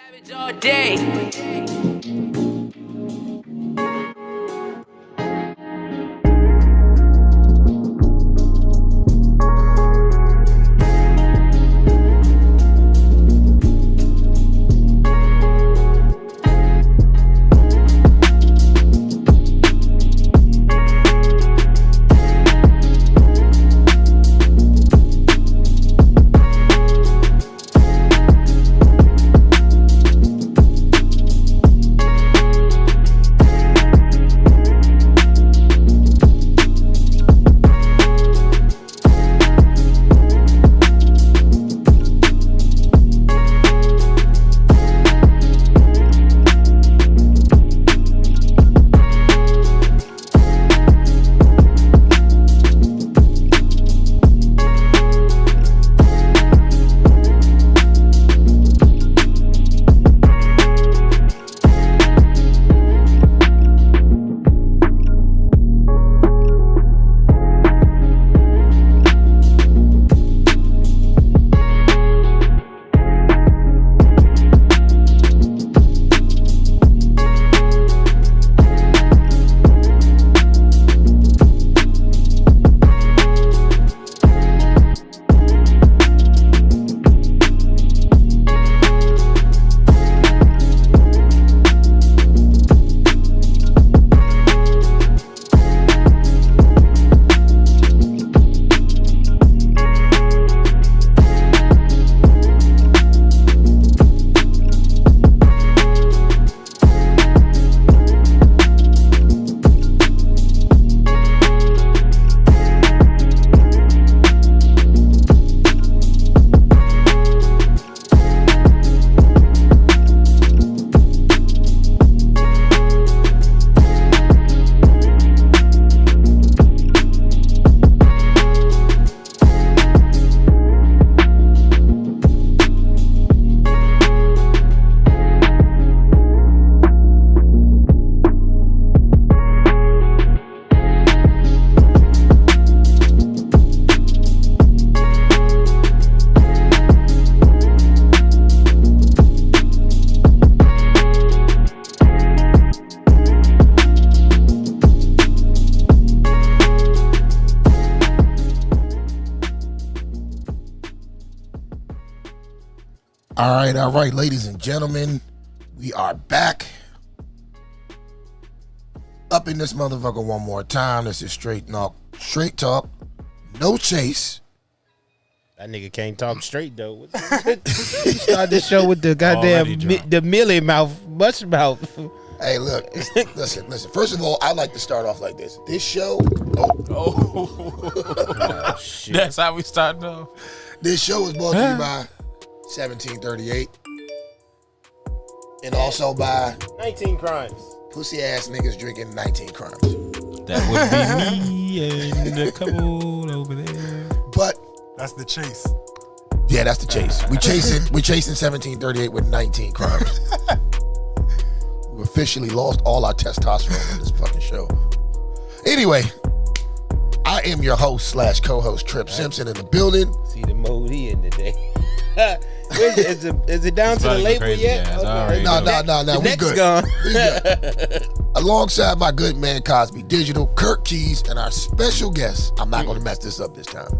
Savage all day. All right, ladies and gentlemen, we are back up in this motherfucker one more time. This is straight talk, no chase. That nigga can't talk straight though. You start this show with the goddamn the Millie mouth, much mouth. Hey, look, listen. First of all, I like to start off like this. This show, Oh, shit. That's how we start off. This show is brought to you by 1738, and also by 19 Crimes. Pussy ass niggas drinking 19 crimes. That would be me and a couple over there. But that's the chase. Yeah, that's the chase. We chasing 1738 with 19 crimes. We've officially lost all our testosterone on this fucking show. Anyway, I am your host / co-host Trip Simpson in the building. See the mode he in today. Is it down to the label yet? No. We good. Gone. We good. Alongside my good man Cosby Digital, Kirk Keys, and our special guest. I'm not going to mess this up this time.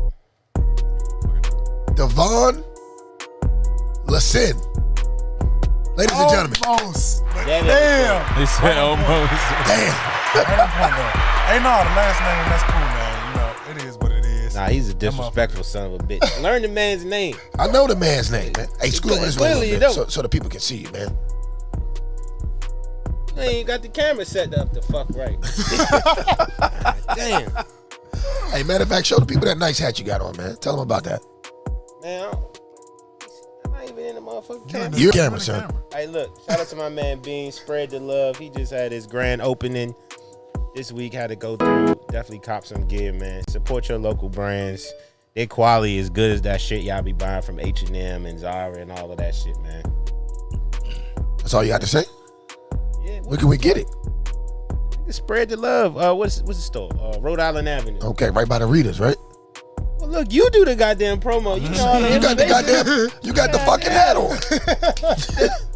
Devon Lasin. Ladies and gentlemen. Almost. Damn. They said almost. Damn. Hey, no, the last name, that's cool, man. You know, it is what it is. Nah, he's a disrespectful son of a bitch. Learn the man's name. I know the man's name, man. Hey, scoot over this way a little bit don't. so the people can see you, man. You ain't got the camera set up the fuck right. Damn. Hey, matter of fact, show the people that nice hat you got on, man. Tell them about that. Man, I'm not even in the motherfucking camera. You're camera, son. Hey, look, shout out to my man Bean. Spread the love. He just had his grand opening this week. Had to go through. Definitely cop some gear, man. Support your local brands. Their quality is good as that shit y'all be buying from H&M and Zara and all of that shit, man. That's all you got to say? Yeah. Where can we get it? Spread the love. What's the store? Rhode Island Avenue. Okay, right by the Readers, right? Well, look, you do the goddamn promo. You know all the You got the fucking hat on.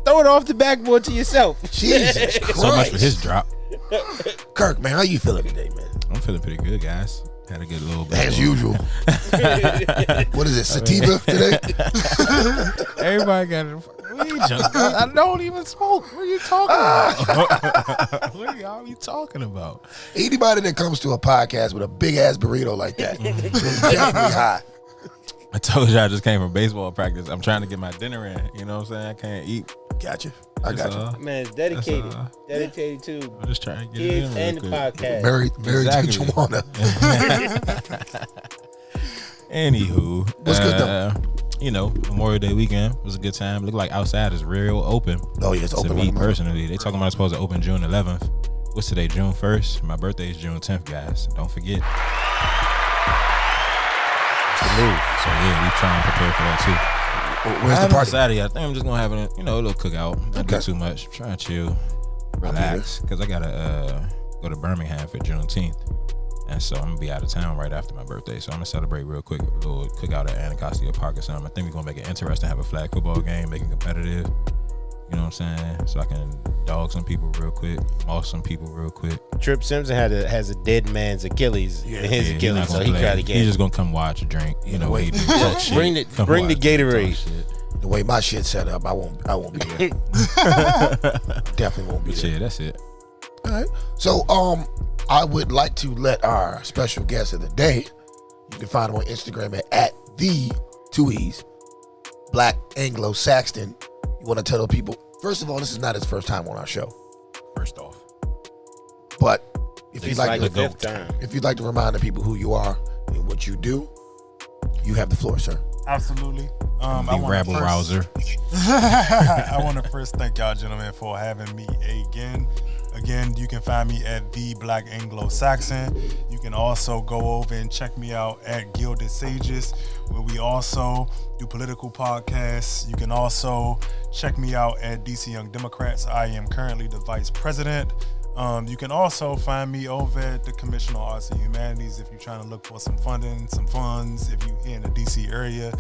throw it off the backboard to yourself. Jesus Christ. So much for his drop. Kirk, man, how you feeling today, man? I'm feeling pretty good, guys. Had a good little bit. As usual. What is it, sativa today? Everybody got it. I don't even smoke. What are you talking about? What are y'all talking about? Anybody that comes to a podcast with a big ass burrito like that is definitely high. I told you I just came from baseball practice. I'm trying to get my dinner in. You know what I'm saying? I can't eat. Gotcha. I got you. Man, it's dedicated. Dedicated to I'm just trying to get kids it in and the real quick. podcast. Married Exactly. to Joanna. Anywho, What's good though? You know, Memorial Day weekend was a good time. Looked like outside is real open. Oh yeah, it's To open. me like a mother- personally, they talking about it's supposed to open June 11th. What's today? June 1st. My birthday is June 10th, guys. Don't forget. So yeah, we try and prepare for that too. Where's the I haven't party? decided yet. I think I'm just gonna have a little cookout. Not do Okay. too much. Try and chill, relax, because I gotta go to Birmingham for Juneteenth, and so I'm gonna be out of town right after my birthday. So I'm gonna celebrate real quick, a little cookout at Anacostia Park or something. I think we're gonna make it interesting, have a flag football game, make it competitive. You know what I'm saying? So I can dog some people real quick, moss some people real quick. Trip Simpson has a dead man's Achilles in his Yeah, Achilles, not so gonna he play. try to get. He's just gonna come watch, drink. You know what he do? Talk shit. Bring the- Come bring the watch, Gatorade. talk shit. The way my shit's set up, I won't be there. Definitely won't be But there. yeah, that's it. All right. So I would like to let our special guest of the day, you can find him on Instagram at the 2E's, Black Anglo Saxton. You want to tell the people, first of all, this is not his first time on our show. First off, But if you'd It's like like to the fifth time. if you'd like to remind the people who you are and what you do, you have the floor, sir. Absolutely. the I wanna rabble first- rouser. I want to first thank y'all gentlemen for having me again. Again, you can find me at the Black Anglo Saxon. You can also go over and check me out at Gilded Sages, where we also do political podcasts. You can also check me out at DC Young Democrats. I am currently the vice president. You can also find me over at the Commission on Arts and Humanities if you're trying to look for some funding, some funds, if you're here in the DC area.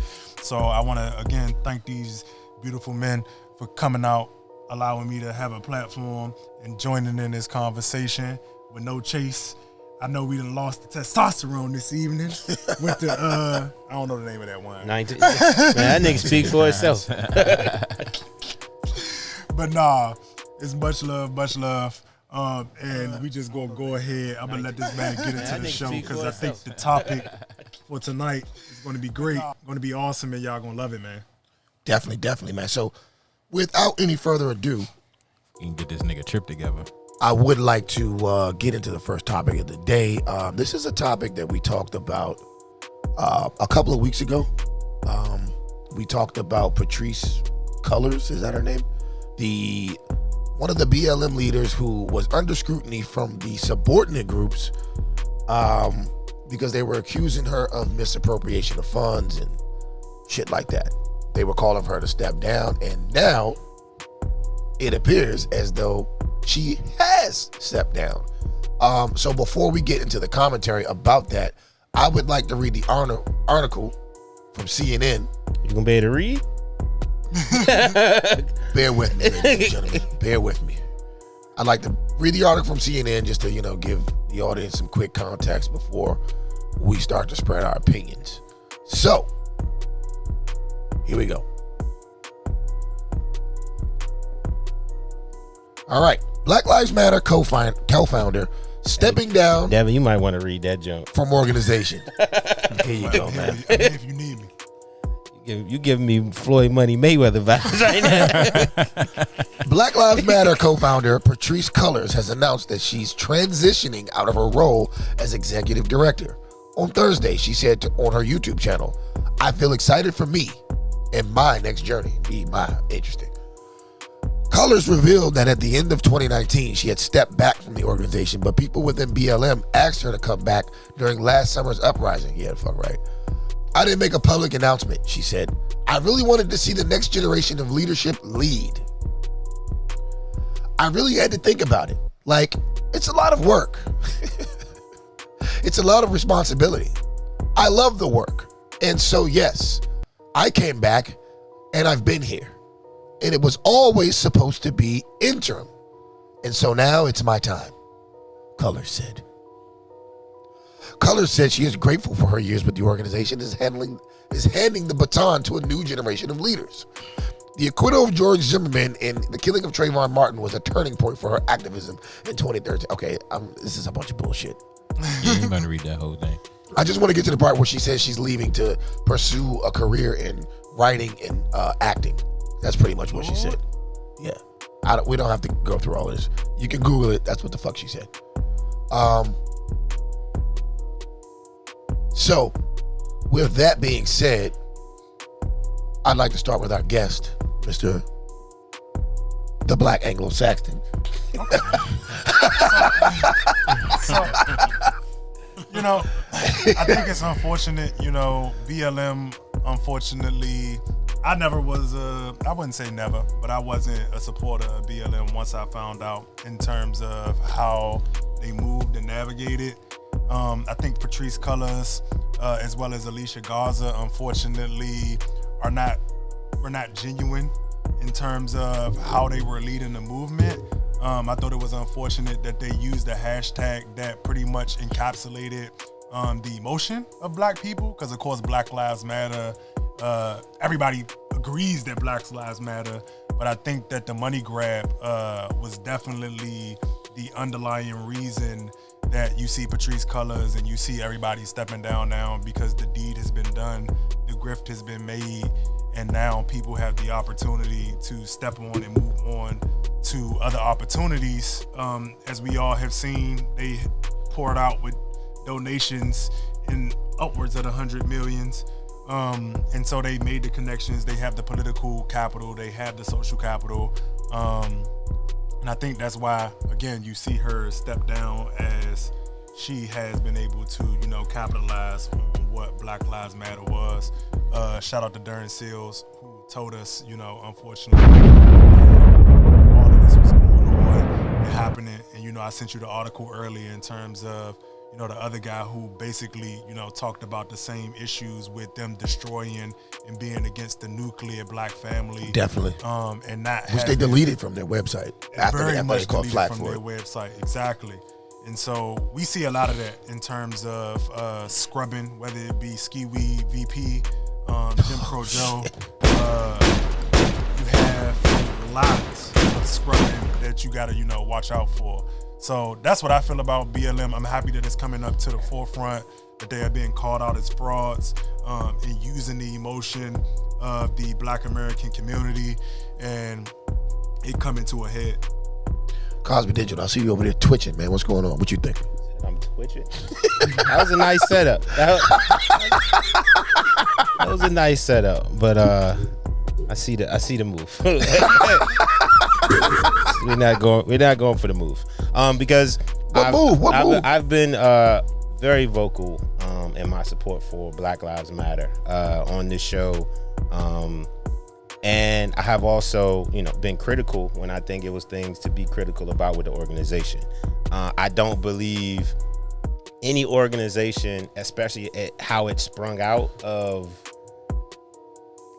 So I want to, again, thank these beautiful men for coming out, allowing me to have a platform and joining in this conversation with no chase. I know we done lost the testosterone this evening with the, I don't know the name of that wine. 19. Man, that nigga speak for itself. But nah, it's much love, much love. And we just gonna go ahead. I'm gonna let this man get into That the nigga show speak because for I think the topic for tonight is gonna be great, gonna be awesome, and y'all gonna love it, man. Definitely, man. So without any further ado, You can get this nigga trip together. I would like to get into the first topic of the day. This is a topic that we talked about a couple of weeks ago. We talked about Patrice Cullors, is that her name? One of the BLM leaders who was under scrutiny from the subordinate groups because they were accusing her of misappropriation of funds and shit like that. They were calling for her to step down, and now it appears as though she has stepped down. So before we get into the commentary about that, I would like to read the article from CNN. You gonna be able to read? Bear with me, ladies and gentlemen. Bear with me. I'd like to read the article from CNN just to, give the audience some quick context before we start to spread our opinions. So, here we go. All right. Black Lives Matter co-founder stepping down Devin, you might want to read that junk. from organization. Here you go, man. If you need me. You giving me Floyd Money Mayweather vibes right now. Black Lives Matter co-founder Patrice Cullors has announced that she's transitioning out of her role as executive director. On Thursday, she said on her YouTube channel, "I feel excited for me and my next journey." Interesting. Cullors revealed that at the end of 2019, she had stepped back from the organization, but people within BLM asked her to come back during last summer's uprising. Yeah, fuck right. "I didn't make a public announcement," she said. "I really wanted to see the next generation of leadership lead. I really had to think about it. Like, it's a lot of work. It's a lot of responsibility. I love the work. And so, yes, I came back and I've been here. and it was always supposed to be interim. And so now it's my time, Colors said. Colors said she is grateful for her years with the organization, is handing the baton to a new generation of leaders. The acquittal of George Zimmerman and the killing of Trayvon Martin was a turning point for her activism in 2013. Okay, this is a bunch of bullshit. Yeah, you better read that whole thing. I just want to get to the part where she says she's leaving to pursue a career in writing and acting. That's pretty much what she said. Yeah. We don't have to go through all of this. You can Google it. That's what the fuck she said. So, with that being said, I'd like to start with our guest, Mr. the Black Anglo-Saxon. So, you know, I think it's unfortunate, you know, BLM, unfortunately, I never was I wouldn't say never, but I wasn't a supporter of BLM once I found out in terms of how they moved and navigated. I think Patrice Cullors, as well as Alicia Garza, unfortunately, were not genuine in terms of how they were leading the movement. I thought it was unfortunate that they used a hashtag that pretty much encapsulated the emotion of Black people, because of course Black Lives Matter, everybody agrees that Black Lives Matter, but I think that the money grab was definitely the underlying reason that you see Patrice Cullors and you see everybody stepping down now, because the deed has been done, the grift has been made, and now people have the opportunity to step on and move on to other opportunities. As we all have seen, they poured out with donations in upwards of 100 millions. And so they made the connections. They have the political capital. They have the social capital. And I think that's why, again, you see her step down, as she has been able to, you know, capitalize on what Black Lives Matter was. Shout out to Darren Seals, who told us, you know, unfortunately, all of this was going on and happening. And, you know, I sent you the article earlier in terms of, you know, the other guy who basically, you know, talked about the same issues with them destroying and being against the nuclear Black family. Definitely. And not which they deleted from their website after very they much called deleted flack from for their it. website. Exactly. And so we see a lot of that in terms of scrubbing, whether it be Ski Weed, VP, Jim Crow Joe. You have lots of scrubbing that you gotta, you know, watch out for. So that's what I feel about BLM. I'm happy that it's coming up to the forefront, that they are being called out as frauds, and using the emotion of the Black American community, and it coming to a head. Cosby Digital, I see you over there twitching, man. What's going on? What you think? I'm twitching. That was a nice setup. That was a nice setup, but I see the move. We're not going for the move. Because I've been very vocal in my support for Black Lives Matter on this show. And I have also, you know, been critical when I think it was things to be critical about with the organization. I don't believe any organization, especially at how it sprung out of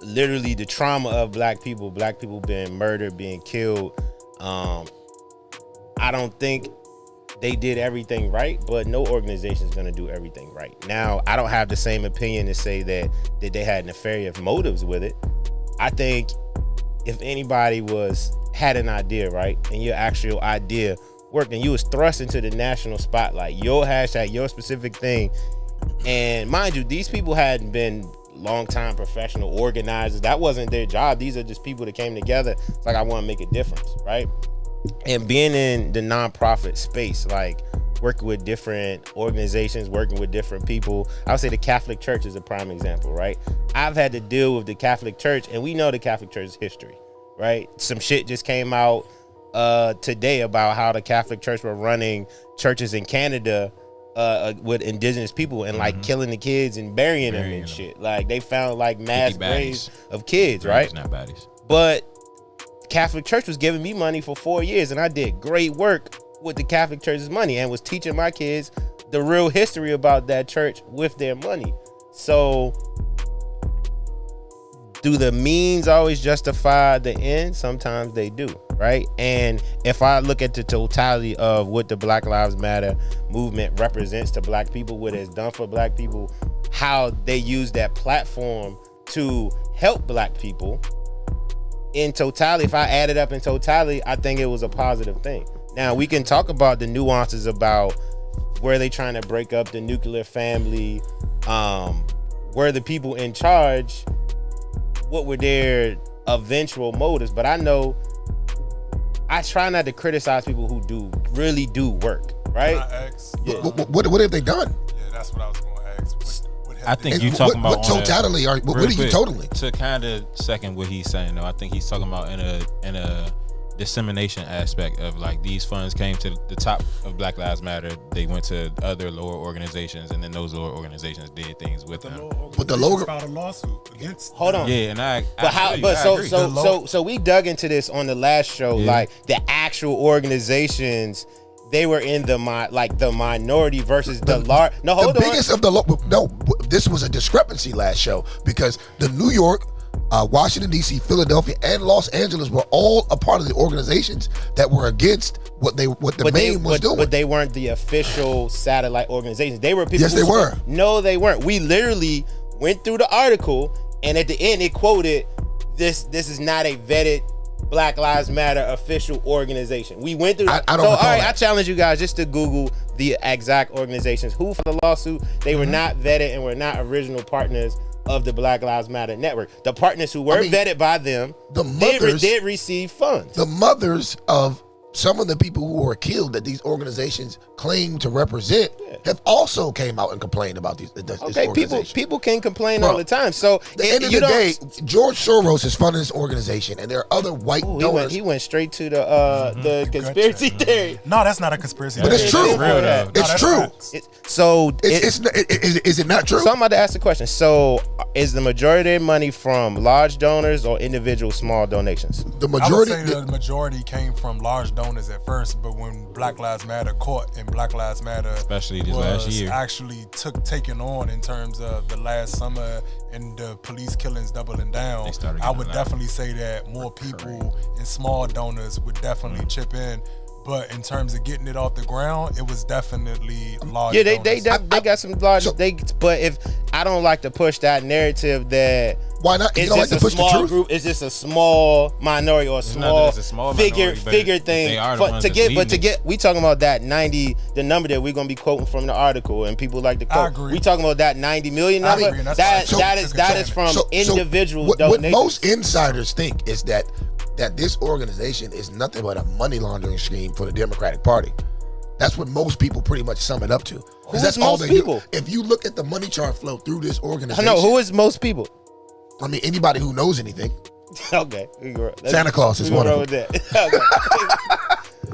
literally the trauma of black people being murdered, being killed. I don't think they did everything right, but no organization is going to do everything right. Now, I don't have the same opinion to say that they had nefarious motives with it. I think if anybody had an idea, right, and your actual idea worked, and you was thrust into the national spotlight, your hashtag, your specific thing, and mind you, these people hadn't been longtime professional organizers. That wasn't their job. These are just people that came together. It's like, I want to make a difference, right? And being in the nonprofit space, like working with different organizations, working with different people. I would say the Catholic Church is a prime example, right? I've had to deal with the Catholic Church, and we know the Catholic Church's history, right? Some shit just came out today about how the Catholic Church were running churches in Canada with indigenous people and like killing the kids and burying them and shit. Like they found like mass graves of kids, right? Not bodies. But Catholic Church was giving me money for 4 years, and I did great work with the Catholic Church's money and was teaching my kids the real history about that church with their money. So do the means always justify the end? Sometimes they do, right? And if I look at the totality of what the Black Lives Matter movement represents to black people, what it's done for black people, how they use that platform to help black people, in totality, if I add it up in totality, I think it was a positive thing. Now, we can talk about the nuances about where they trying to break up the nuclear family, where the people in charge, what were their eventual motives. But I know I try not to criticize people who really do work, right? Can I ask? Yeah. What have they done? Yeah, that's what I was going to ask. What have I they think And you talking what about totality are? What real are you quick, totaling? To kind of second what he's saying though, I think he's talking about in a dissemination aspect of like these funds came to the top of Black Lives Matter, they went to other lower organizations, and then those lower organizations did things with them. But the logo filed a lawsuit against. Hold on. Yeah, and I But how? feel you, But I so agree. so we dug into this on the last show. Yeah. Like the actual organizations, they were in the minority versus the large. No, hold the on. biggest of the no. This was a discrepancy last show because the New York, Washington D.C., Philadelphia, and Los Angeles were all a part of the organizations that were against what the Maine was doing. But they weren't the official satellite organizations. They were people. Yes, they were. No, they weren't. We literally went through the article, and at the end, it quoted, "This is not a vetted Black Lives Matter official organization." We went through. I don't so recall all right, that. I challenge you guys just to Google the exact organizations who filed the lawsuit. They were not vetted and were not original partners of the Black Lives Matter network. The partners who were vetted by them, the mothers did receive funds. The mothers of some of the people who were killed that these organizations claim to represent have also came out and complained about this Okay, organization. people can complain Bro, all the time. So At the end of the day, George Soros is funding this organization, and there are other white donors. he went straight to the conspiracy theory. No, that's not a conspiracy. But it's true. real, though. No, It's that's true. facts. Is it not true? So I'm about to ask the question. So is the majority of their money from large donors or individual small donations? The I would majority. say the majority came from large donors at first, but when Black Lives Matter caught and Black Lives Matter Especially this was last year. actually taken on in terms of the last summer and the police killings doubling down, They started I getting would loud. definitely say that more people and small donors would definitely chip in. But in terms of getting it off the ground, it was definitely large. Yeah, they donors. got some large. So- But if I don't like to push that narrative that Why not? You it's don't like just to a push the small truth? group, it's just a small minority or a not that small, it's a small figure minority, but figure they thing. are the ones To that's get leading it. we talking about that 90, the number that we're gonna be quoting from the article, and people like to quote. agree. We talking about that 90 million I number. agree, and that's why I took That a is from So individual what donations. most insiders think is that this organization is nothing but a money laundering scheme for the Democratic Party. That's what most people pretty much sum it up to. 'Cause Who's that's all most they people? do. If you look at the money chart flow through this organization, No, who is most people? I mean, anybody who knows anything. Okay, Santa Claus is one of them.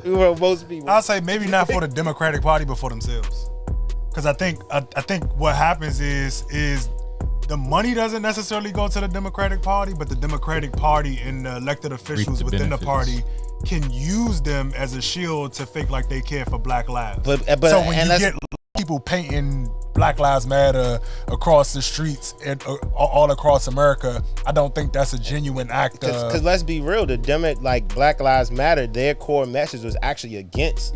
We were most people. I'll say maybe not for the Democratic Party, but for themselves. Because I think what happens is the money doesn't necessarily go to the Democratic Party, but the Democratic Party and the elected officials the within the benefits. party can use them as a shield to fake like they care for Black lives. But so when and you let's- get people painting Black Lives Matter across the streets and all across America, I don't think that's a genuine act of. Because let's be real, like Black Lives Matter, their core message was actually against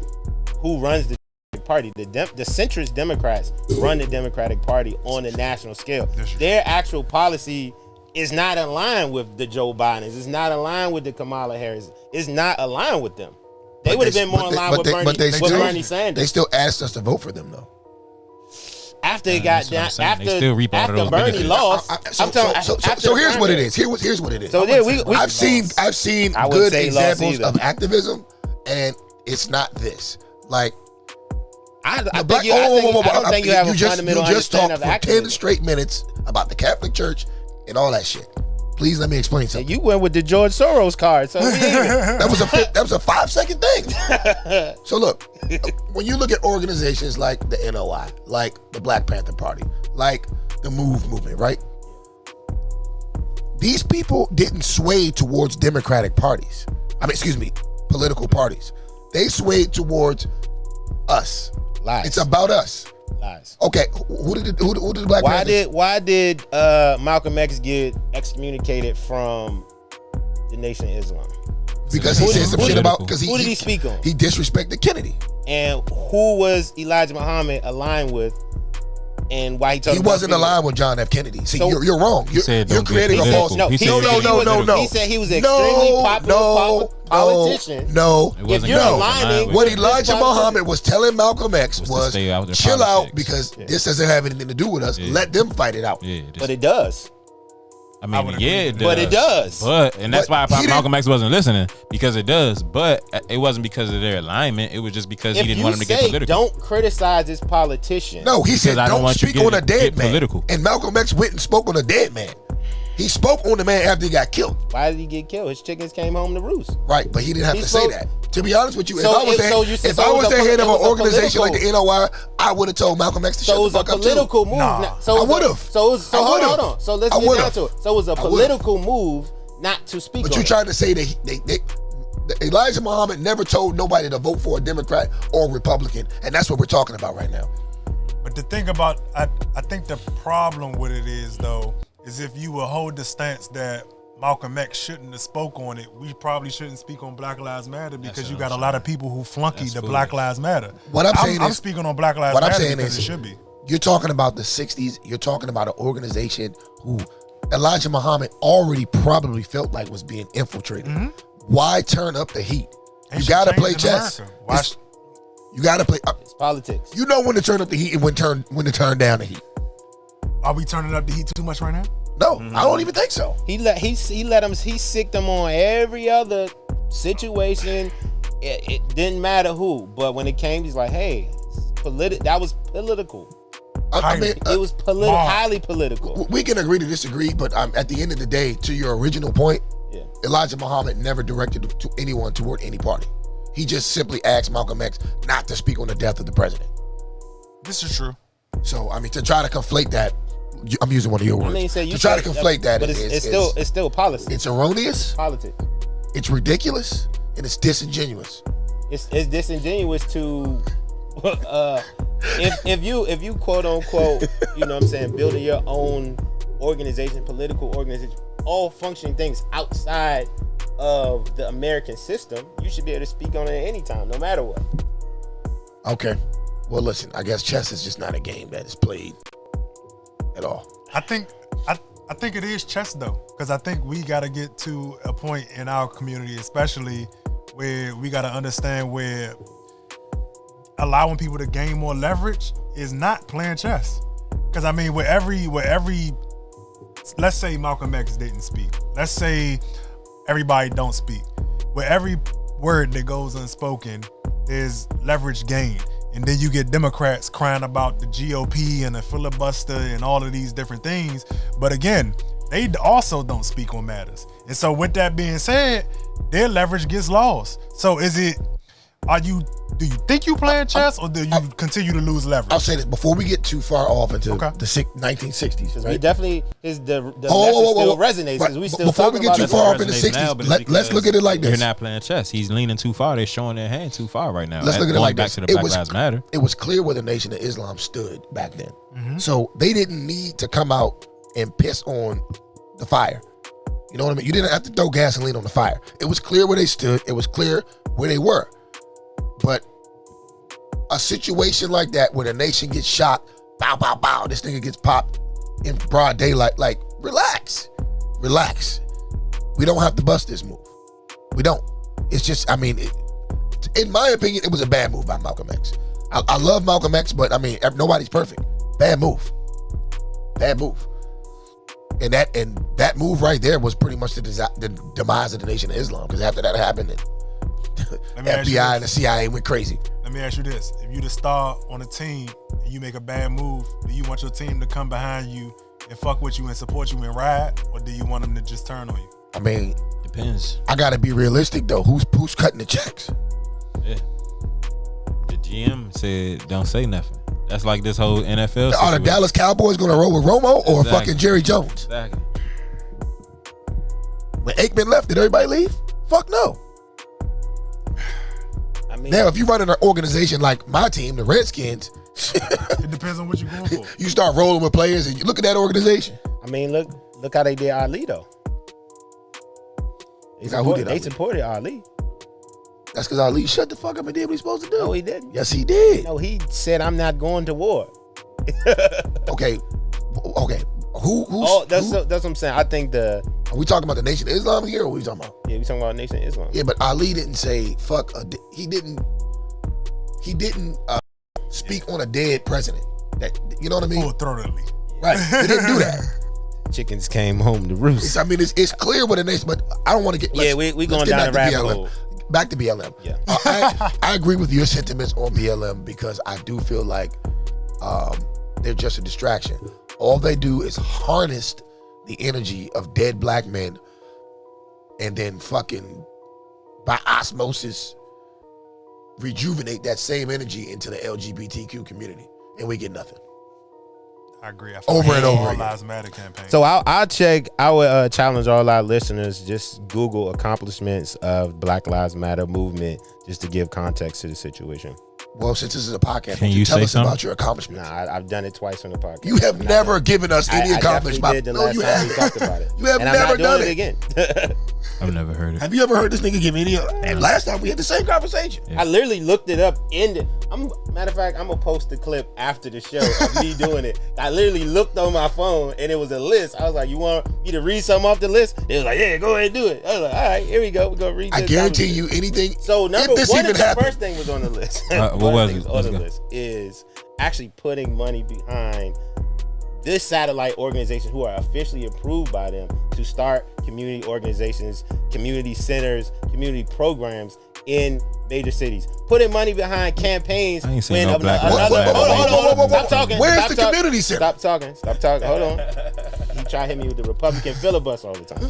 who runs the Party. The centrist Democrats run the Democratic Party on a national scale. Their actual policy is not aligned with the Joe Bidens. It's not aligned with the Kamala Harris. It's not aligned with them. They would have been more aligned with Bernie Sanders. They still asked us to vote for them, though. After it got that's what I'm down, saying. They still reap all after those Bernie benefits. lost, So here's what it is. Here's what it is. So yeah, we I've seen I wouldn't good say lost examples either. of activism, and it's not this. Like I the think black. you, I don't I- think you have a just fundamental just talked understanding of for 10 activism. straight minutes about the Catholic Church and all that shit. Please let me explain And something. you went with the George Soros card, so That was a 5-second thing. So look, when you look at organizations like the NOI, like the Black Panther Party, like the MOVE movement, right? These people didn't sway towards Democratic parties. Political parties. They swayed towards us. lies. It's about us. Lies. Okay, who did the Black Panthers? Why did Malcolm X get excommunicated from the Nation of Islam? Because he said some shit about because who did he speak on? He disrespected Kennedy. And who was Elijah Muhammad aligned with? And why he told He wasn't aligned with John F. Kennedy. See, you're wrong. You're creating a false. No. He said he was an extremely popular politician. No. If you're aligning, what Elijah Muhammad was telling Malcolm X was chill out because this doesn't have anything to do with us. Yeah. Let them fight it out. Yeah, but it does. I mean, it does. But it does. And that's why Malcolm X wasn't listening, because it does. But it wasn't because of their alignment. It was just because he didn't want him to get political. Don't criticize this politician. No, he said don't speak on a dead man. Political. And Malcolm X went and spoke on a dead man. He spoke on the man after he got killed. Why did he get killed? His chickens came home to roost. Right, but he didn't have to say that. To be honest with you, So if I was the head of an organization like the NOI, I would have told Malcolm X to shut the fuck up too. So it was a political move. I would have. Hold on. So let's get down to it. So it was a political move not to speak on it. But you're trying to say that Elijah Muhammad never told nobody to vote for a Democrat or Republican, and that's what we're talking about right now. But the thing about, I think the problem with it is, though, is if you will hold the stance that Malcolm X shouldn't have spoke on it, we probably shouldn't speak on Black Lives Matter because you got a lot of people who flunky the Black Lives Matter. What I'm saying I'm is, speaking on Black Lives Matter because it should be. You're talking about the 60s. You're talking about an organization who Elijah Muhammad already probably felt like was being infiltrated. Mm-hmm. Why turn up the heat? You got to play chess. You got to play. It's politics. You know when to turn up the heat and when to turn down the heat. Are we turning up the heat too much right now? No, I don't even think so. He sicked them on every other situation. It didn't matter who, but when it came, he's like, hey, that was political. I mean, it was highly political. We can agree to disagree, but at the end of the day, to your original point, Elijah Muhammad never directed to anyone toward any party. He just simply asked Malcolm X not to speak on the death of the president. This is true. So, I mean, to try to conflate that, I'm using one of your words. To try to conflate that, but it's still policy. It's erroneous. Politics. It's ridiculous, and it's disingenuous. It's disingenuous to if you quote unquote, you know what I'm saying, building your own organization, political organization, all functioning things outside of the American system, you should be able to speak on it at any time, no matter what. Okay. Well, listen, I guess chess is just not a game that is played at all. I think it is chess though, because I think we got to get to a point in our community, especially where we got to understand where allowing people to gain more leverage is not playing chess. Because I mean, with every, let's say Malcolm X didn't speak. Let's say everybody don't speak. With every word that goes unspoken, there's leverage gained. And then you get Democrats crying about the GOP and the filibuster and all of these different things. But again, they also don't speak on matters. And so with that being said, their leverage gets lost. So do you think you playing chess or do you continue to lose leverage? I'll say this before we get too far off into the 1960s. Right? We definitely, the message still resonates because we still before we get too far off in the 60s, let's look at it like this. You're not playing chess. He's leaning too far. They're showing their hand too far right now. Let's look at it like back this. To the Black Lives Matter. It was clear where the Nation of Islam stood back then. Mm-hmm. So they didn't need to come out and piss on the fire. You know what I mean? You didn't have to throw gasoline on the fire. It was clear where they stood. It was clear where they were. But a situation like that where the nation gets shot, bow, bow, bow, this nigga gets popped in broad daylight, like, relax. We don't have to bust this move. We don't. It's just, I mean, in my opinion, it was a bad move by Malcolm X. I love Malcolm X, but I mean, nobody's perfect. Bad move. And that move right there was pretty much the demise of the Nation of Islam, because after that happened, FBI and the CIA went crazy. Let me ask you this. If you're the star on a team and you make a bad move, do you want your team to come behind you and fuck with you and support you and ride? Or do you want them to just turn on you? I mean, depends. I gotta be realistic though. Who's cutting the checks? Yeah. The GM said don't say nothing. That's like this whole NFL Are the Dallas Cowboys gonna roll with Romo or fucking Jerry Jones? Exactly. When Aikman left, did everybody leave? Fuck no. mean, Now, if you run an organization like my team, the Redskins, It depends on what you're going for. you start rolling with players and you look at that organization. I mean, look how they did Ali though. They supported Ali. That's because Ali shut the fuck up and did what he's supposed to do. No, he didn't. Yes, he did. No, he said, "I'm not going to war." Okay. Who? That's what I'm saying. I think Are we talking about the Nation of Islam here, or what are we talking about? we talking about Nation of Islam. Yeah, but Ali didn't say fuck. He didn't speak on a dead president. That, you know what I mean? Full throatedly. Right. He didn't do that. Chickens came home to roost. I mean, it's clear what a nation, but I don't want to get. We going down the rabbit hole. Back to BLM. Yeah. I agree with your sentiments on BLM because I do feel like they're just a distraction. All they do is harness the energy of dead black men and then fucking by osmosis rejuvenate that same energy into the LGBTQ community, and we get nothing. I agree. I Over and over All again. Lives Matter campaign. So I'll check. I would challenge all our listeners, just Google accomplishments of Black Lives Matter movement, just to give context to the situation. Well, since this is a podcast, Can why don't you tell say us something? about your accomplishments. Nah, I've done it twice on the podcast. You have never given us any I accomplishment. definitely did the last you time we haven't. talked about it. You have and never I'm not done doing it. again. I've never heard it. Have you ever heard this nigga give any? And last time we had the same conversation. I literally looked it up matter of fact, I'm gonna post the clip after the show of me doing it. I literally looked on my phone and it was a list. I was like, "You want me to read something off the list?" They was like, "Yeah, go ahead and do it." I was like, "All right, here we go. We're gonna read this." I guarantee you anything. So number if this one even of the happened, first thing was on the list. What One was of the it? things Let's on the go. list is actually putting money behind this satellite organization who are officially approved by them to start community organizations, community centers, community programs in major cities. Putting money behind campaigns. I ain't seen no black Hold on. Stop talking. Where's Stop the talk- community center? Stop talking. Hold on. He try to hit me with the Republican filibuster all the time.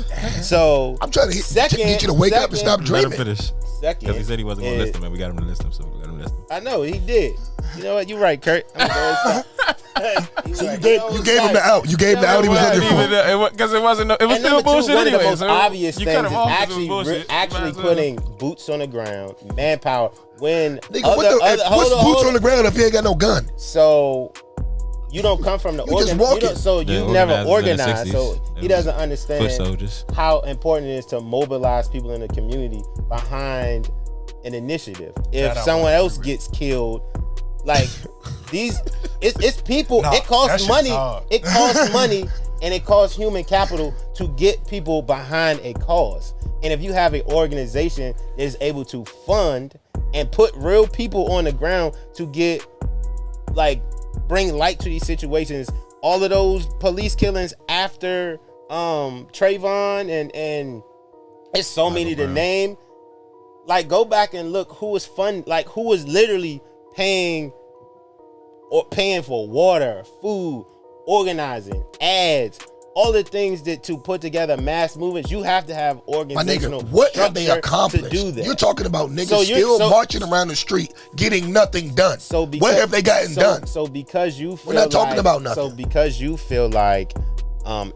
So I'm trying to get you to wake up and stop Let him dreaming. finish. Second, Because he said he wasn't going to is- list him, and we got him to list him, so we got him to list him. I know he did. You know what? You're right, Kurt. I'm gonna go ahead and stop. So you gave him the out. You gave him the out he was in there for. Because it wasn't. It was And still number two, bullshit one of anyway. the most so obvious you things cut is him off 'cause it was bullshit. actually Might as well. putting boots on the ground, manpower. When Nigga, what's boots on the ground if you ain't got no gun? So you don't come from the You just walking. so They you never organized in the organized. 60s. So They he was doesn't Foot understand soldiers. how important it is to mobilize people in the community behind an initiative. If That I someone wanna else agree. gets killed, like it's people. Nah, It that costs shit's money. hard. It costs money, and it costs human capital to get people behind a cause. And if you have an organization that is able to fund and put real people on the ground to get, like, bring light to these situations, all of those police killings after Trayvon and it's so many to Brown. name. Like, go back and look who was who was literally paying for water, food, organizing, ads, all the things that to put together mass movements. You have to have My organizational nigga, what have they structure accomplished? to do that. You're talking about niggas So you're- still so- marching around the street, getting nothing done. So because, what have they gotten done? So because you feel We're not talking like- about nothing. So because you feel like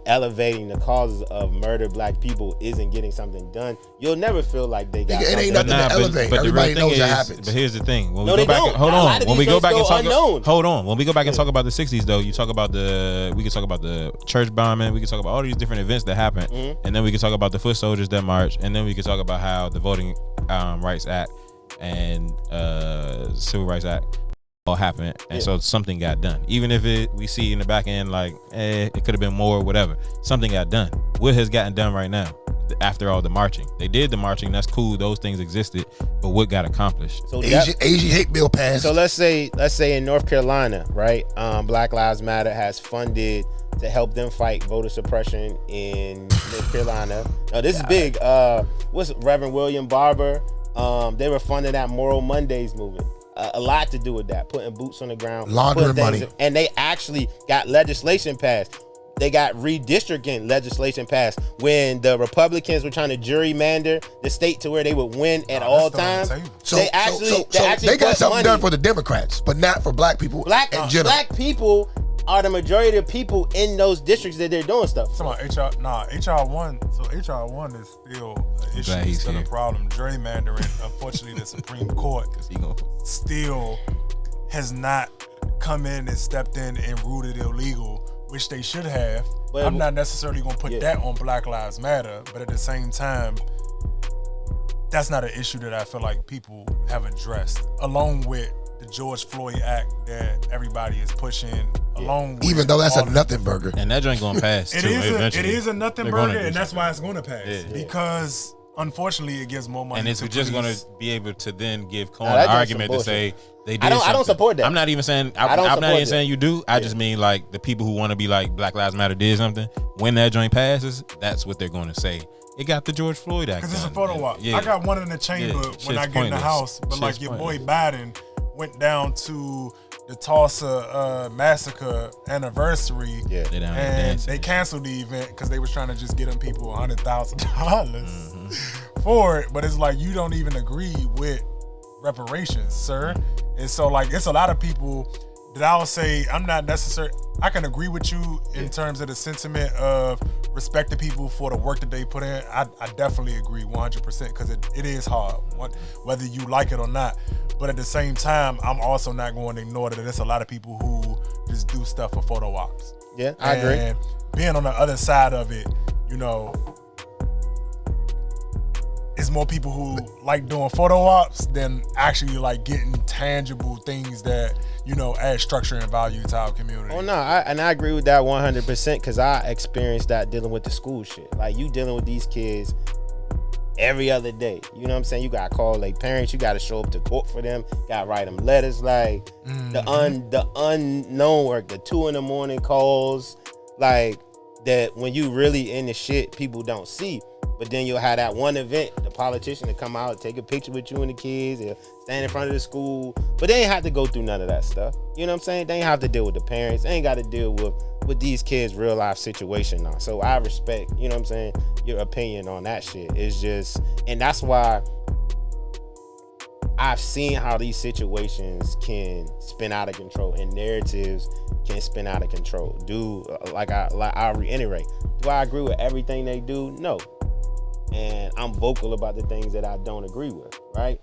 elevating the causes of murdered black people isn't getting something done, you'll never feel like they got Nigga, it something ain't done. nothing to elevate. the Everybody real thing knows it is- happens. But here's the thing: when No, we they go back, don't. hold A lot on. of When we these go back and things talk, go unknown. hold on. When we go back and talk about the '60s, though, you talk about we can talk about the church bombing. We can talk about all these different events that happened, and then we can talk about the foot soldiers that march, and then we can talk about how the Voting Rights Act and Civil Rights Act all happened, and so something got done. Even if we see in the back end like, it could have been more, whatever. Something got done. What has gotten done right now? After all the marching, they did the marching. That's cool. Those things existed, but what got accomplished? So Asian hate bill passed. So let's say in North Carolina, right? Black Lives Matter has funded to help them fight voter suppression in North Carolina. Now this is big. What's Reverend William Barber? They were funding that Moral Mondays movement. A lot to do with that, putting boots on the ground, Laundering putting things- money. and they actually got legislation passed. They got redistricting legislation passed when the Republicans were trying to gerrymander the state to where they would win at all that's still on the times. table. So They actually they got put something money. done for the Democrats, but not for black people in general. Black people are the majority of people in those districts that they're doing stuff. Come on, HR1. So HR1 is still an issue. glad he's It's still a here. problem. Gerrymandering, unfortunately, the Supreme Court still has not come in and stepped in and ruled it illegal, which they should have. But- I'm not necessarily going to put Yeah. that on Black Lives Matter, but at the same time, that's not an issue that I feel like people have addressed, along with the George Floyd Act that everybody is pushing, along with Even though that's all a of nothing burger. And that joint gonna pass it too. is Eventually. it is a nothing They're gonna burger, do and that's something. why it's going to pass. Yeah. Because unfortunately, it gives more money. And it's to just going police. to be able to then give Cohen Nah, that an joint's argument some to say they did I don't something. support that. I'm not even saying I don't I'm not support even that. saying you do. I just mean like the people who want to be like Black Lives Matter did something. When that joint passes, that's what they're going to say. It got the George Floyd Act. Because it's a done. photo op. Yeah. I got one in the chamber Shit's when I get in the pointless. house. But like Shit's your pointless. boy Biden went down to the Tulsa massacre anniversary. Yeah. They down there And dancing. they canceled the event because they was trying to just get them people $100,000 Mm-hmm. for it. But it's like you don't even agree with reparations, sir. And so like it's a lot of people that I'll say I'm not necessarily. I can agree with you in terms of the sentiment of respecting people for the work that they put in. I definitely agree 100% because it is hard, whether you like it or not. But at the same time, I'm also not going to ignore that there's a lot of people who just do stuff for photo ops. Yeah, I agree. And being on the other side of it, you know, it's more people who like doing photo ops than actually like getting tangible things that, you know, add structure and value to our community. Oh no, I agree with that 100% because I experienced that dealing with the school shit. Like you dealing with these kids every other day. You know what I'm saying? You gotta call their parents. You gotta show up to court for them. Gotta write them letters. Like the unknown work, the 2 a.m. calls, like that when you really in the shit, people don't see. But then you'll have that one event, the politician to come out, take a picture with you and the kids, they'll stand in front of the school. But they ain't have to go through none of that stuff. You know what I'm saying? They ain't have to deal with the parents. They ain't got to deal with these kids' real life situation now. So I respect, you know what I'm saying, your opinion on that shit. It's just, and that's why I've seen how these situations can spin out of control and narratives can spin out of control. I'll reiterate, do I agree with everything they do? No. And I'm vocal about the things that I don't agree with, right?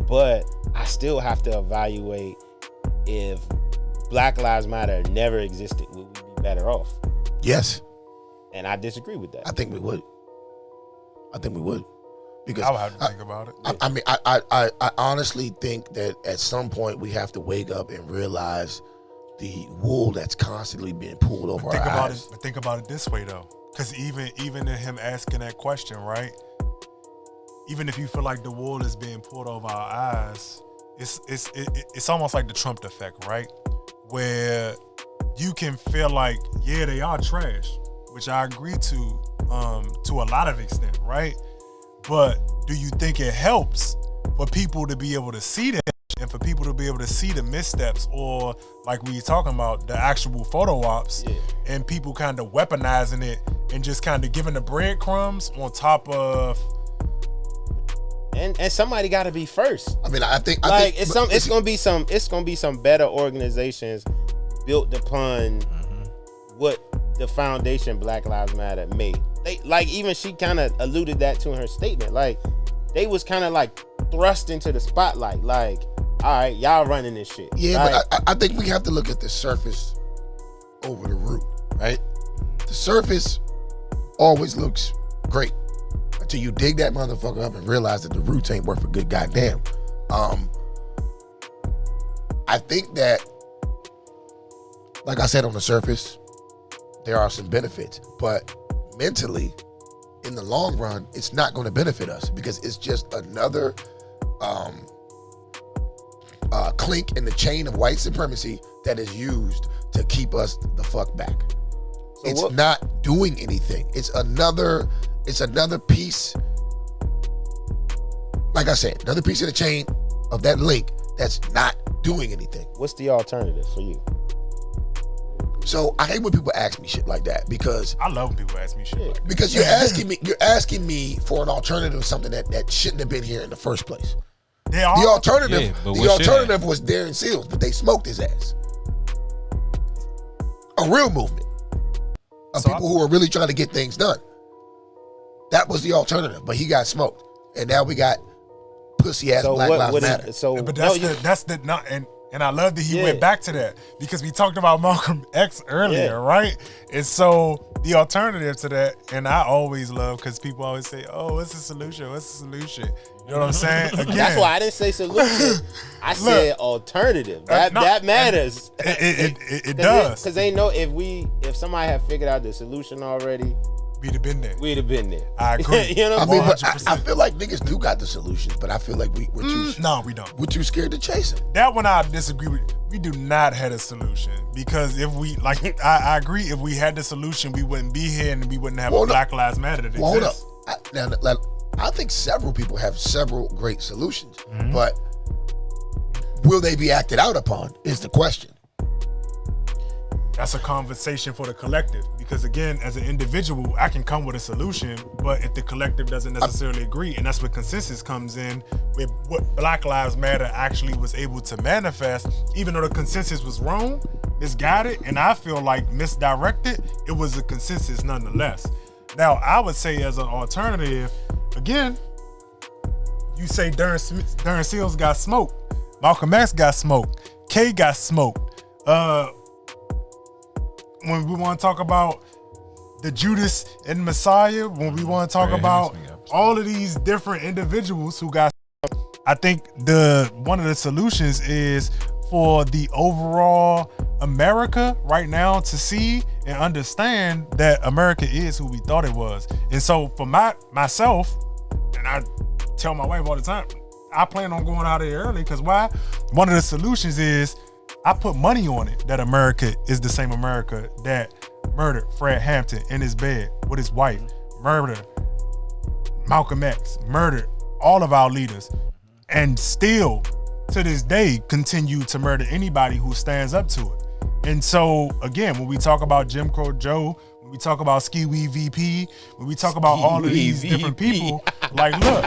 But I still have to evaluate if Black Lives Matter never existed, would we be better off? Yes, And I disagree with that. I think we would. Because I would have to think about it. I mean, I honestly think that at some point we have to wake up and realize the wool that's constantly being pulled over our eyes. But think about it this way though, because even in him asking that question, right? Even if you feel like the wool is being pulled over our eyes, it's almost like the Trump effect, right? Where you can feel like, yeah, they are trash, which I agree to a lot of extent, right? But do you think it helps for people to be able to see that and for people to be able to see the missteps or like we were talking about the actual photo ops and people kind of weaponizing it and just kind of giving the breadcrumbs on top of And somebody got to be first. I mean, I think It's gonna be some better organizations built upon what the foundation Black Lives Matter made. They like even she kind of alluded that to in her statement. Like they was kind of like thrust into the spotlight. Like, all right, y'all running this shit. Yeah, like, but I think we have to look at the surface over the root, right? The surface always looks great until you dig that motherfucker up and realize that the roots ain't worth a good goddamn. I think that, like I said, on the surface, there are some benefits, but mentally, in the long run, it's not going to benefit us because it's just another clink in the chain of white supremacy that is used to keep us the fuck back. It's not doing anything. It's another piece, like I said, another piece of the chain of that link that's not doing anything. what's the alternative for you? So I hate when people ask me shit like that because I love when people ask me shit like that. because you're asking me for an alternative of something that shouldn't have been here in the first place. They are The alternative, Yeah, but the what shit alternative was Darren Seals, but they smoked his ass. a real movement of people who are really trying to get things done. That was the alternative, but he got smoked, and now we got pussy ass Black Lives Matter. But that's the not and I love that he went back to that because we talked about Malcolm X earlier, right? And so the alternative to that, and I always love because people always say, "Oh, what's the solution? What's the solution?" You know what I'm saying? Again, that's why I didn't say solution. I said alternative. That matters. It does because they know if somebody had figured out the solution already. We'd have been there. I agree. You know, I mean, I feel like niggas do got the solutions, but I feel like we're too. No, we don't. We're too scared to chase them. That one I disagree with. We do not have a solution because if we I agree. If we had the solution, we wouldn't be here and we wouldn't have a Black Lives Matter that exists. Hold up. I think several people have several great solutions, but will they be acted out upon is the question. That's a conversation for the collective because again, as an individual, I can come with a solution, but if the collective doesn't necessarily agree, and that's where consensus comes in, with what Black Lives Matter actually was able to manifest, even though the consensus was wrong, misguided, and I feel like misdirected, it was a consensus nonetheless. Now, I would say as an alternative, again, you say Darren Seals got smoked, Malcolm X got smoked, K got smoked, when we want to talk about the Judas and Messiah, when we want to talk about all of these different individuals who got, I think one of the solutions is for the overall America right now to see and understand that America is who we thought it was. And so for myself, and I tell my wife all the time, I plan on going out of here early because why? One of the solutions is I put money on it that America is the same America that murdered Fred Hampton in his bed with his wife, murdered Malcolm X, murdered all of our leaders, and still to this day continue to murder anybody who stands up to it. And so again, when we talk about Jim Crow Joe, when we talk about Ski Wee VP, when we talk about all of these different people, like look,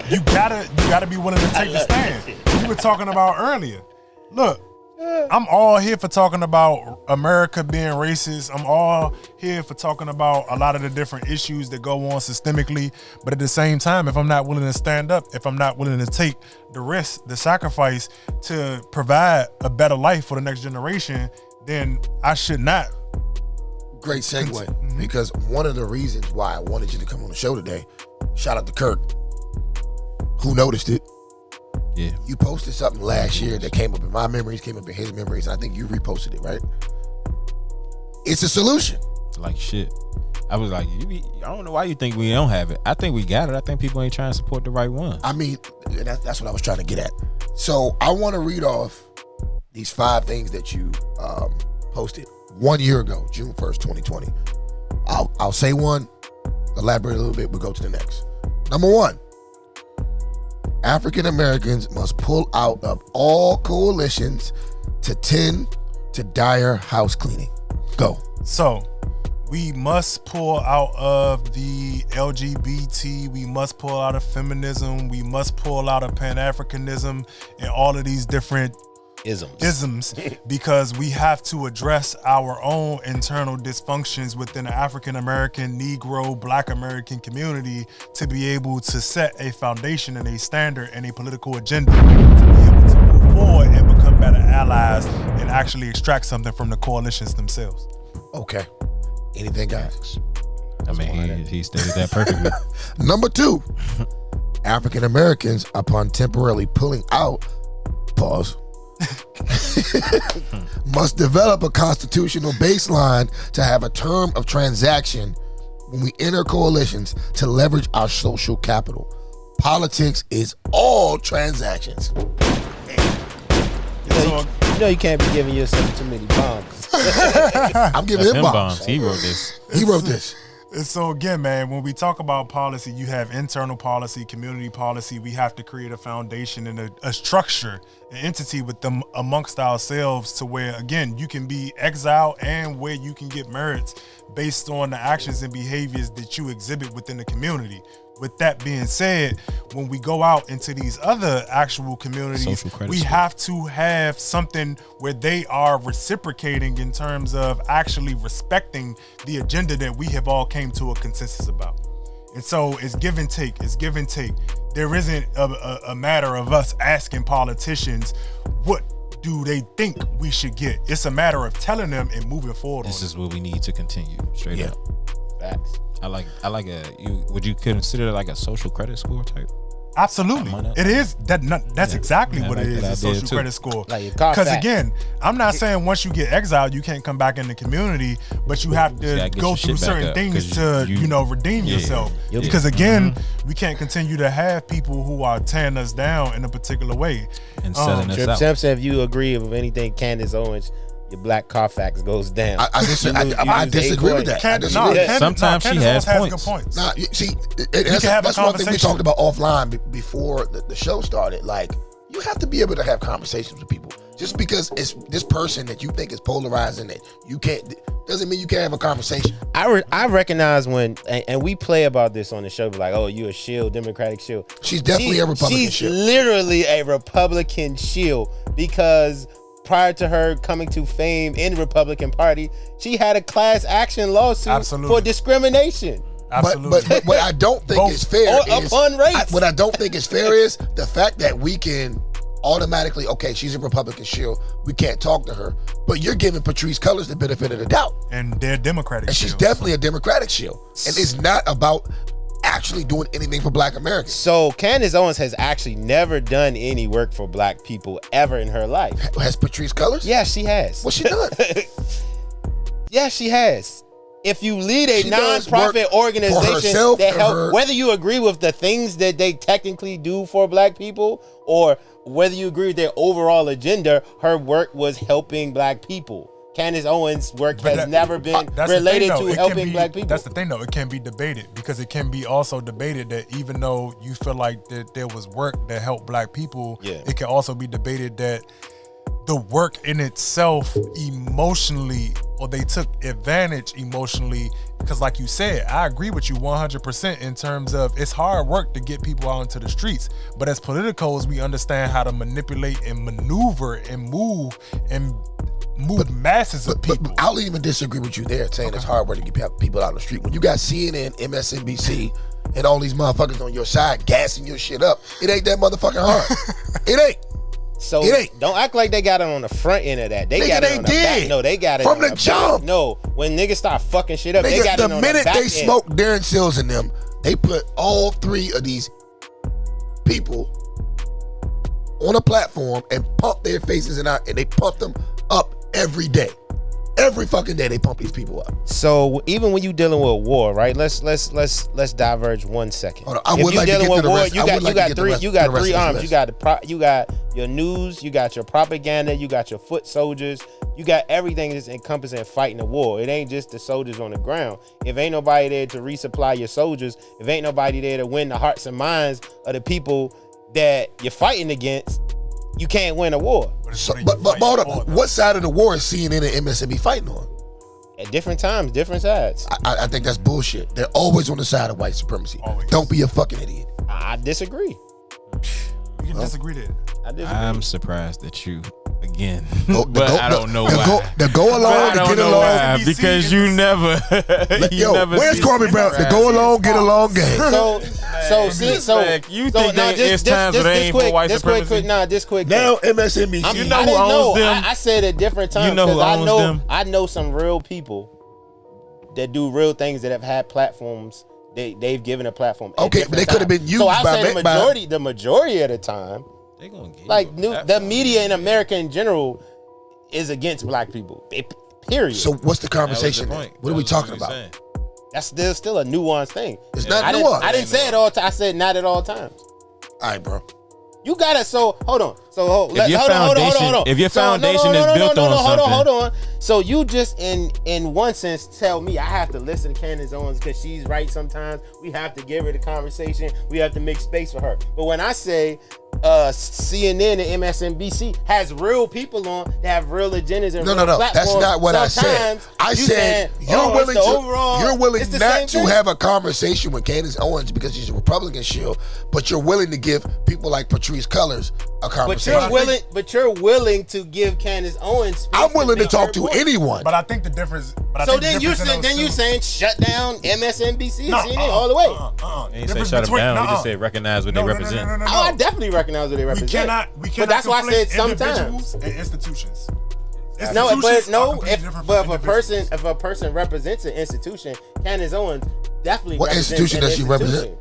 you gotta be willing to take the stand. We were talking about earlier. Look, I'm all here for talking about America being racist. I'm all here for talking about a lot of the different issues that go on systemically. But at the same time, if I'm not willing to stand up, if I'm not willing to take the risk, the sacrifice to provide a better life for the next generation, then I should not. Great segue, because one of the reasons why I wanted you to come on the show today, shout out to Kirk, who noticed it. Yeah. You posted something last year that came up in my memories, came up in his memories, and I think you reposted it, right? It's a solution. Like shit. I was like, I don't know why you think we don't have it. I think we got it. I think people ain't trying to support the right one. I mean, that's what I was trying to get at. So I want to read off these 5 things that you posted 1 year ago, June 1st, 2020. I'll say one, elaborate a little bit, we'll go to the next. Number 1. African Americans must pull out of all coalitions to tend to dire house cleaning. Go. So, we must pull out of the LGBT, we must pull out of feminism, we must pull out of Pan-Africanism and all of these different isms because we have to address our own internal dysfunctions within the African American, Negro, Black American community to be able to set a foundation and a standard and a political agenda to be able to move forward and become better allies and actually extract something from the coalitions themselves. Okay. Anything, guys? I mean, he stated that perfectly. Number 2, African Americans, upon temporarily pulling out, pause, must develop a constitutional baseline to have a term of transaction when we enter coalitions to leverage our social capital. Politics is all transactions. You know you can't be giving yourself too many bombs. I'm giving him bombs. He wrote this. He wrote this. And so again, man, when we talk about policy, you have internal policy, community policy. We have to create a foundation and a structure, an entity with them amongst ourselves to where, again, you can be exiled and where you can get merits based on the actions and behaviors that you exhibit within the community. with that being said, when we go out into these other actual communities, Social credit we score. have to have something where they are reciprocating in terms of actually respecting the agenda that we have all came to a consensus about. And so it's give and take. It's give and take. There isn't a matter of us asking politicians what do they think we should get. It's a matter of telling them and moving forward. This is what we need to continue. Straight Yeah. up. Facts. I like would you consider it like a social credit score type? Absolutely, Why not? it is. That's exactly I what like it is. that A idea social too. credit score. Like your car Because facts. again, I'm not saying once you get exiled, you can't come back in the community, but you have to gotta get go your through shit back certain up, things 'cause to you- redeem yeah, yourself. yeah. Because again, we can't continue to have people who are tearing us down in a particular way. And selling us Trip out. Simpson, if you agree with anything Candace Owens, your black Carfax goes down. I disagree with that. I disagree with that. Sometimes she Candace has Owens points. good points. Nah, see, can have a that's one thing we conversation. talked about offline before the show started. Like, you have to be able to have conversations with people. Just because it's this person that you think is polarizing that you can't, doesn't mean you can't have a conversation. I recognize when, and we play about this on the show, be like, oh, you a shield, Democratic shield. She's definitely a Republican She's shield. literally a Republican shield because prior to her coming to fame in the Republican Party, she had a class action lawsuit Absolutely. for discrimination. Absolutely. But what I don't think Both. is fair Or is upon race. what I don't think is fair is the fact that we can automatically, okay, she's a Republican shield, we can't talk to her, but you're giving Patrice Cullors the benefit of the doubt, And they're Democratic. and she's shields. definitely a Democratic shield, and it's not about actually doing anything for Black Americans. So Candace Owens has actually never done any work for black people ever in her life. Has Patrice Cullors? Yeah, she has. What's she done? Yeah, she has. If you lead a She does work nonprofit for organization herself that and help, her- whether you agree with the things that they technically do for black people, or whether you agree with their overall agenda, her work was helping black people. Candace Owens' work But has that- never been that's the related thing, though. to It can helping be- black people. That's the thing, though. It can be debated because it can be also debated that even though you feel like that there was work that helped black people, Yeah. it can also be debated that the work in itself emotionally, or they took advantage emotionally, because like you said, I agree with you 100% in terms of it's hard work to get people out into the streets, but as politicals, we understand how to manipulate and maneuver and move masses of But people. I'll even disagree with you there, saying it's hard work to get people out on the street. When you got CNN, MSNBC, and all these motherfuckers on your side gassing your shit up, it ain't that motherfucking hard. It ain't. So It ain't. don't act like they got it on the front end of that. They Nigga, got they it on the did. back. No, they got it From on the back. jump. No, when niggas start fucking shit up, they Nigga, got the it on minute the back they end. smoked Darren Sills and them, they put all three of these people on a platform and pump their faces and they pump them up every day. Every fucking day they pump these people up. So even when you dealing with war, right? Let's diverge 1 second. Hold on, I If would you like to dealing get to with the war, rest- you I would got like to get the three rest- you to the got rest three of this arms. list. You got your news, you got your propaganda, you got your foot soldiers, you got everything that's encompassing fighting the war. It ain't just the soldiers on the ground. If ain't nobody there to resupply your soldiers, if ain't nobody there to win the hearts and minds of the people that you're fighting against, you can't win a war. So, but hold up, what side of the war is CNN and MSNBC fighting on? At different times, different sides. I think that's bullshit. They're always on the side of white supremacy. Always. Don't be a fucking idiot. I disagree. You can disagree there. I disagree. I'm surprised that you again, Go- but go- I don't know the why. go- the go along, But I the don't get know along. why, because you never. you Yo, never where's see Corbin Brown? The go along, get along game. You think that it's times where they ain't for white supremacy? This quick. Now MSNBC. You know I who didn't know. owns them? I said at different times. You know who 'cause owns them? I know some real people that do real things that have had platforms. They've given a platform. at Okay, different but they could have times. been used So I by say ma- the majority of the time, They gonna get like you a the platform. media in America in general is against black people. Period. So what's the That was the conversation? point. What are That we was talking he about? saying. There's still a nuanced thing. It's not I nuanced. didn't say it all. I said not at all times. All right, bro. You gotta. So hold on. So hold If your foundation- if your foundation is built on something- hold on. So you just in one sense tell me I have to listen to Candace Owens because she's right sometimes. We have to give her the conversation. We have to make space for her. But when I say CNN and MSNBC has real people on that have real agendas and No, real no. That's platforms. not what I said. Sometimes I you said saying, you're willing it's the overall, it's the same not to thing. have a conversation with Candace Owens because she's a Republican shield, but you're willing to give people like Patrice Cullors a conversation. But you're willing to give Candace Owens space I'm willing to make talk her to voice. anyone. But I think the difference. So then you saying shut down MSNBC and CNN all the way. He ain't say shut them down. He just said recognize what they represent. Oh, I definitely recognize what they represent. We cannot but that's why I said conflate sometimes. individuals and institutions. No, Institutions but are no. completely different But from if a person represents an institution, Candace Owens definitely What represents institution an does she represent?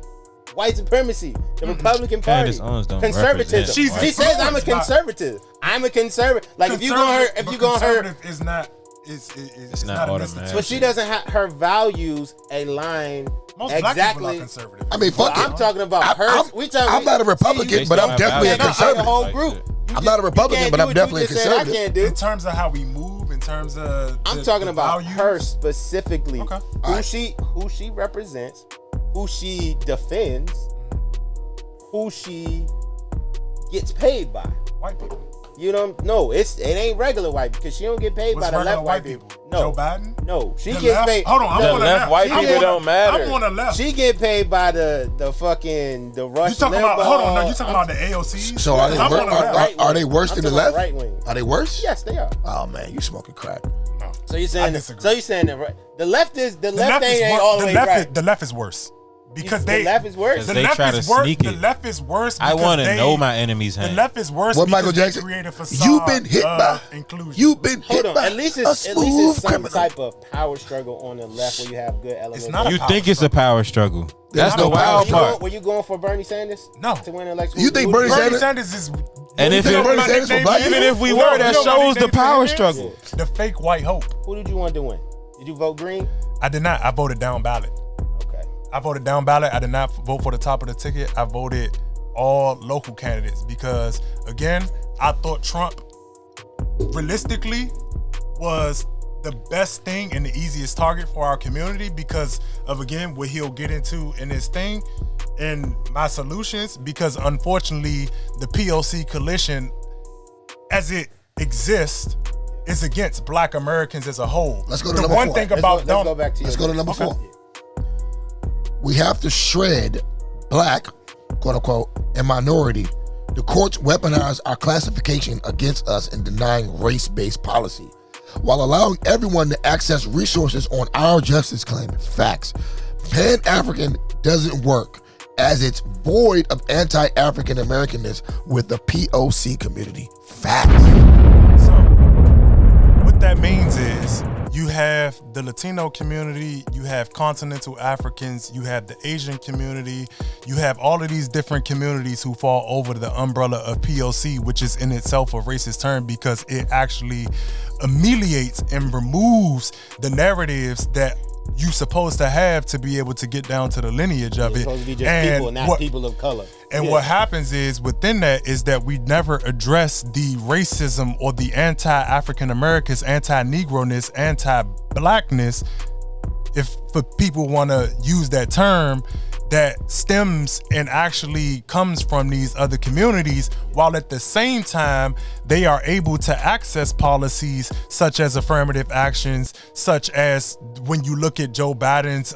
White supremacy, the Republican Party, Candace Owens don't conservatism. represent She says I'm a conservative. I'm a conservative. Like if you go her, conservative is not. It's not not automatic. but she doesn't have her values align Most black people are exactly. conservative. I mean, fuck I'm it. talking about her. I'm not a Republican, but I'm definitely a The conservative. whole group. I'm not a Republican, but I'm definitely a conservative. I can't do. In terms of how we move, in terms of I'm talking about values, her specifically. Okay. Who she represents, who she defends, who she gets paid by. white people. You know, no, it ain't regular white because she don't get paid What's by the regular left white people. Joe No, Biden? no, she The gets left? paid. Hold on, I'm the on the left left. white I'm people on- don't matter. I'm on the left. She get paid by the Rush. You talking about? Hold on, no, you talking about the AOCs? So are they, I'm on the left. are they worse than the left? Right wing. Are they worse? Yes, they are. Oh man, you smoking crack. No. So you're I saying disagree. the left is the left is ain't wor- all the way right. The left is worse because The left is worse. The They left try is to worse. sneak The it. left is worse. I because want to they- know my enemy's The hand. left is worse. What because Michael they Jackson? create a facade You've been hit of by. inclusion. You've been hit Hold on, by at least a it's smooth some criminal. type of power struggle on the left where you have good elements. not a You power think it's a power struggle? That's not the a power wild struggle. part. Were you going for Bernie Sanders? No. To win an election? You think Bernie Sanders- Sanders is. And if You think it- Bernie Sanders for black even people? if we No, were, you that know what shows they the think power it is? struggle. The fake white hope. Who did you want to win? Did you vote green? I did not. I voted down ballot. Okay. I voted down ballot. I did not vote for the top of the ticket. I voted all local candidates because, again, I thought Trump realistically was the best thing and the easiest target for our community because of, again, what he'll get into in his thing and my solutions, because unfortunately the POC coalition as it exists is against Black Americans as a whole. Let's go to the number one 4. thing Let's about go back to Let's your go to list. number 4. We have to shred black, quote unquote, and minority. The courts weaponize our classification against us in denying race-based policy, while allowing everyone to access resources on our justice claim. Facts. Pan-African doesn't work as it's void of anti-African Americanness with the POC community. Facts. So, what that means is you have the Latino community, you have continental Africans, you have the Asian community, you have all of these different communities who fall over the umbrella of POC, which is in itself a racist term because it actually ameliorates and removes the narratives that you supposed to have to be able to get down to the lineage of It's it. supposed to be just people, not people of color. And Yeah. what happens is within that is that we never address the racism or the anti-African Americans, anti-Negroness, anti-blackness, if for people want to use that term, that stems and actually comes from these other communities, while at the same time they are able to access policies such as affirmative actions, such as when you look at Joe Biden's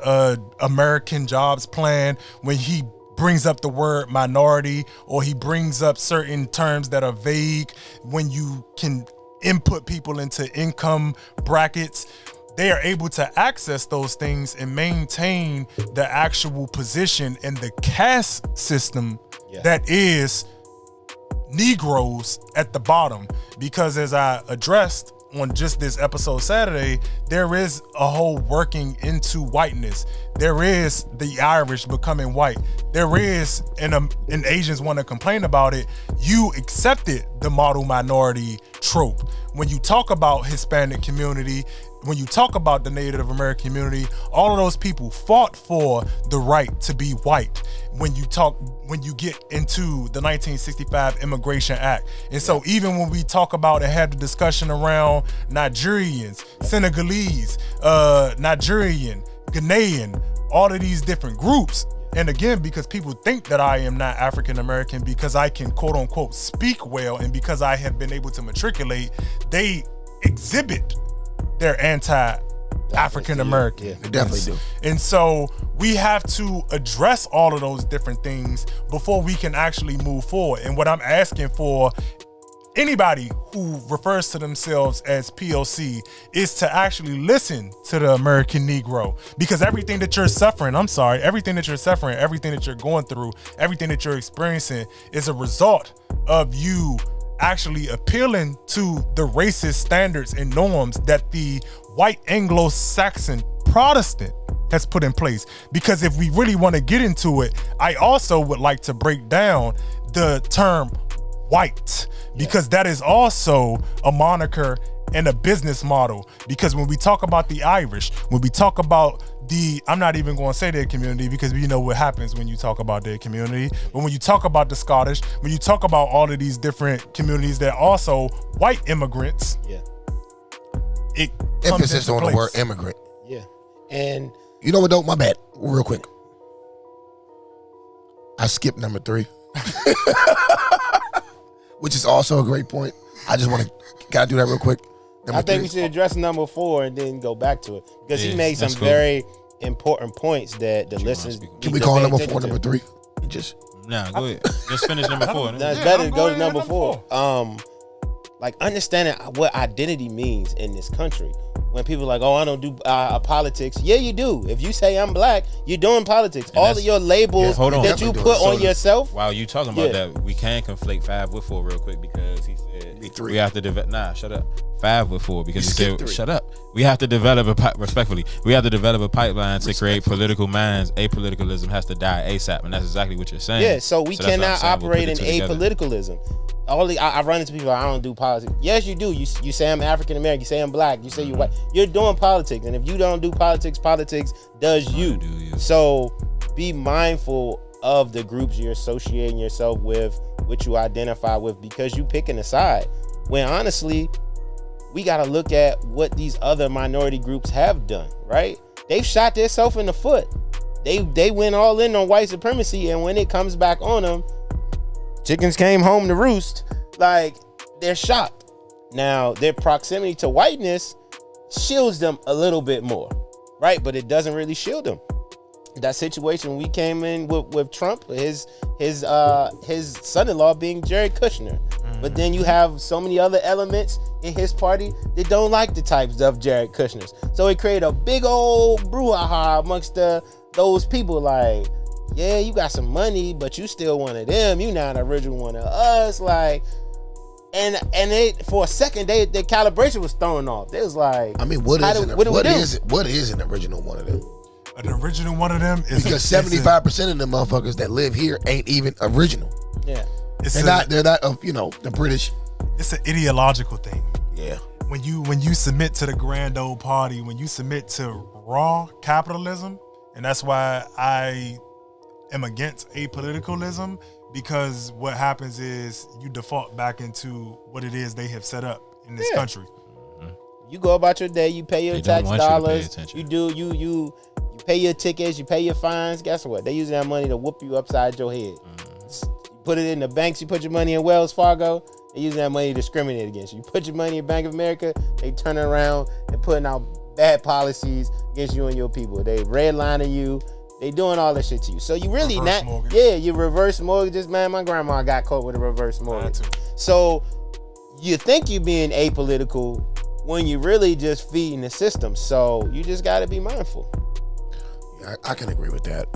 American Jobs Plan, when he brings up the word minority or he brings up certain terms that are vague, when you can input people into income brackets, they are able to access those things and maintain the actual position and the caste system that is Negroes at the bottom. Because as I addressed on just this episode Saturday, there is a whole working into whiteness. There is the Irish becoming white. There is, and Asians want to complain about it, you accepted the model minority trope. When you talk about Hispanic community, when you talk about the Native American community, all of those people fought for the right to be white. When you get into the 1965 Immigration Act. And so even when we talk about and have the discussion around Nigerians, Senegalese, Nigerian, Ghanaian, all of these different groups, And again, because people think that I am not African American because I can quote unquote speak well and because I have been able to matriculate, they exhibit their anti-African American. Yeah, they definitely do. And so we have to address all of those different things before we can actually move forward. And what I'm asking for anybody who refers to themselves as POC is to actually listen to the American Negro, because everything that you're suffering, everything that you're going through, everything that you're experiencing is a result of you actually appealing to the racist standards and norms that the white Anglo-Saxon Protestant has put in place. Because if we really want to get into it, I also would like to break down the term white, because that is also a moniker and a business model. Because when we talk about the Irish, when we talk about I'm not even going to say their community, because we know what happens when you talk about their community, but when you talk about the Scottish, when you talk about all of these different communities that are also white immigrants, it Emphasis on the word immigrant. Yeah. And you know what though? My bad. Real quick. I skipped number 3. Which is also a great point. I just want to, gotta do that real quick. I think we should address number 4 and then go back to it, because he made some very important points that the listeners. Can we call number 4 number 3? Just go ahead. Just finish number 4. No, it's better to go to number 4. Like understanding what identity means in this country. When people are like, oh, I don't do politics. Yeah, you do. If you say I'm black, you're doing politics. And all of your labels that you put on yourself. While you talking about that, we can conflate 5 with 4 real quick, because he said we have to develop. Nah, shut up. 5 with 4, because he said 3. Shut up. We have to develop respectfully. We have to develop a pipeline to create political minds. Apoliticalism has to die ASAP, and that's exactly what you're saying. Yeah, so we cannot operate in apoliticalism. I run into people like, I don't do politics. Yes, you do. You say I'm African American. You say I'm black. You say you're white. You're doing politics, and if you don't do politics, politics does you. So be mindful of the groups you're associating yourself with, what you identify with, because you picking a side. When honestly, we got to look at what these other minority groups have done. Right? They've shot themselves in the foot. They went all in on white supremacy, and when it comes back on them, chickens came home to roost. Like, they're shocked. Now, their proximity to whiteness shields them a little bit more, right? But it doesn't really shield them. That situation we came in with Trump, his son-in-law being Jared Kushner. But then you have so many other elements in his party that don't like the types of Jared Kushners. So it created a big old brouhaha amongst those people, like, yeah, you got some money, but you still one of them. You not an original one of us. Like, and it, for a second, their calibration was thrown off. They was like, I mean, what is an original one of them? An original one of them is because 75% of the motherfuckers that live here ain't even original. Yeah, they're not the British. It's an ideological thing. Yeah. When you submit to the grand old party, when you submit to raw capitalism, and that's why I am against apoliticalism, because what happens is you default back into what it is they have set up in this country. You go about your day, you pay your tax dollars, you pay your tickets, you pay your fines. Guess what? They use that money to whoop you upside your head. You put it in the banks, you put your money in Wells Fargo, they use that money to discriminate against you. You put your money in Bank of America, they turn it around and putting out bad policies against you and your people. They redlining you. They doing all that shit to you. So you really you reverse mortgages. Man, my grandma got caught with a reverse mortgage. So you think you're being apolitical when you really just feeding the system. So you just got to be mindful. Yeah, I can agree with that.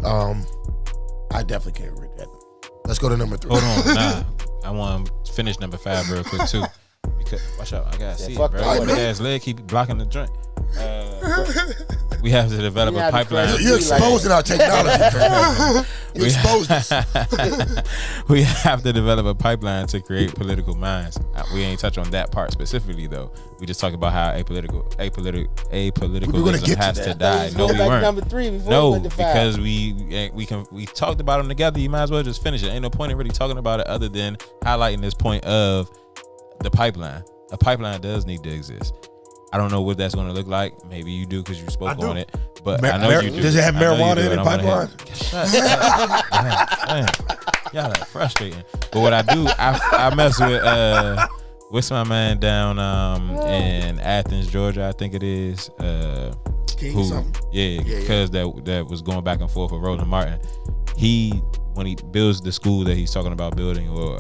I definitely can agree with that. Let's go to number 3. Hold on, I want to finish number 5 real quick too. Because watch out, I gotta see it, bro. Big ass leg keep blocking the joint. We have to develop a pipeline. You're exposing our technology. You exposed us. We have to develop a pipeline to create political minds. We ain't touch on that part specifically though. We just talk about how apoliticalism has to die. No, we weren't. Number 3 before no, we went to 5. Because we talked about them together. You might as well just finish it. Ain't no point in really talking about it other than highlighting this point of the pipeline. A pipeline does need to exist. I don't know what that's going to look like. Maybe you do because you spoke on it. But I know you do. Does it have marijuana in the pipeline? Y'all are frustrating. But what I do, I mess with what's my man down in Athens, Georgia, I think it is. King something? Yeah, because that was going back and forth with Roland Martin. When he builds the school that he's talking about building, or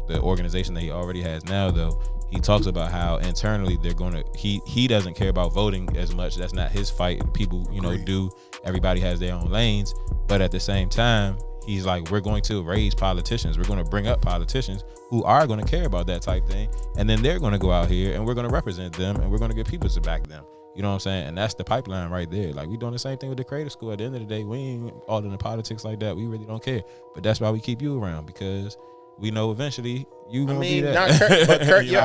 the organization that he already has now, though, he talks about how internally they're going to. He doesn't care about voting as much. That's not his fight. People, do. Everybody has their own lanes, but at the same time, he's like, we're going to raise politicians. We're going to bring up politicians who are going to care about that type thing, and then they're going to go out here and we're going to represent them, and we're going to get people to back them. You know what I'm saying? And that's the pipeline right there. Like, we doing the same thing with the creative school. At the end of the day, we ain't all in the politics like that. We really don't care. But that's why we keep you around, because we know eventually you gonna be that. Not Kurt, but Kurt, you're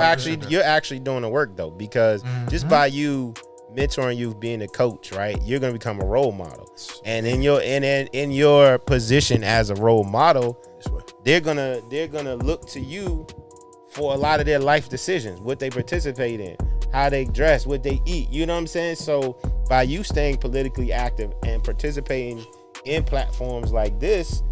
actually doing the work though, because just by you mentoring you, being a coach, right, you're gonna become a role model. And in your position as a role model, they're gonna look to you for a lot of their life decisions, what they participate in, how they dress, what they eat. You know what I'm saying? So by you staying politically active and participating in platforms like this,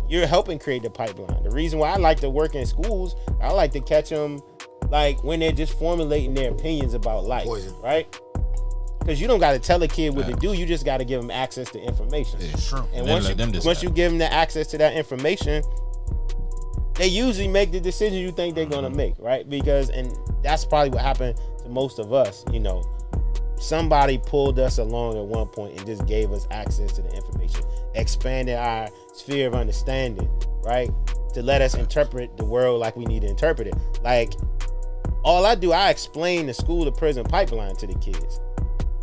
you're helping create the pipeline. The reason why I like to work in schools, I like to catch them like when they're just formulating their opinions about life, right? Because you don't got to tell a kid what to do. You just got to give them access to information. Yeah, sure. And once you give them the access to that information, they usually make the decision you think they're gonna make, right? And that's probably what happened to most of us. Somebody pulled us along at one point and just gave us access to the information, expanded our sphere of understanding, right? To let us interpret the world like we need to interpret it. Like, all I do, I explain the school to prison pipeline to the kids,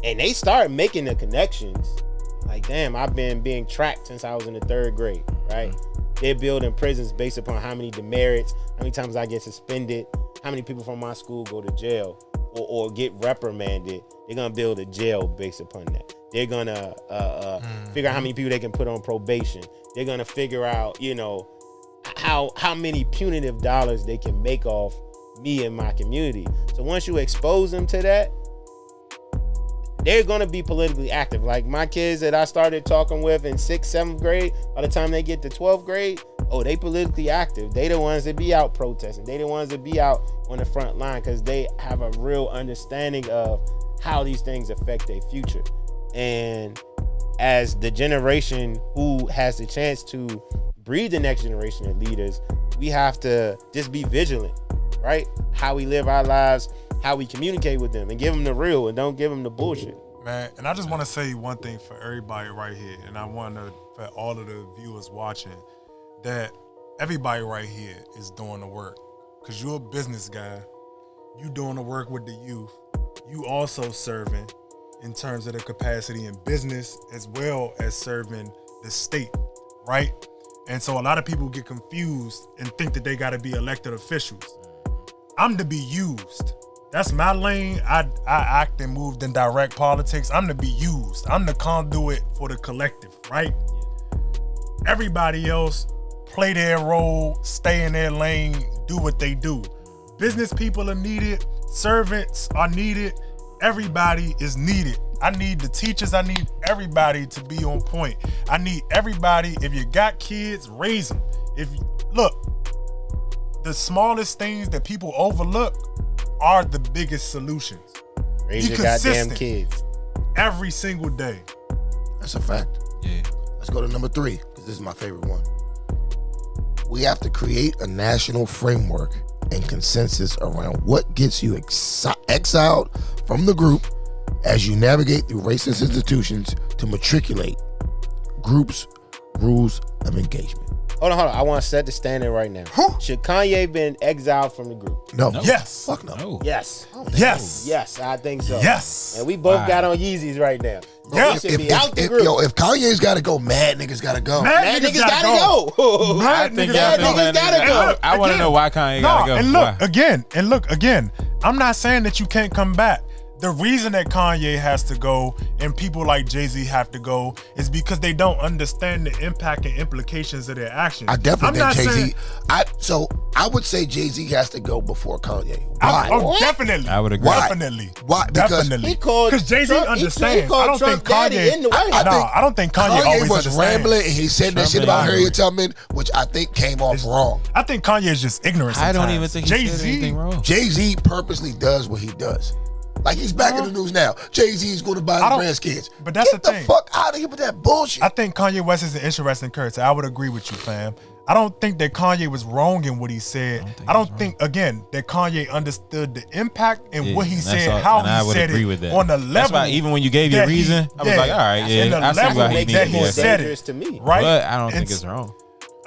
and they start making the connections. Like, damn, I've been being tracked since I was in the 3rd grade, right? They're building prisons based upon how many demerits, how many times I get suspended, how many people from my school go to jail or get reprimanded. They're gonna build a jail based upon that. They're gonna figure out how many people they can put on probation. They're gonna figure out, how many punitive dollars they can make off me and my community. So once you expose them to that, they're gonna be politically active. Like my kids that I started talking with in 6th, 7th grade, by the time they get to 12th grade, they politically active. They the ones that be out protesting. They the ones that be out on the front line because they have a real understanding of how these things affect their future. And as the generation who has the chance to breed the next generation of leaders, we have to just be vigilant, right? How we live our lives, how we communicate with them, and give them the real and don't give them the bullshit. Man, and I just want to say one thing for everybody right here, and I want to, for all of the viewers watching, that everybody right here is doing the work. Because you're a business guy. You doing the work with the youth. You also serving in terms of the capacity in business as well as serving the state, right? And so a lot of people get confused and think that they got to be elected officials. I'm to be used. That's my lane. I act and moved in direct politics. I'm to be used. I'm the conduit for the collective, right? Everybody else play their role, stay in their lane, do what they do. Business people are needed. Servants are needed. Everybody is needed. I need the teachers. I need everybody to be on point. I need everybody. If you got kids, raise them. Look, the smallest things that people overlook are the biggest solutions. Raise your goddamn kids. Every single day. That's a fact. Yeah. Let's go to number 3, because this is my favorite one. We have to create a national framework and consensus around what gets you exiled from the group as you navigate through racist institutions to matriculate groups' rules of engagement. Hold on. I want to set the standard right now. Huh? Should Kanye been exiled from the group? No. Yes. Fuck no. Yes. Yes. Yes, I think so. Yes. And we both got on Yeezys right now. Yeah. He should be out the group. If Kanye's got to go, mad niggas got to go. Mad niggas gotta go. Mad niggas gotta go. I want to know why Kanye gotta go. And look again. I'm not saying that you can't come back. The reason that Kanye has to go and people like Jay-Z have to go is because they don't understand the impact and implications of their actions. I definitely think Jay-Z. So I would say Jay-Z has to go before Kanye. Why? Definitely. I would agree. Why? Definitely. Why? Because Because Jay-Z understands. I don't think Daddy in the way. Kanye. I don't think Kanye always was understands. rambling and he said that Trump shit ain't about agree. Harriet Tubman, which I think came off wrong. I think Kanye is just ignorant. I don't sometimes. even think he said anything wrong. Jay-Z purposely does what he does. Like he's back in the news now. Jay-Z is going to buy I his don't- grandkids. but that's Get the the thing. fuck out of here with that bullshit. I think Kanye West is an interesting character. I would agree with you, fam. I don't think that Kanye was wrong in what he said. I don't think again, that Kanye understood the impact and what he said, how and I he would said agree it with that. on the level. That's why even when you gave your that he- reason, I was like, all right, and yeah, the I see level why he that needed he to said dangerous it, to me. right? But I don't think And- it's wrong.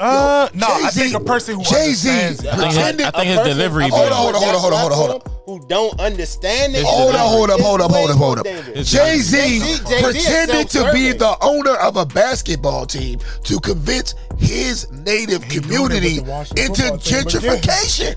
No, I Jay-Z think a person who Jay-Z understands. pretended. I think his delivery. Hold man. on. Hold up. Who don't understand it? Hold up. It's Jay-Z Jay-Z pretended to be self-serving. the owner of a basketball team to convince his native He community doing it with the Washington into football team again. gentrification.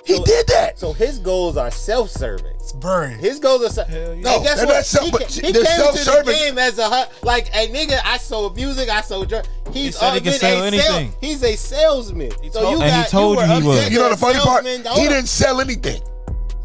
He did that. So his goals are self-serving. Very. His goals are No, and guess they're what? not self- He but came they're to the self-serving. game as a like, hey nigga, I sold music, I sold drugs. He's said he could been sell a anything. He's a salesman. So you and he got told were you he upset was. that You know the a funny part? salesman- He didn't sell anything.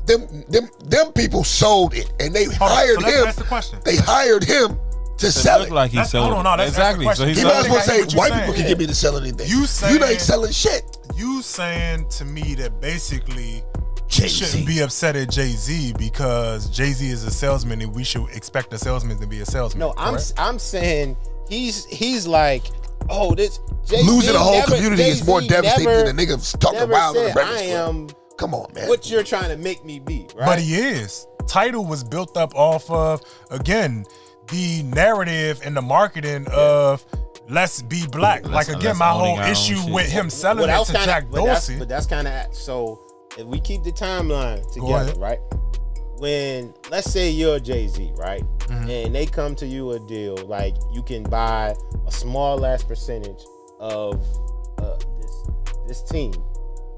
Them people sold it, and they hired so let's him. ask the question. They hired him to sell Look it. like he That's- sold hold on, no, it. that's the Exactly. So question. he He So might sold as well I say get what you're white saying. people can get me to sell anything. You ain't saying- selling shit. You saying to me that basically Jay-Z. you shouldn't be upset at Jay-Z because Jay-Z is a salesman and we should expect a salesman to be a salesman. No, correct? I'm saying he's like, oh, this Jay-Z Losing a whole never- community is more Jay-Z devastating never- than the niggas talking never wild on the said, Breakfast I Club. am Come on, man. what you're trying to make me be, right? But he is. Title was built up off of, again, the narrative and the marketing of let's be black. Like, again, let's my owning whole our own issue shit. with him selling But it to Jack Dorsey. But that's kind of so. If we keep the timeline Go together, ahead. right? When let's say you're Jay-Z, right, Mm-hmm. and they come to you a deal like you can buy a small ass percentage of this team,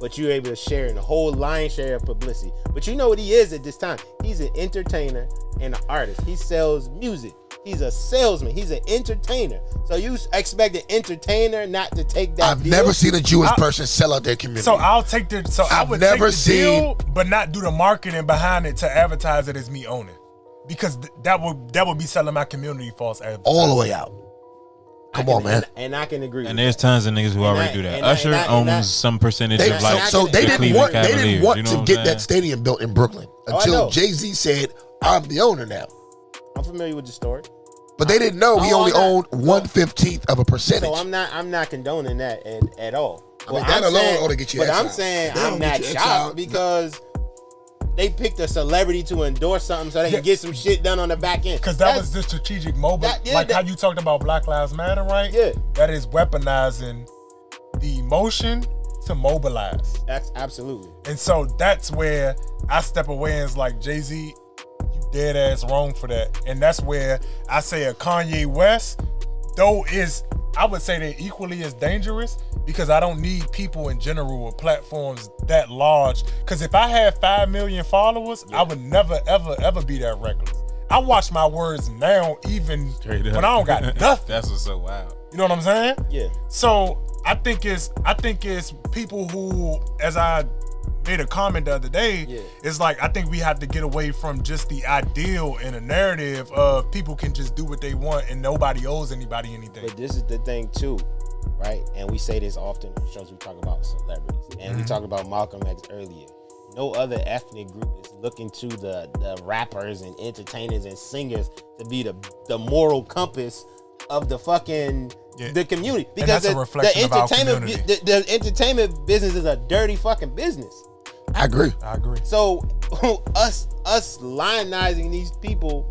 but you're able to share in the whole lion's share of publicity. But you know what he is at this time? He's an entertainer and an artist. He sells music. He's a salesman. He's an entertainer. So you expect an entertainer not to take that I've deal? never seen a Jewish person sell out their community. So I'll take the. So I I've would never take the deal, but not do the marketing behind it to advertise it as me owning, because that would be selling my community false advertising. all the way out. Come on, man. And I can agree. And with there's tons of niggas who already do that. Usher owns some percentage They, of like so they the didn't Cleveland want Cavaliers, to you know what I'm get saying? that stadium built in Brooklyn I until know. Jay-Z said, "I'm the owner now." I'm familiar with the story. But they didn't know he Oh, only I'm owned not- 1/15 of a percentage. So I'm not condoning that at all. I mean, that alone ought to get you But I'm exiled. saying That I'm don't not get you shocked exiled. because they picked a celebrity to endorse something so they can get some shit done on the back end. Because that was the strategic mobile, how you talked about Black Lives Matter, right? Yeah. That is weaponizing the emotion to mobilize. That's absolutely. And so that's where I step away and it's like, Jay-Z, you dead ass wrong for that. And that's where I say a Kanye West, though I would say they're equally as dangerous because I don't need people in general with platforms that large. Because if I had 5 million followers, I would never, ever, ever be that reckless. I watch my words now, even Straight up. when I don't got nothing. That's what's so wild. You know what I'm saying? Yeah. So I think it's people who, as I made a comment the other day, it's like I think we have to get away from just the ideal and a narrative of people can just do what they want and nobody owes anybody anything. But this is the thing too, right? And we say this often on shows we talk about celebrities. And we talked about Malcolm X earlier. No other ethnic group is looking to the rappers and entertainers and singers to be the moral compass of the fucking the community. And that's a reflection of our community. The entertainment business is a dirty fucking business. I agree. So us lionizing these people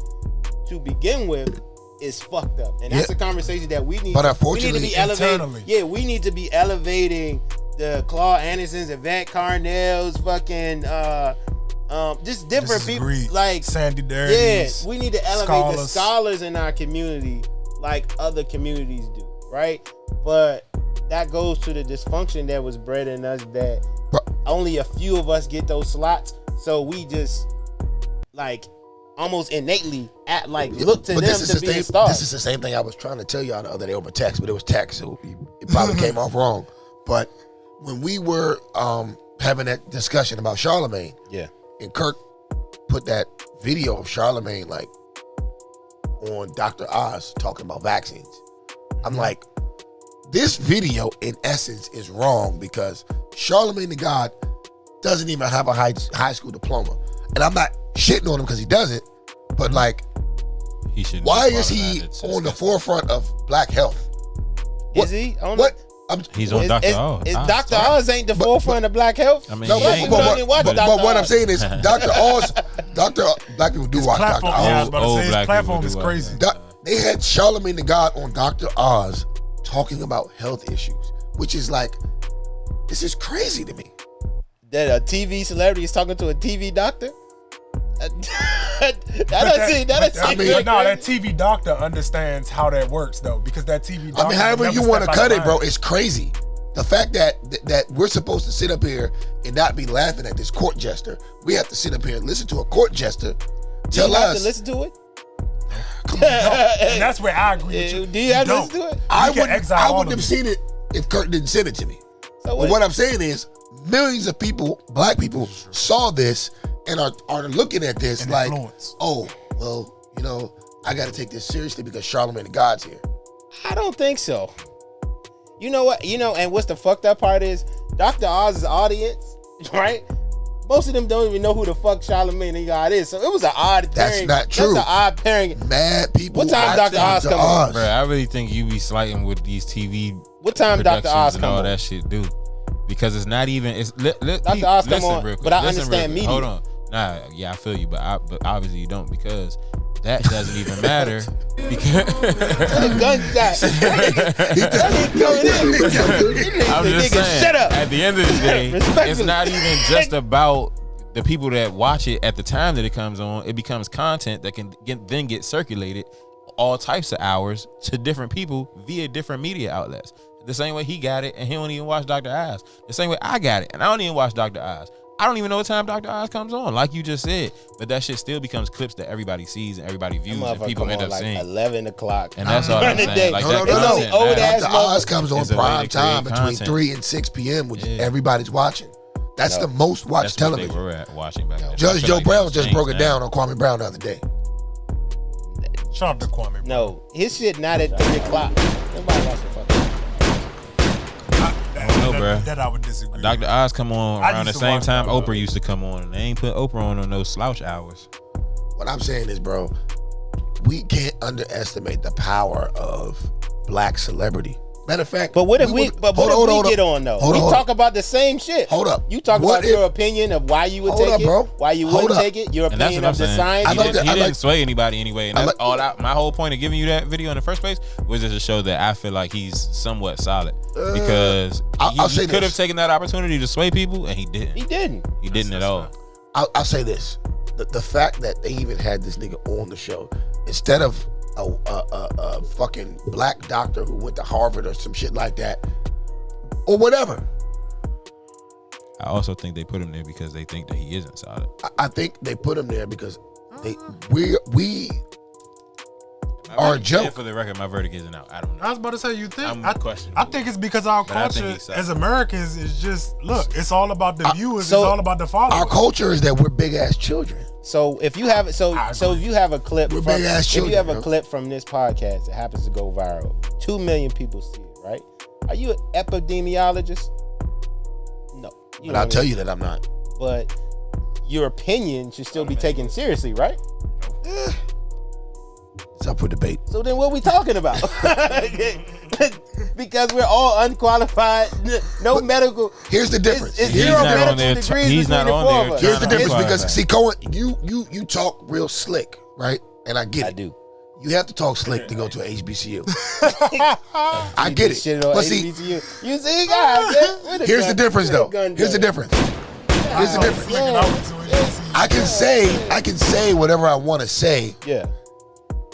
to begin with is fucked up, and that's a conversation that we need. But we need unfortunately, to be elevating. internally. Yeah, we need to be elevating the Claude Andersons, Yvette Carnell's, fucking just different people Disagree. like Sandy yeah. Dirties. We need to elevate the scholars in our community like other communities do, right? But that goes to the dysfunction that was bred in us that only a few of us get those slots, so we just like almost innately look to them to be the stars. This is the same thing I was trying to tell y'all the other day over text, but it was text, so it probably came off wrong. But when we were having that discussion about Charlemagne, Yeah. and Kirk put that video of Charlemagne like on Dr. Oz talking about vaccines. I'm like, this video in essence is wrong because Charlemagne the God doesn't even have a high school diploma. And I'm not shitting on him because he doesn't, but like, He shouldn't. why be is part of he that. It's on the disgusting. forefront of black health? Is he? On What? He's on Dr. Oz. Dr. Oz ain't the forefront of black health. I mean, No, he ain't, but what I'm saying is, Dr. Oz, black people do watch Dr. Platform, yeah, I was Oz. about to Old say, his black platform people is do crazy. They had Charlemagne the God on Dr. Oz talking about health issues, which is like, this is crazy to me. That a TV celebrity is talking to a TV doctor? That TV doctor understands how that works though, because that TV doctor. I mean, however you want to cut it, bro, it's crazy. The fact that we're supposed to sit up here and not be laughing at this court jester, we have to sit up here and listen to a court jester tell you have us. to listen to it? And that's where I agree with you. Do you have to don't. listen to it? I can wouldn't exile all have of it. seen it if Kurt didn't send it to me. So But what I'm saying is, millions of people, black people, saw this and are looking at this And like, influence. oh, well, you know, I got to take this seriously because Charlemagne the God's here. I don't think so. You know what? And what's the fucked up part is Dr. Oz's audience, right? Most of them don't even know who the fuck Charlemagne the God is. So it was an odd pairing. That's not true. That's an odd pairing. Mad people. What time watch Dr. Oz come on? Bro, I really think you be slighting what these TV What time Dr. Oz productions and come all on? that shit do. Because it's not even. It's Dr. Oz come on, real quick. but I Listen real understand quick. media. Hold on. Nah, yeah, I feel you, but obviously you don't, because that doesn't even matter. Because Gunshot. I'm just saying, Shut up. at the end of the day, Respectfully. it's not even just about the people that watch it at the time that it comes on. It becomes content that can then get circulated all types of hours to different people via different media outlets. The same way he got it and he don't even watch Dr. Oz. The same way I got it and I don't even watch Dr. Oz. I don't even know what time Dr. Oz comes on, like you just said. But that shit still becomes clips that everybody sees and everybody views and people end up like seeing. 11 o'clock. And that's all I'm saying. Like, No. It's only old ass Dr. Oz comes on It's a way to prime create time between content. 3 and 6 p.m., which Yeah. everybody's watching. That's the most watched That's what they television. were at watching back then. I Judge feel Joe like Brown that's just changed broke it now. down on Kwame Brown the other day. Shout out to Kwame. Bro. No, his shit not at 3 o'clock. Nobody watch the fuck. I don't know, bro. That I would disagree. Dr. Oz come on I around the used to same watch time Dr. Oprah used to come on, and they ain't put Oprah on no slouch hours. What I'm saying is, bro, we can't underestimate the power of black celebrity. Matter of fact, But what if we would- but what hold if on, we get on though? Hold We on. talk about the same shit. Hold up. You talk What about your if- opinion of why you would Hold take up, it, bro. why you Hold wouldn't up. take it, your And that's opinion what I'm of the saying. science. I He, like didn't, that- he I didn't like- sway anybody anyway. And I that's like- my whole point of giving you that video in the first place was just to show that I feel like he's somewhat solid. Because I'll say he could have this. taken that opportunity to sway people, and he didn't. He didn't. He didn't at all. I'll say this: the fact that they even had this nigga on the show instead of a fucking black doctor who went to Harvard or some shit like that, or whatever. I also think they put him there because they think that he isn't solid. I think they put him there because we are a joke. For the record, my verdict isn't out. I don't know. I was about to say, you think? I'm questioning. I think it's because our But I think culture he's solid. as Americans is just, look, it's all about the viewers, so it's all about the followers. Our culture is that we're big ass children. So if you have so if you have a clip We're from, big-ass if you children, have a bro. clip from this podcast that happens to go viral, 2 million people see it, right? Are you an epidemiologist? No. But I'll tell you that I'm not. But your opinion should still be taken seriously, right? It's up for debate. So then what we talking about? Because we're all unqualified, no medical. Here's the difference. It's He's zero not medical on there. degrees He's not between the on four there. of us. Here's the Trying to difference qualify. because see, Cohen, you talk real slick, right? And I get it. I do. You have to talk slick to go to a HBCU. I get it. Shit on But see, HBCU. You see, guys. here's the difference though. Here's the difference. Here's the difference. I can say whatever I want to say Yeah.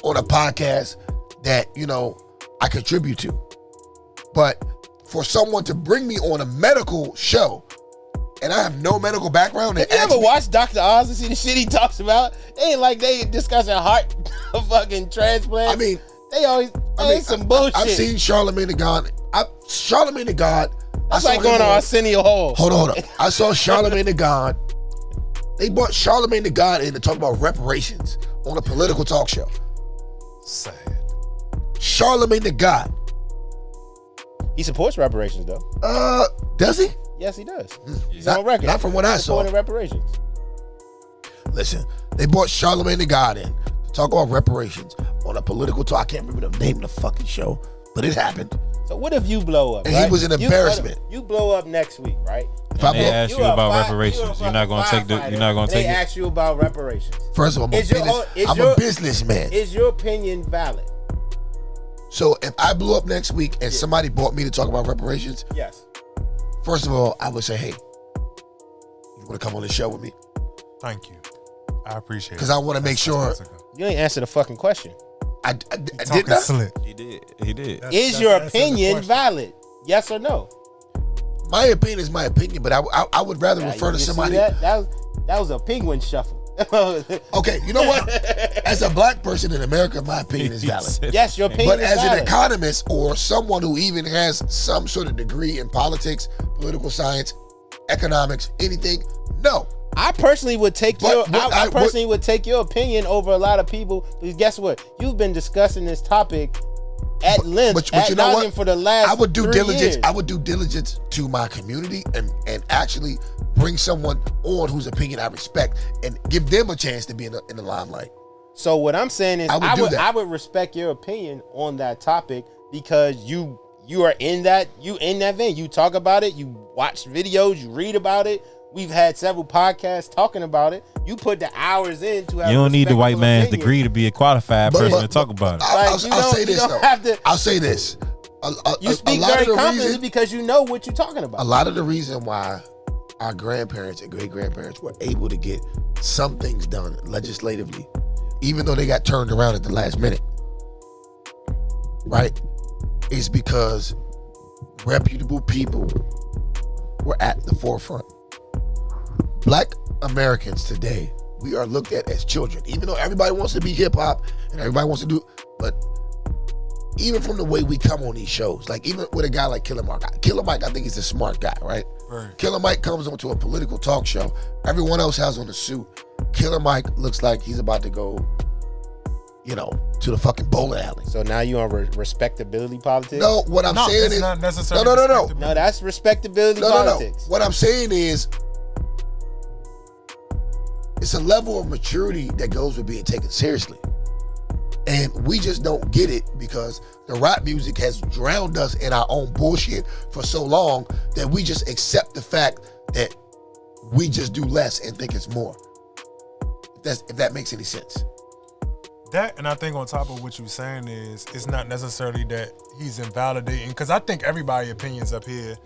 on a podcast that, you know, I contribute to. But for someone to bring me on a medical show and I have no medical background and You ask ever me, watch Dr. Oz and see the shit he talks about? It ain't like they discussing heart fucking transplant. I mean, they always some bullshit. I've seen Charlemagne the God. Charlemagne the God That's like going to Arsenio Hall. Hold on. I saw Charlamagne the God. They brought Charlamagne the God in to talk about reparations on a political talk show. Sad. Charlamagne the God. He supports reparations, though. Does he? Yes, he does. He's Not- on record. not from what I saw. Supporting reparations. Listen, they brought Charlamagne the God in to talk about reparations on a political talk. I can't remember the name of the fucking show, but it happened. So what if you blow up? And he right? was an embarrassment. You blow up next week, right? If I They blow, ask you about reparations. You're not gonna take the. You're not gonna They take it. ask you about reparations. first of all, I'm a businessman. Is your opinion valid? So if I blew up next week and somebody brought me to talk about reparations, Yes. first of all, I would say, hey, you want to come on the show with me? Thank you. I appreciate it. Because I want to make sure You ain't answer the fucking question. I did Talking not. slick. He did. He did. Is your opinion valid? Yes or no? My opinion is my opinion, but I would rather refer to You see somebody. That was a penguin shuffle. Okay, you know what? As a black person in America, my opinion is valid. Yes, your opinion But is as valid. an economist or someone who even has some sort of degree in politics, political science, economics, anything, no. I personally would take But- but I personally would take your opinion over a lot of people, because guess what? You've been discussing this topic at length, But ad you know nauseum what? for the last I would do 3 diligence. years. I would do diligence to my community and actually bring someone on whose opinion I respect and give them a chance to be in the limelight. So what I'm saying is, I would do that. I would respect your opinion on that topic, because you are in that vein. You talk about it. You watch videos. You read about it. We've had several podcasts talking about it. You put the hours in to have. You don't need the white respectable man's opinion. degree to be a qualified But- person but- to talk about it. I'll Like, you say don't- this you though. don't have to- I'll say this. You speak very confidently because you know what you're talking about. A lot of the reason why our grandparents and great grandparents were able to get some things done legislatively, even though they got turned around at the last minute, right, is because reputable people were at the forefront. Black Americans today, we are looked at as children, even though everybody wants to be hip hop and everybody wants to do, but even from the way we come on these shows, like even with a guy like Killer Mike, I think he's a smart guy, right? Right. Killer Mike comes onto a political talk show. Everyone else has on a suit. Killer Mike looks like he's about to go, to the fucking bowling alley. So now you on respectability politics? No, what I'm saying it's is not necessarily no. respectability. No, that's respectability No. politics. What I'm saying is it's a level of maturity that goes with being taken seriously. And we just don't get it because the rap music has drowned us in our own bullshit for so long that we just accept the fact that we just do less and think it's more. If that makes any sense. That, and I think on top of what you're saying is, it's not necessarily that he's invalidating, because I think everybody's opinions up here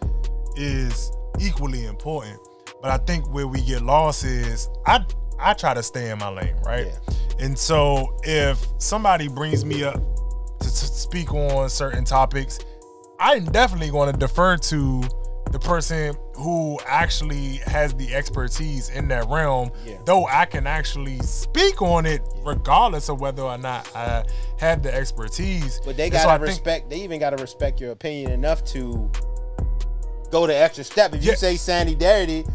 is equally important. But I think where we get lost is, I try to stay in my lane, right? Yeah. And so if somebody brings me up to speak on certain topics, I'm definitely going to defer to the person who actually has the expertise in that realm, though I can actually speak on it regardless of whether or not I have the expertise. But they And so gotta I think- respect. They even gotta respect your opinion enough to go the extra step. If you say Sandy Darity,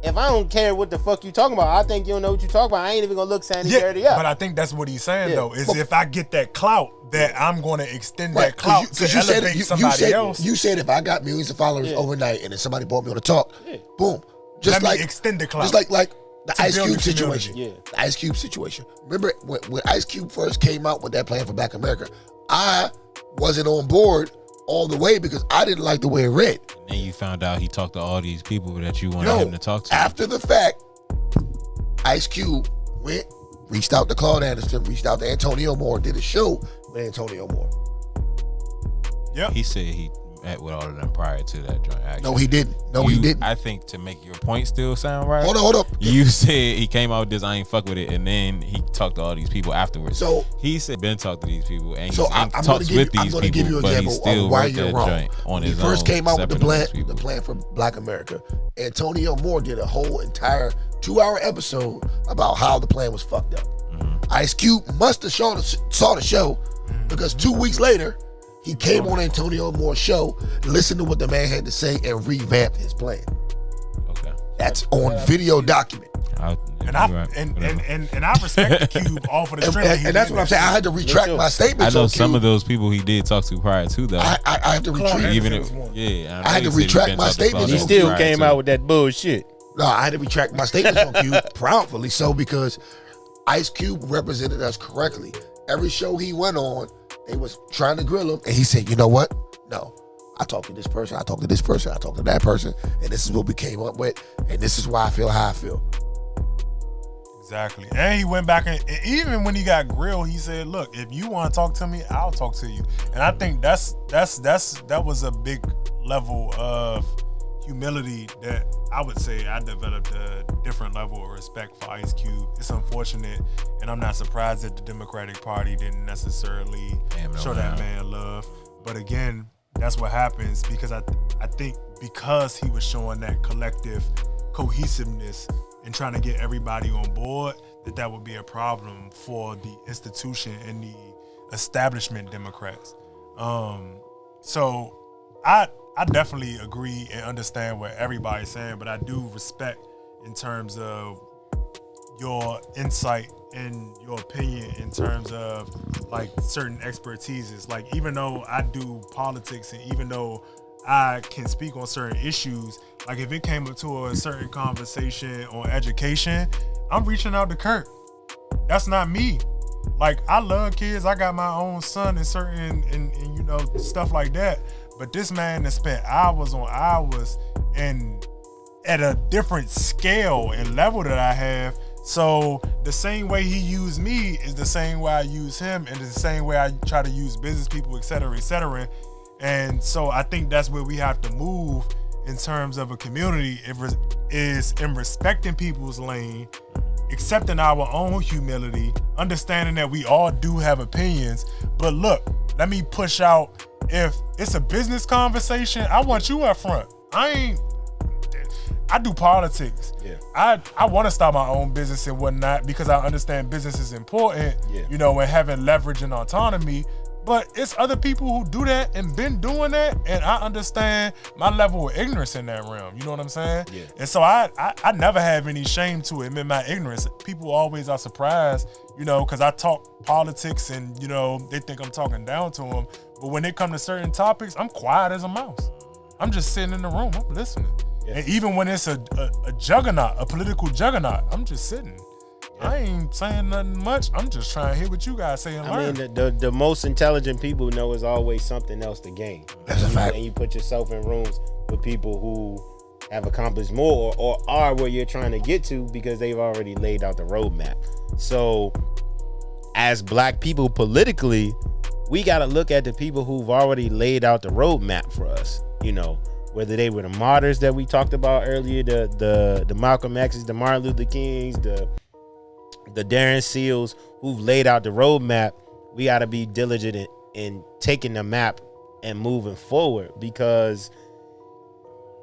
if I don't care what the fuck you talking about, I think you don't know what you talking about. I ain't even gonna look Sandy Darity up. But I think that's what he's saying, Yeah. though, is if I get that clout, that I'm going to extend Right, that clout to elevate somebody else. You said if I got millions of followers overnight and then somebody brought me on the talk, boom. Just Let like me extend the clout. Just like the To Ice build Cube the community. situation. The Ice Cube situation. Remember when Ice Cube first came out with that plan for Black America, I wasn't on board all the way because I didn't like the way it read. And then you found out he talked to all these people that you wanted him to talk to. After the fact, Ice Cube reached out to Claude Anderson, reached out to Antonio Moore, did a show with Antonio Moore. Yep. He said he met with all of them prior to that joint. Actually. No, he didn't. He didn't. I think to make your point still sound right. Hold up. You said he came out with this, I ain't fuck with it, and then he talked to all these people afterwards. So he said Ben talked to these people and So he I'm gonna talks with I'm these gonna give you people, an but he example still of why worked you're that wrong. joint on When he his first own, came out with the separate plan, from these people. the plan for Black America, Antonio Moore did a whole entire 2-hour episode about how the plan was fucked up. Ice Cube must have saw the show because 2 weeks later, He came on Antonio Moore's show, listened to what the man had to say, and revamped his plan. Okay. That's on video document. And I respect the Cube off of the strength. And that's what I'm saying. I had to retract my statements. I know some of those people he did talk to prior to though. I have to retract. Even if, I had to retract my statements. He still came out with that bullshit. No, I had to retract my statements on Cube, proudly so, because Ice Cube represented us correctly. Every show he went on, they was trying to grill him, and he said, "You know what? No, I talked to this person, I talked to this person, I talked to that person, and this is what we came up with, and this is why I feel how I feel." Exactly. And he went back and even when he got grilled, he said, "Look, if you want to talk to me, I'll talk to you." And I think that was a big level of humility that I would say I developed a different level of respect for Ice Cube. It's unfortunate, and I'm not surprised that the Democratic Party didn't necessarily show that man love. But again, that's what happens because I think because he was showing that collective cohesiveness and trying to get everybody on board, that would be a problem for the institution and the establishment Democrats. So I definitely agree and understand what everybody's saying, but I do respect in terms of your insight and your opinion in terms of like certain expertises. Like even though I do politics and even though I can speak on certain issues, like if it came up to a certain conversation on education, I'm reaching out to Kurt. That's not me. Like I love kids. I got my own son and certain and you know stuff like that. But this man has spent hours on hours and at a different scale and level that I have. So the same way he used me is the same way I use him, and it's the same way I try to use business people, et cetera, et cetera. And so I think that's where we have to move in terms of a community. It is in respecting people's lane, accepting our own humility, understanding that we all do have opinions. But look, let me push out, if it's a business conversation, I want you up front. I do politics. Yeah. I want to start my own business and whatnot because I understand business is important, you know, and having leverage and autonomy. But it's other people who do that and been doing that, and I understand my level of ignorance in that realm. You know what I'm saying? Yeah. And so I never have any shame to admit my ignorance. People always are surprised, you know, because I talk politics and, you know, they think I'm talking down to them. But when it comes to certain topics, I'm quiet as a mouse. I'm just sitting in the room. I'm listening. Yeah. And even when it's a juggernaut, a political juggernaut, I'm just sitting. I ain't saying nothing much. I'm just trying to hear what you guys say and learn. I mean, the most intelligent people know is always something else to gain. That's a fact. And you put yourself in rooms with people who have accomplished more or are where you're trying to get to because they've already laid out the roadmap. So as black people politically, we got to look at the people who've already laid out the roadmap for us, you know, whether they were the martyrs that we talked about earlier, the Malcolm X's, the Martin Luther Kings, the Darren Seals, who've laid out the roadmap. We got to be diligent in taking the map and moving forward, because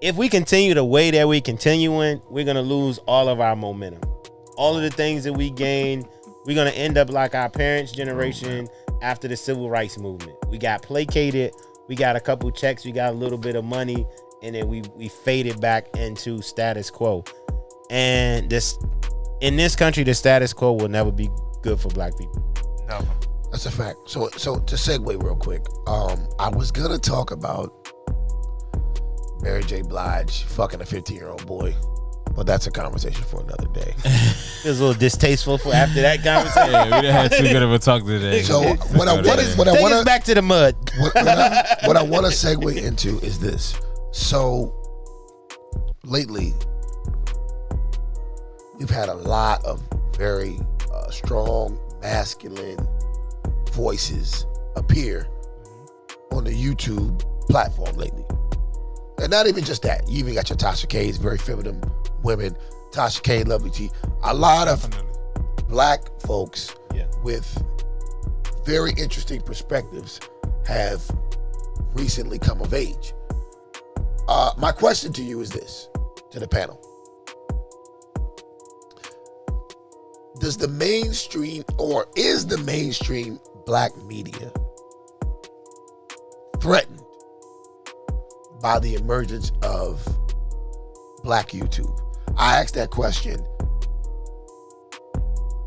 if we continue the way that we're continuing, we're going to lose all of our momentum. All of the things that we gained, we're going to end up like our parents' generation after the civil rights movement. We got placated, we got a couple checks, we got a little bit of money, and then we faded back into status quo. And in this country, the status quo will never be good for black people. No. That's a fact. So to segue real quick, I was gonna talk about Mary J. Blige fucking a 15-year-old boy, but that's a conversation for another day. It was a little distasteful for after that conversation. Yeah, we done had too good of a talk today. So what I want Take us back to the mud. what I want to segue into is this. So lately, we've had a lot of very strong, masculine voices appear on the YouTube platform lately. And not even just that. You even got your Tasha K's, very feminine women. Tasha K, Lovely T. A lot of black folks with very interesting perspectives have recently come of age. My question to you is this, to the panel. Does the mainstream, or is the mainstream black media threatened by the emergence of Black YouTube? I asked that question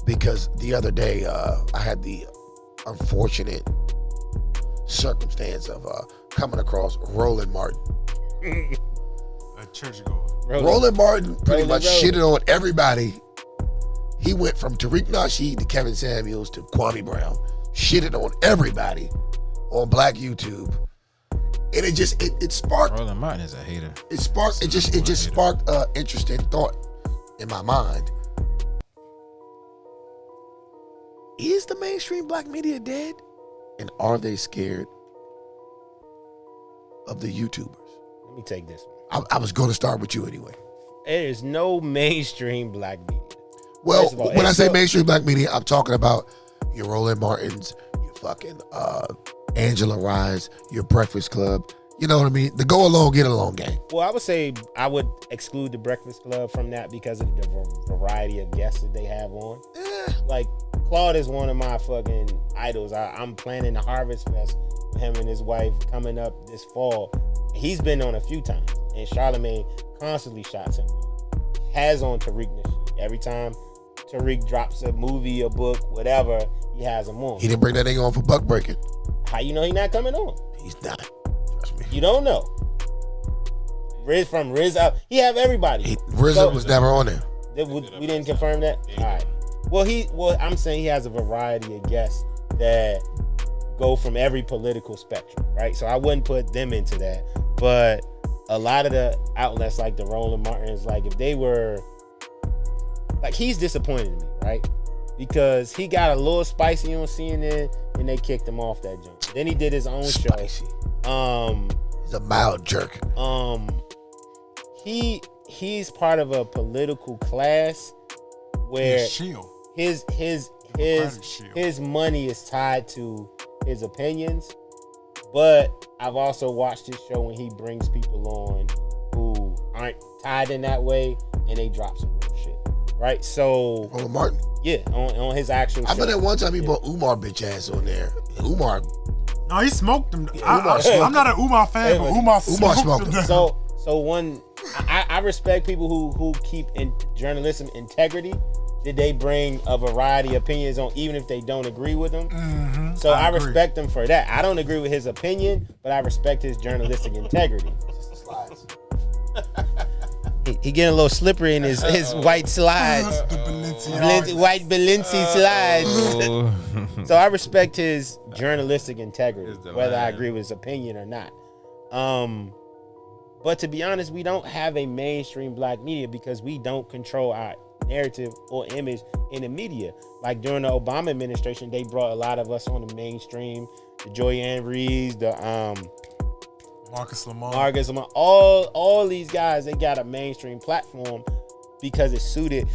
because the other day I had the unfortunate circumstance of coming across Roland Martin. A churchgoer. Roland Martin pretty much Roland. shitted on everybody. He went from Tariq Nasheed to Kevin Samuels to Kwame Brown. Shitted on everybody on Black YouTube. And it sparked. Roland Martin is a hater. It just sparked an interesting thought in my mind. Is the mainstream black media dead? And are they scared of the YouTubers? Let me take this one. I was going to start with you anyway. There is no mainstream black media. Well, First of all, when I it's say so- mainstream black media, I'm talking about your Roland Martins, your fucking Angela Rise, your Breakfast Club. You know what I mean? The go along, get along gang. Well, I would say I would exclude the Breakfast Club from that because of the variety of guests that they have on. Like, Claude is one of my fucking idols. I'm planning the Harvest Fest with him and his wife coming up this fall. He's been on a few times, and Charlamagne constantly shots him. Has on Tariq Nasheed. Every time Tariq drops a movie, a book, whatever, he has him on. He didn't bring that nigga on for buck breaking. How you know he not coming on? He's not. Trust me. You don't know. Riz out. He have everybody. RZA was never on there. We didn't confirm that. All right. Well, I'm saying he has a variety of guests that go from every political spectrum, right? So I wouldn't put them into that. But a lot of the outlets like the Roland Martins, like if they were, like he's disappointed in me, right? Because he got a little spicy on CNN and they kicked him off that jump. Then he did his own Spicy. show. He's a mild jerk. He's part of a political class where Shield. his money is tied to his opinions. But I've also watched his show when he brings people on who aren't tied in that way and they drop some real shit. Right? So Roland Martin. yeah, on his actual show. I bet at one time he brought Umar bitch ass on there. Umar. No, he smoked them. Umar smoked I'm not an Umar fan, but Umar smoked them. So one, I respect people who keep in journalism integrity. Did they bring a variety of opinions on, even if they don't agree with them? Mm-hmm. So I agree. respect him for that. I don't agree with his opinion, but I respect his journalistic integrity. He getting a little slippery in his white slides. The Balenciaga. White Balenci slides. So I respect his journalistic integrity, whether I agree with his opinion or not. But to be honest, we don't have a mainstream black media because we don't control our narrative or image in the media. Like during the Obama administration, they brought a lot of us on the mainstream. The Joyanne Reeves, the Marcus Lamar. all these guys, they got a mainstream platform because it suited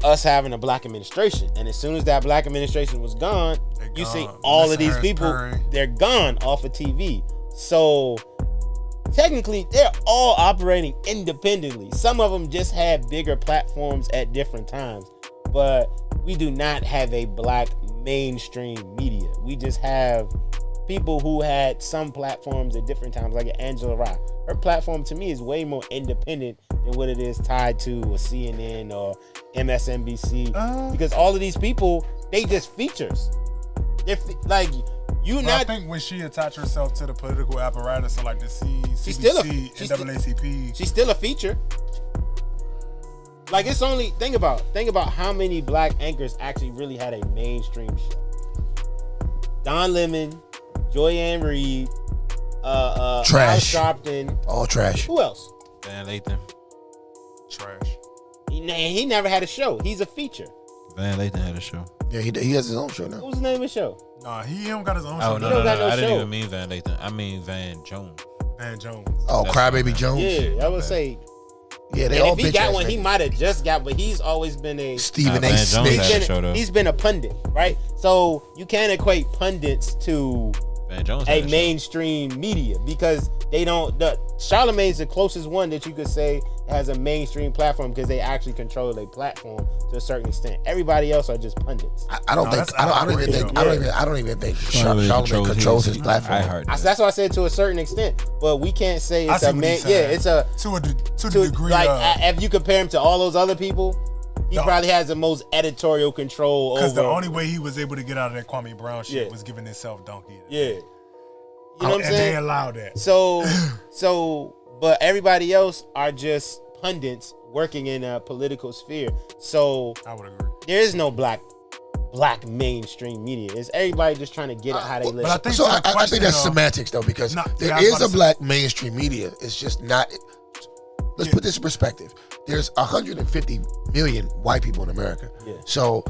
us having a black administration. And as soon as that black administration was gone, you see all of these people, they're gone off of TV. So technically, they're all operating independently. Some of them just had bigger platforms at different times. But we do not have a black mainstream media. We just have people who had some platforms at different times, like Angela Rye. Her platform to me is way more independent than what it is tied to a CNN or MSNBC. Because all of these people, they just features. They're I think when she attached herself to the political apparatus, so like the CBC, NAACP, she's still a feature. Like it's only think about how many black anchors actually really had a mainstream show. Don Lemon, Joyanne Reed, Trash. Al Sharpton. All trash. Who else? Van Lathan. trash. He never had a show. He's a feature. Van Lathan had a show. Yeah, he has his own show now. What was the name of the show? Nah, he don't got his own Oh show. no, don't got no I didn't show. even mean Van Lathan. I mean Van Jones. Van Jones. Oh, That's Crybaby what Jones. Yeah, I would say. Yeah, they And all if he bitch got ass one, he niggas. might have just got. But he's always been a. Stephen A. Van Jones Snitch. had a show though. He's been a pundit, right? So you can't equate pundits to Van Jones a had a show. mainstream media because they don't. Charlamagne's the closest one that you could say has a mainstream platform because they actually control their platform to a certain extent. Everybody else are just pundits. I don't even think Charlamagne controls his platform. That's why I said to a certain extent, but we can't say it's a man. Yeah, it's a to the degree. Like if you compare him to all those other people, he probably has the most editorial control. Because the only way he was able to get out of that Kwame Brown shit was giving himself donkey. Yeah, you know what I'm saying? And they allowed that. So, but everybody else are just pundits working in a political sphere. So I would agree. There is no black mainstream media. It's everybody just trying to get at how they live. I think that's semantics though, because there is a black mainstream media. It's just not. Let's put this in perspective. There's 150 million white people in America. Yeah. So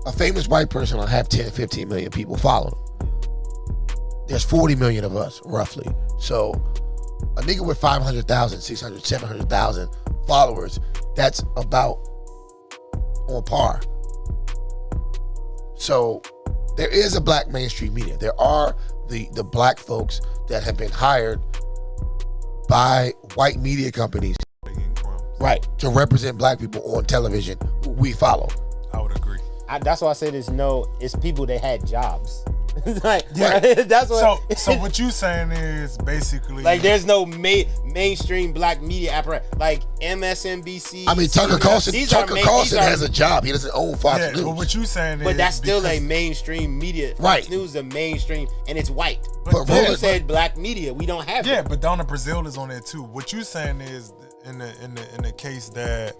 a famous white person will have 10, 15 million people follow them. There's 40 million of us, roughly. So a nigga with 500,000, 600, 700,000 followers, that's about on par. So there is a black mainstream media. There are the black folks that have been hired by white media companies, right, to represent black people on television who we follow. I would agree. That's why I say it's people that had jobs. Like, that's what. So what you saying is basically like there's no mainstream black media apparatus like MSNBC. I mean Tucker Carlson has a job. He doesn't own Fox News. But what you saying but that's still a mainstream media. Right. Fox News is a mainstream and it's white. But you said black media. We don't have. Yeah, but Donna Brazile is on there too. What you saying is in the case that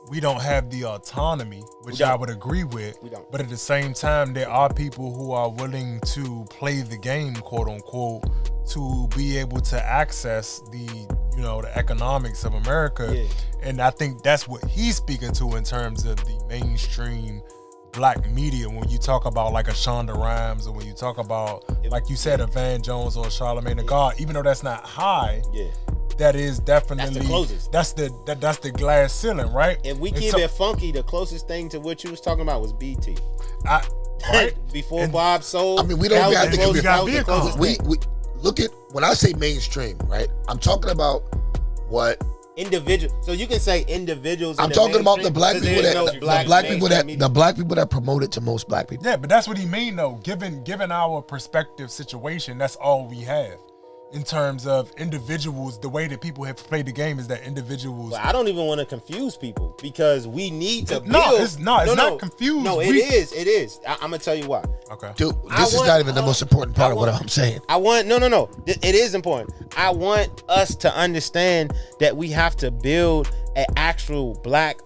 we don't have the autonomy, which I would agree with. We don't. But at the same time, there are people who are willing to play the game, quote unquote, to be able to access the economics of America. Yeah. And I think that's what he's speaking to in terms of the mainstream black media. When you talk about like a Shonda Rhimes, or when you talk about, like you said, a Van Jones or a Charlamagne the God, even though that's not high. Yeah. That is definitely that's the closest. That's the glass ceiling, right? If we keep it funky, the closest thing to what you was talking about was BT. Right? Before Bob sold. I mean, we don't have to we look at when I say mainstream, right? I'm talking about what individual. So you can say individuals. I'm talking about the black people the black people that promote it to most black people. Yeah, but that's what he mean though. Given our perspective situation, that's all we have. In terms of individuals, the way that people have played the game is that individuals. But I don't even want to confuse people because we need to build. No, it's not confused. No, it is. I'm gonna tell you why. Okay, dude, this is not even the most important part of what I'm saying. No. It is important. I want us to understand that we have to build an actual black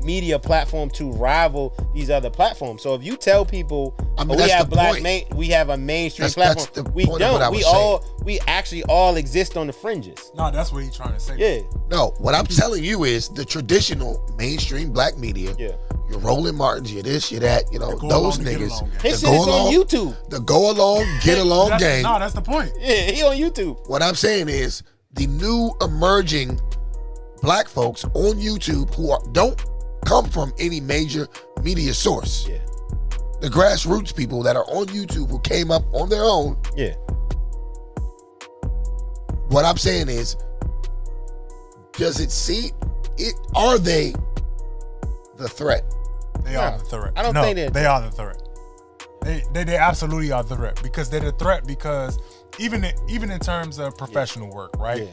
media platform to rival these other platforms. So if you tell people we have a mainstream platform, we don't. We actually all exist on the fringes. No, that's what he's trying to say. Yeah. No, what I'm telling you is the traditional mainstream black media. Yeah. You're Roland Martins, you're this, you're that, those niggas. His shit is on YouTube. The go along, get along game. No, that's the point. Yeah, he on YouTube. What I'm saying is the new emerging black folks on YouTube who don't come from any major media source. Yeah. The grassroots people that are on YouTube who came up on their own. Yeah. What I'm saying is, are they the threat? They are the threat. I don't think they are the threat. They absolutely are the threat because they're the threat because even in terms of professional work, right? Yeah.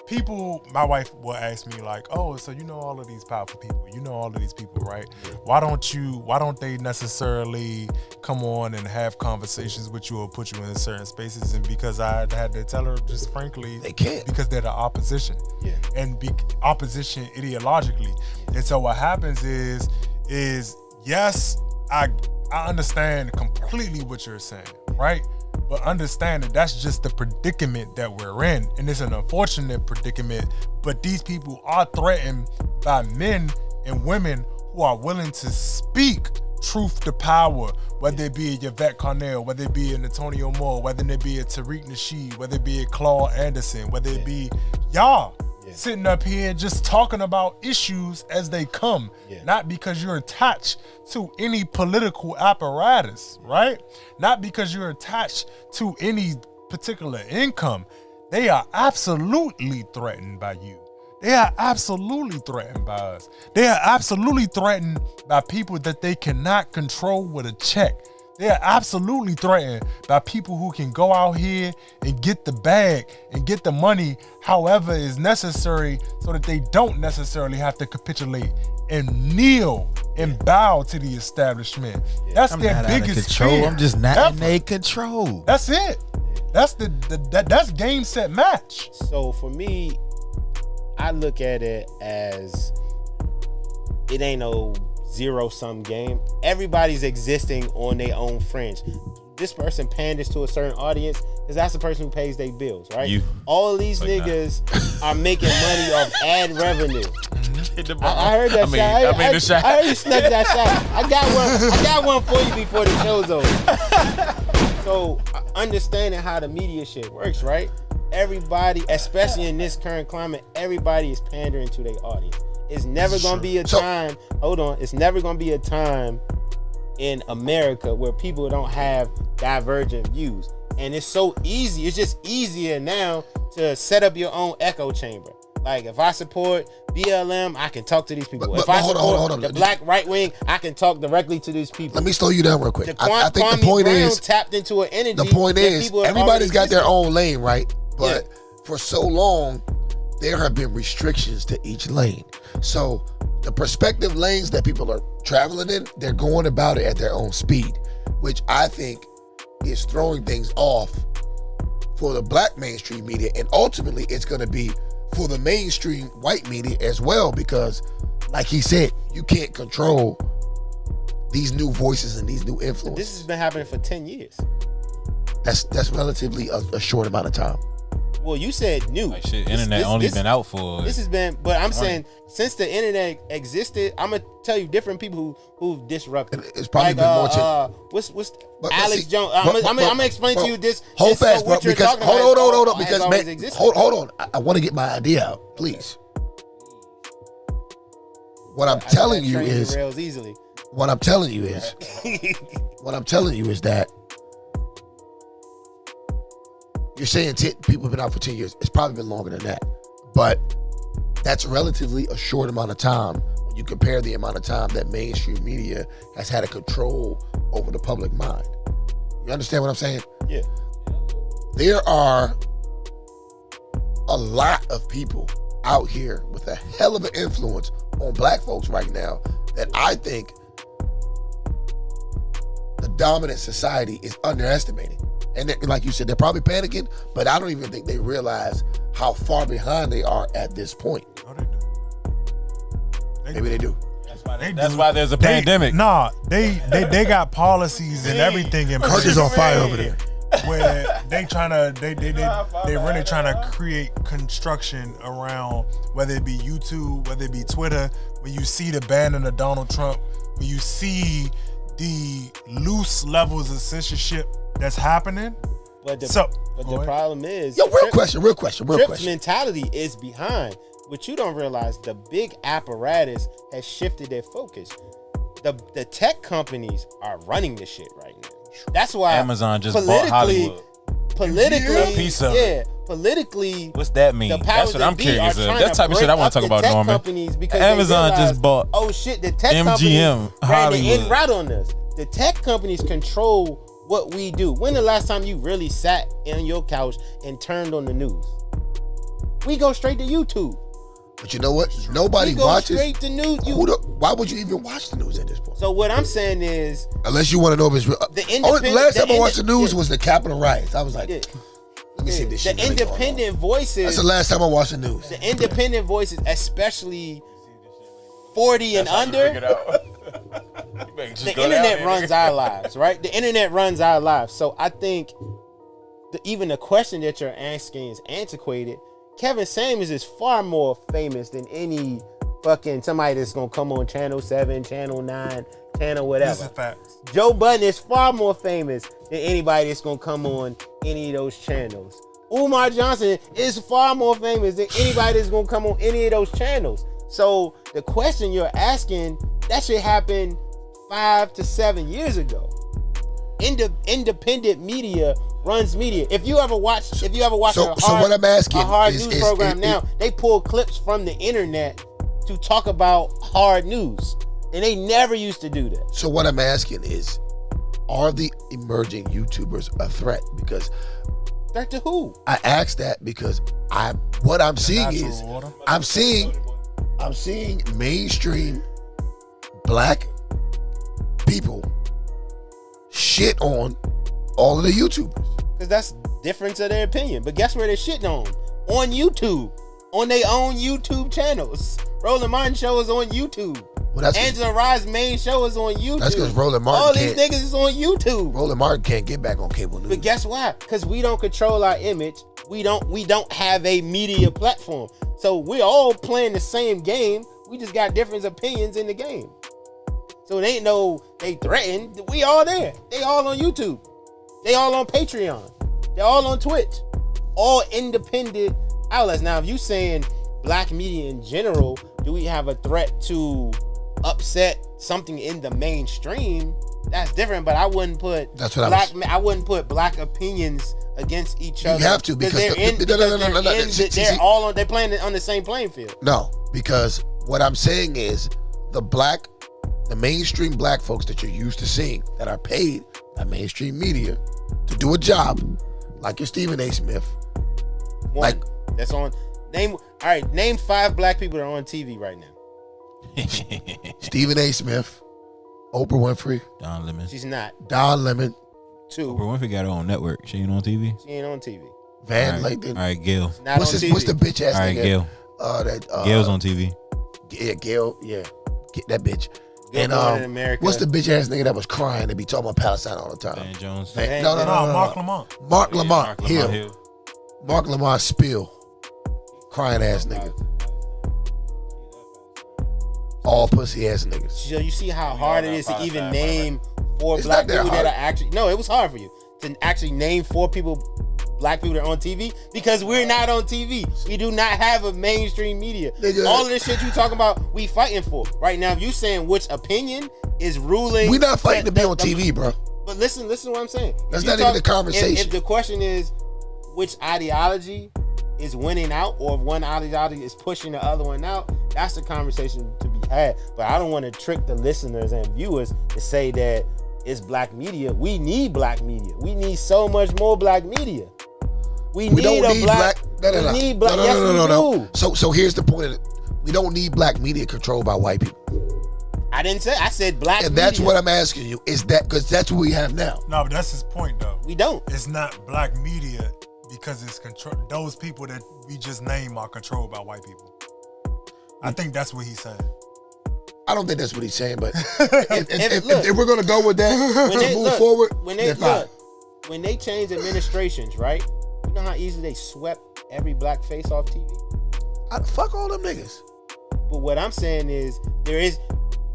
People, my wife will ask me like, oh, so you know all of these powerful people, all of these people, right? Why don't they necessarily come on and have conversations with you or put you in certain spaces? And because I had to tell her just frankly, they can't because they're the opposition, and opposition ideologically. And so what happens is yes, I understand completely what you're saying, right? But understand that that's just the predicament that we're in. And it's an unfortunate predicament. But these people are threatened by men and women who are willing to speak truth to power, whether it be a Yvette Carnell, whether it be an Antonio Moore, whether it be a Tariq Nasheed, whether it be a Claude Anderson, whether it be y'all, sitting up here just talking about issues as they come, not because you're attached to any political apparatus, right? Not because you're attached to any particular income. They are absolutely threatened by you. They are absolutely threatened by us. They are absolutely threatened by people that they cannot control with a check. They are absolutely threatened by people who can go out here and get the bag and get the money however is necessary so that they don't necessarily have to capitulate and kneel and bow to the establishment. That's their biggest fear. I'm just not in their control. That's it. That's that's game, set, match. So for me, I look at it as it ain't no zero-sum game. Everybody's existing on their own fringe. This person panders to a certain audience because that's the person who pays their bills, right? All of these niggas are making money off ad revenue. I heard that shot. I heard you snuck that shot. I got one for you before the show's over. So understanding how the media shit works, right? Everybody, especially in this current climate, everybody is pandering to their audience. It's never gonna be a time. It's never gonna be a time in America where people don't have divergent views, and it's so easy. It's just easier now to set up your own echo chamber. Like if I support BLM, I can talk to these people. If I support the black right wing, I can talk directly to these people. Let me slow you down real quick. I think Kwame the point Brown is tapped into an energy. The point is everybody's got their own lane, right? But for so long, there have been restrictions to each lane. So the prospective lanes that people are traveling in, they're going about it at their own speed, which I think is throwing things off for the black mainstream media. And ultimately, it's going to be for the mainstream white media as well, because like he said, you can't control these new voices and these new influences. This has been happening for 10 years. That's relatively a short amount of time. Well, you said new. Like shit, internet only been out for. This has been, but I'm saying since the internet existed, I'm gonna tell you different people who've disrupted. It's probably been more. What's Alex Jones? I'm gonna explain to you this. Hold fast, bro. Because hold on, because man, hold on. I want to get my idea out, please. What I'm telling you is. What I'm telling you is. What I'm telling you is that. You're saying people have been out for 10 years. It's probably been longer than that. But that's relatively a short amount of time when you compare the amount of time that mainstream media has had a control over the public mind. You understand what I'm saying? Yeah. There are a lot of people out here with a hell of an influence on black folks right now that I think the dominant society is underestimating. And like you said, they're probably panicking, but I don't even think they realize how far behind they are at this point. No, they do. Maybe they do. That's why there's a pandemic. They got policies and everything in place. Curtis on fire over there. Where they really trying to create construction around, whether it be YouTube, whether it be Twitter, when you see the banning of Donald Trump, when you see the loose levels of censorship that's happening. But the problem is, real question. Trip's mentality is behind. What you don't realize, the big apparatus has shifted their focus. The tech companies are running the shit right now. That's why Amazon just bought Hollywood. Politically, what's that mean? That's what I'm curious of. That type of shit I want to talk about, Norman. Amazon just bought. Oh shit! The tech MGM companies ran the in route on us. The tech companies control what we do. When the last time you really sat on your couch and turned on the news? We go straight to YouTube. But you know what? Nobody watches. Straight to news. Why would you even watch the news at this point? So what I'm saying is, unless you want to know if it's real. The last time I watched the news was the Capitol riots. I was like, let me see if this shit the independent voices. That's the last time I watched the news. The independent voices, especially 40 and under. The internet runs our lives, right? The internet runs our lives. So I think even the question that you're asking is antiquated. Kevin Samuels is far more famous than any fucking somebody that's gonna come on Channel 7, Channel 9, Channel whatever. This is facts. Joe Budden is far more famous than anybody that's gonna come on any of those channels. Umar Johnson is far more famous than anybody that's gonna come on any of those channels. So the question you're asking, that shit happened 5 to 7 years ago. Independent media runs media. If you ever watch So what I'm asking a hard is- news is- program is- now, they pull clips from the internet to talk about hard news, and they never used to do that. So what I'm asking is, are the emerging YouTubers a threat? Because Threat to who? I asked that because what I'm seeing natural is order. I'm seeing mainstream black people shit on all of the YouTubers. Because that's difference of their opinion. But guess where they're shitting on? On YouTube. On their own YouTube channels. Roland Martin show is on YouTube. Well, that's Angela Rye's main show is on YouTube. That's 'cause Roland Martin all these can't- niggas is on YouTube. Roland Martin can't get back on cable news. But guess why? Because we don't control our image. We don't have a media platform. So we're all playing the same game. We just got different opinions in the game. So they ain't no they threatened. We all there. They all on YouTube. They all on Patreon. They all on Twitch. All independent outlets. Now, if you saying black media in general, do we have a threat to upset something in the mainstream? That's different. But I wouldn't put I wouldn't put black opinions against each other. You have to because they're all on. They're playing on the same playing field. No, because what I'm saying is the mainstream black folks that you're used to seeing that are paid by mainstream media to do a job, like your Stephen A. Smith. One that's on. Name 5 black people that are on TV right now. Stephen A. Smith, Oprah Winfrey, Don Lemon. She's not. Don Lemon, 2. Oprah Winfrey got her own network. She ain't on TV. She ain't on TV. Van All right. Lathan. All right, Gail. Not What's on TV. what's the bitch ass All right, nigga? Gail. Gail's on TV. Yeah, Gail. Yeah, get that bitch. Good And Morning America. what's the bitch ass nigga that was crying and be talking about Palestine all the time? Van Jones. No, Mark Lamont. Mark Yeah, Lamont. Mark Hill. Hill. Mark Lamont Spill. Crying ass nigga. All pussy ass niggas. So you see how hard it is to even Palestine, name 4 It's black not that people that hard. are actually. No, it was hard for you to actually name 4 black people that are on TV because we're not on TV. We do not have a mainstream media. Nigga. All of this shit you talking about, we fighting for right now. If you saying which opinion is ruling, We not fighting to be on TV, bro. But listen to what I'm saying. That's If you not even the conversation. If the question is which ideology is winning out, or if one ideology is pushing the other one out, that's the conversation to be had. But I don't want to trick the listeners and viewers to say that it's black media. We need black media. We need so much more black media. We We don't need need a black. black. We need black. Yes, we do. So here's the point of it. We don't need black media controlled by white people. I didn't say. I said black. And that's media. what I'm asking you. Is that because that's what we have now? No, but that's his point though. We don't. It's not black media because it's control. Those people that we just named are controlled by white people. I think that's what he's saying. I don't think that's what he's saying, but Look, if we're gonna go with that to move forward, then fine. When they change administrations, right? You know how easy they swept every black face off TV? Fuck all them niggas. But what I'm saying is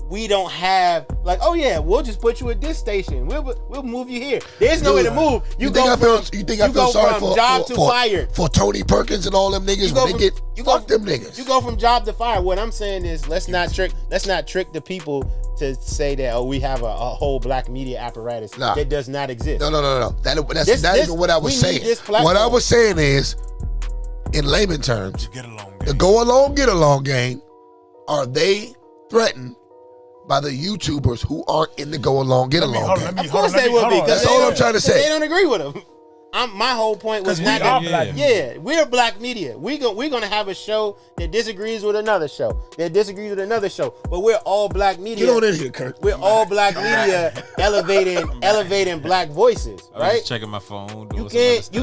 we don't have like, oh yeah, we'll just put you at this station. We'll move you here. There's nowhere to move. You think go I feel, from you think I feel sorry from for job to fired. for Tony Perkins and all them niggas when they get fuck them niggas. You go from job to fire. What I'm saying is let's not trick the people to say that we have a whole black media apparatus that does not exist. No. That's not even what I was saying. What I was saying is, in layman terms, the go along, get along gang, are they threatened by the YouTubers who aren't in the go along, get along gang? Of course they would be. That's all I'm trying to say. They don't agree with them. My whole point was not that. Yeah, we're black media. We're gonna have a show that disagrees with another show. That disagrees with another show. But we're all black media. Get on in here, Kurt. We're all black media elevating black voices, I was right? just checking my phone. You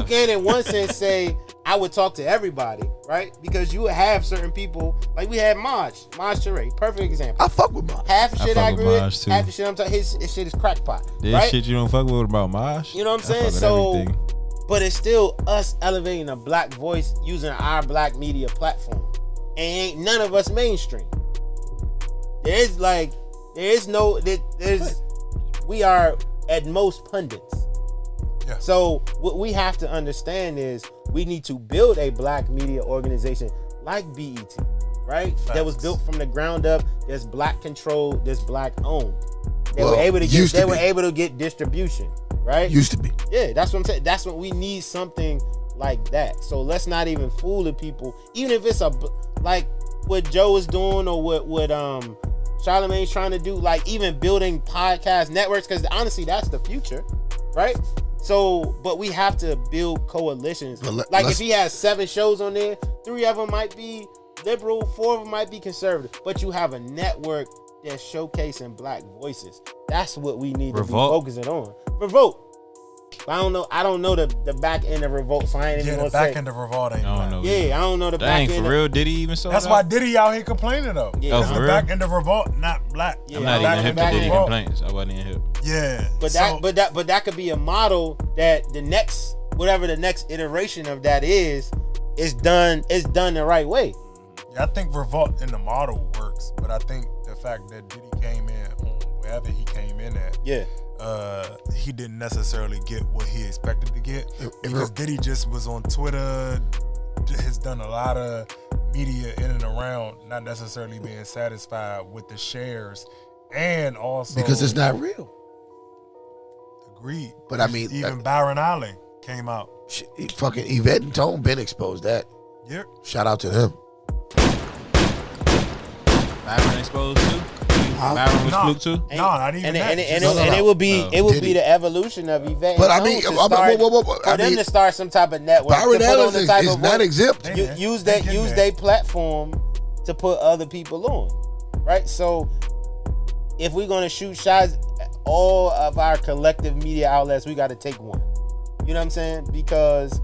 can't in one sense say I would talk to everybody, right? Because you would have certain people like we had Maj Ture, perfect example. I fuck with Maj. Half the shit I agree with, Maj, too. half the shit I'm talking. His shit is crackpot. This right? shit you don't fuck with about Maj? You know what I'm I saying? fuck with So, everything. but it's still us elevating a black voice using our black media platform. And ain't none of us mainstream. We are at most pundits. Yeah. So what we have to understand is we need to build a black media organization like BET, right? Facts. That was built from the ground up. That's black controlled. That's black owned. They Well, were able to get. used to They were be. able to get distribution, right? Used to be. Yeah, that's what I'm saying. That's what we need, something like that. So let's not even fool the people, even if it's like what Joe is doing or what Charlamagne's trying to do, like even building podcast networks, because honestly, that's the future, right? So, but we have to build coalitions. But Like if he has 7 shows on there, 3 of them might be liberal, 4 of them might be conservative, but you have a network that's showcasing black voices. That's what we need Revolt. to be focusing on. Revolt. I don't know the back end of Revolt, so I ain't even Yeah, gonna the back say. end of Revolt ain't I don't black. know. Yeah, I don't know the Dang, back end. for real, did he even sold That's out? why Diddy out here complaining though. Yeah. Oh, It's for the real? back end of Revolt, not black. Yeah, I'm not back even in hip the to back Diddy end. complaints. I wasn't even hip. Yeah. But so, that could be a model that the next, whatever the next iteration of that is done the right way. yeah, I think Revolt in the model works, but I think the fact that Diddy came in on wherever he came in at, Yeah. he didn't necessarily get what he expected to get because Diddy just was on Twitter, has done a lot of media in and around, not necessarily being satisfied with the shares, and also Because it's not real. agreed. But I mean, even Byron Allen came out. Fucking Yvette and Tone been exposed that. Yep. Shout out to them. Byron exposed too? Byron was No. fluke too? No, not even that. And Just- it will be Diddy. the evolution of Yvette. But and I mean, Tone to whoa, start- whoa, for I them mean, to start some type of network, Byron to put on Allen the is type of not voice. exempt. They- Use they that getting use there. their platform to put other people on, right? So if we're gonna shoot shots at all of our collective media outlets, we got to take one. You know what I'm saying? Because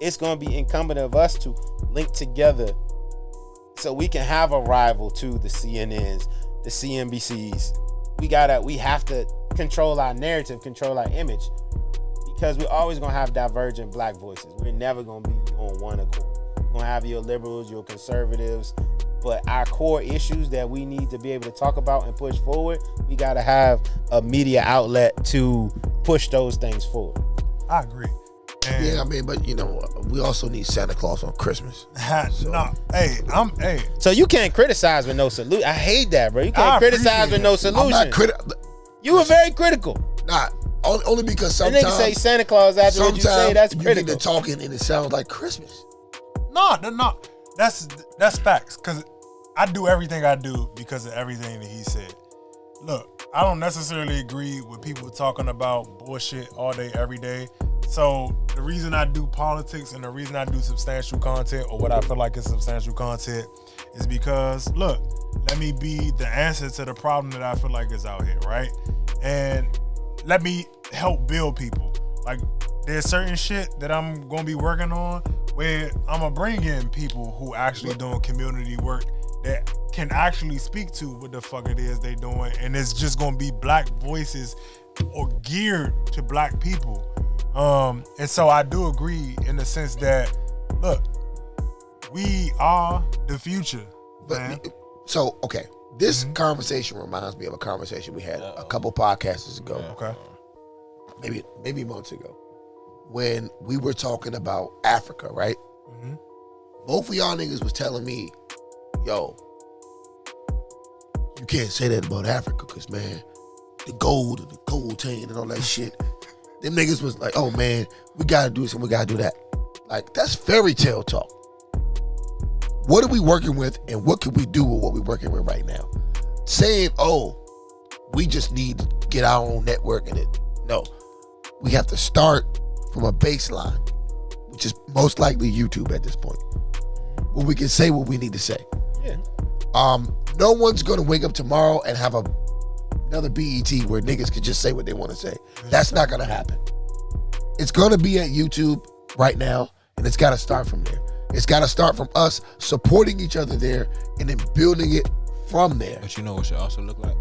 it's gonna be incumbent of us to link together so we can have a rival to the CNNs, the CNBCs. We have to control our narrative, control our image, because we're always gonna have divergent black voices. We're never gonna be on one accord. You're gonna have your liberals, your conservatives, but our core issues that we need to be able to talk about and push forward, we gotta have a media outlet to push those things forward. I agree. And Yeah, I mean, but you know, we also need Santa Claus on Christmas. no, hey, So you can't criticize with no solution. I hate that, bro. You I can't criticize appreciate with no it. solution. I'm not You were very critical. Not only because That sometimes nigga say Santa Claus after what you say. sometimes That's you critical. get to talking and it sounds like Christmas. no, that's facts. Cause I do everything I do because of everything that he said. Look, I don't necessarily agree with people talking about bullshit all day, every day. So the reason I do politics and the reason I do substantial content, or what I feel like is substantial content, is because, look, let me be the answer to the problem that I feel like is out here, right? And let me help build people. Like, there's certain shit that I'm gonna be working on where I'm gonna bring in people who actually doing community work that can actually speak to what the fuck it is they doing, and it's just gonna be black voices or geared to black people. And so I do agree in the sense that, look, we are the future, man. But so okay, this conversation reminds me of a conversation we had a couple podcasts ago, Okay. maybe months ago, when we were talking about Africa, right? Both of y'all niggas was telling me, yo, you can't say that about Africa, cause man, the gold and the gold chain and all that shit. Them niggas was like, oh man, we gotta do this and we gotta do that. Like, that's fairy tale talk. What are we working with and what can we do with what we're working with right now? Saying, oh, we just need to get our own network in it. No, we have to start from a baseline, which is most likely YouTube at this point, where we can say what we need to say. Yeah. No one's gonna wake up tomorrow and have another BET where niggas can just say what they want to say. That's not gonna happen. It's gonna be at YouTube right now, and it's gotta start from there. It's gotta start from us supporting each other there and then building it from there. But you know what should also look like?